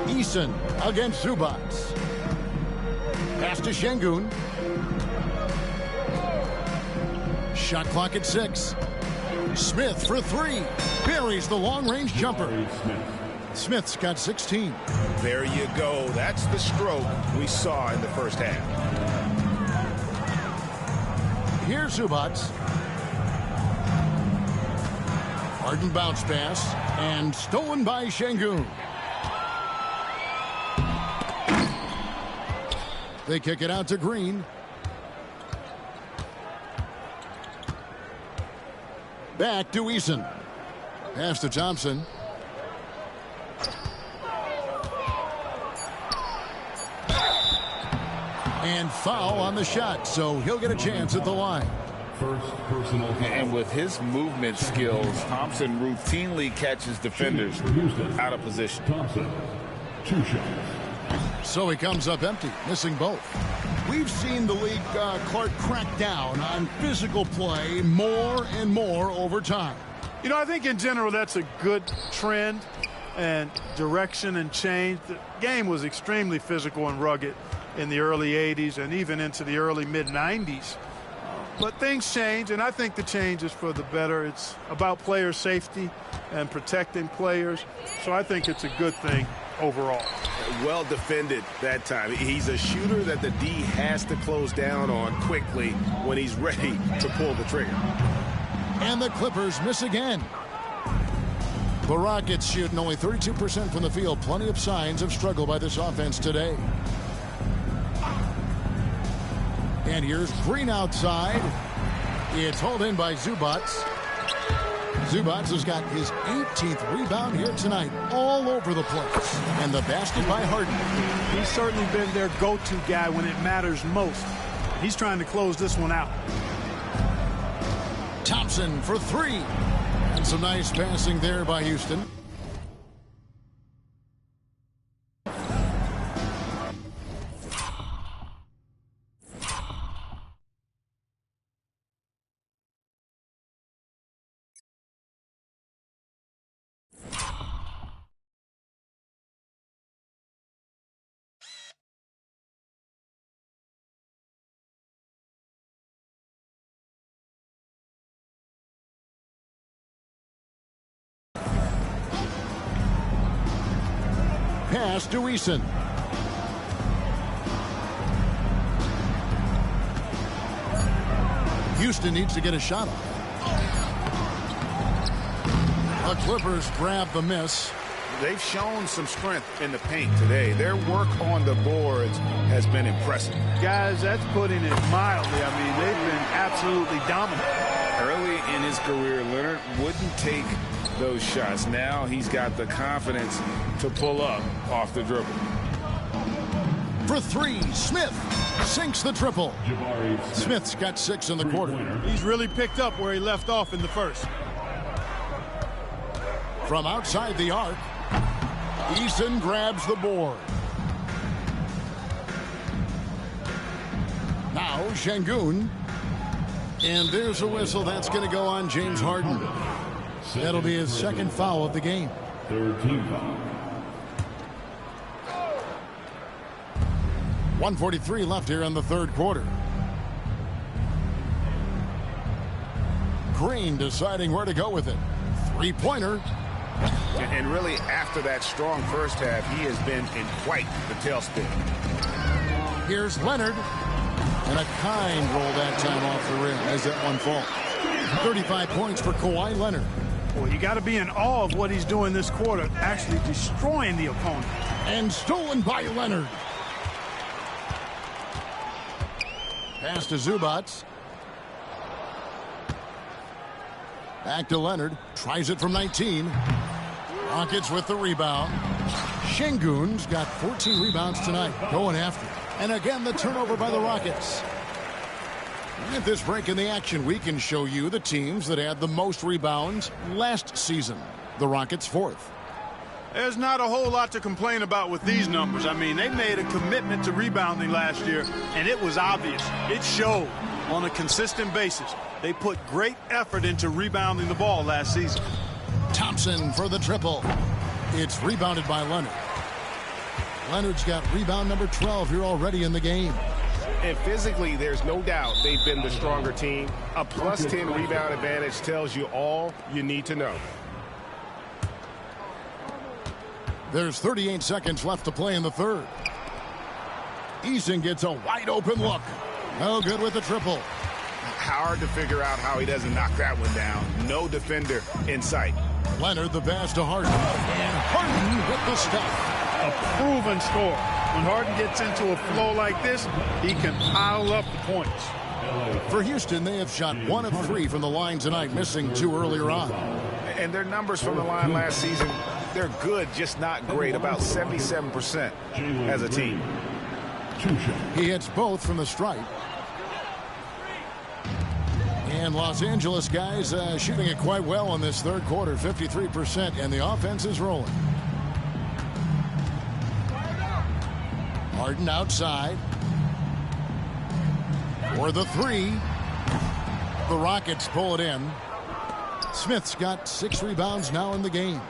Eason against Zubac. Pass to Şengün. Shot clock at 6. Smith for 3. Buries the long-range jumper. Smith's got 16. There you go. That's the stroke we saw in the first half. Here's Zubac. Harden bounce pass and stolen by Şengün. They kick it out to Green. Back to Eason. Pass to Thompson. And foul on the shot, so he'll get a chance at the line. And with his movement skills, Thompson routinely catches defenders out of position. Thompson, 2 shots. So he comes up empty, missing both. We've seen the league, Clark, crack down on physical play more and more over time. You know, I think in general that's a good trend and direction and change. The game was extremely physical and rugged in the early 80s and even into the early mid-90s. But things change, and I think the change is for the better. It's about player safety and protecting players. So I think it's a good thing overall. Well defended that time. He's a shooter that the D has to close down on quickly when he's ready to pull the trigger. And the Clippers miss again. The Rockets shooting only 32% from the field. Plenty of signs of struggle by this offense today. And here's Green outside. It's hauled in by Zubac. Zubats has got his 18th rebound here tonight, all over the place. And the basket by Harden. He's certainly been their go-to guy when it matters most. He's trying to close this one out. Thompson for three. And some nice passing there by Houston. Pass to Eason. Houston needs to get a shot off. The Clippers grab the miss. They've shown some strength in the paint today. Their work on the boards has been impressive. Guys, that's putting it mildly. I mean, they've been absolutely dominant. Early in his career, Leonard wouldn't take those shots. Now he's got the confidence to pull up off the dribble. For three, Smith sinks the triple. Smith's got 6 in the quarter. He's really picked up where he left off in the first. From outside the arc, Eason grabs the board. Now Şengün. And there's a whistle. That's going to go on James Harden. That'll be his second foul of the game. Third team foul. 1:43 left here in the third quarter. Green deciding where to go with it. Three-pointer. And really, after that strong first half, he has been in quite the tailspin. Here's Leonard. And a kind roll that time off the rim as that one falls. 35 points for Kawhi Leonard. Well, you got to be in awe of what he's doing this quarter, actually destroying the opponent. And stolen by Leonard. Pass to Zubats. Back to Leonard. Tries it from 19. Rockets with the rebound. Şengün's got 14 rebounds tonight. Going after it. And again, the turnover by the Rockets. At this break in the action, we can show you the teams that had the most rebounds last season. The Rockets 4th. There's not a whole lot to complain about with these numbers. I mean, they made a commitment to rebounding last year, and it was obvious. It showed on a consistent basis. They put great effort into rebounding the ball last season. Thompson for the triple. It's rebounded by Leonard. Leonard's got rebound number 12 here already in the game. And physically, there's no doubt they've been the stronger team. A plus 10 rebound advantage tells you all you need to know. There's 38 seconds left to play in the third. Eason gets a wide open look. No good with the triple. Hard to figure out how he doesn't knock that one down. No defender in sight. Leonard the pass to Harden. And Harden with the step. A proven scorer. When Harden gets into a flow like this, he can pile up the points. For Houston, they have shot 1 of 3 from the line tonight, missing 2 earlier on. And their numbers from the line last season, they're good, just not great. About 77% as a team. He hits both from the stripe. And Los Angeles guys shooting it quite well in this third quarter, 53%, and the offense is rolling. Harden outside. For the three. The Rockets pull it in. Smith's got 6 rebounds now in the game.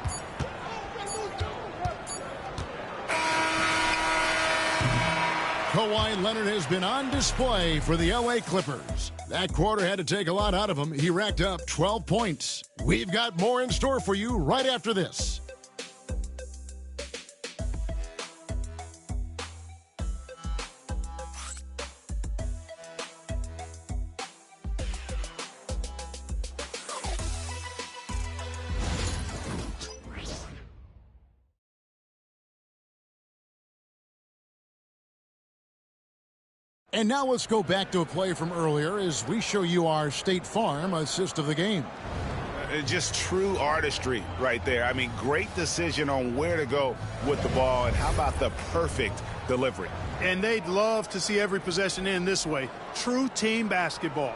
Kawhi Leonard has been on display for the LA Clippers. That quarter had to take a lot out of him. He racked up 12 points. We've got more in store for you right after this. And now let's go back to a play from earlier as we show you our State Farm assist of the game. Just true artistry right there. I mean, great decision on where to go with the ball, and how about the perfect delivery? And they'd love to see every possession end this way. True team basketball.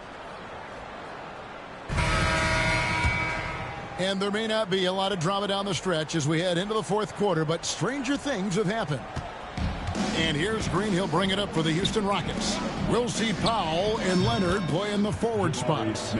And there may not be a lot of drama down the stretch as we head into the fourth quarter, but stranger things have happened. And here's Green. He'll bring it up for the Houston Rockets. We'll see Powell and Leonard play in the forward spots.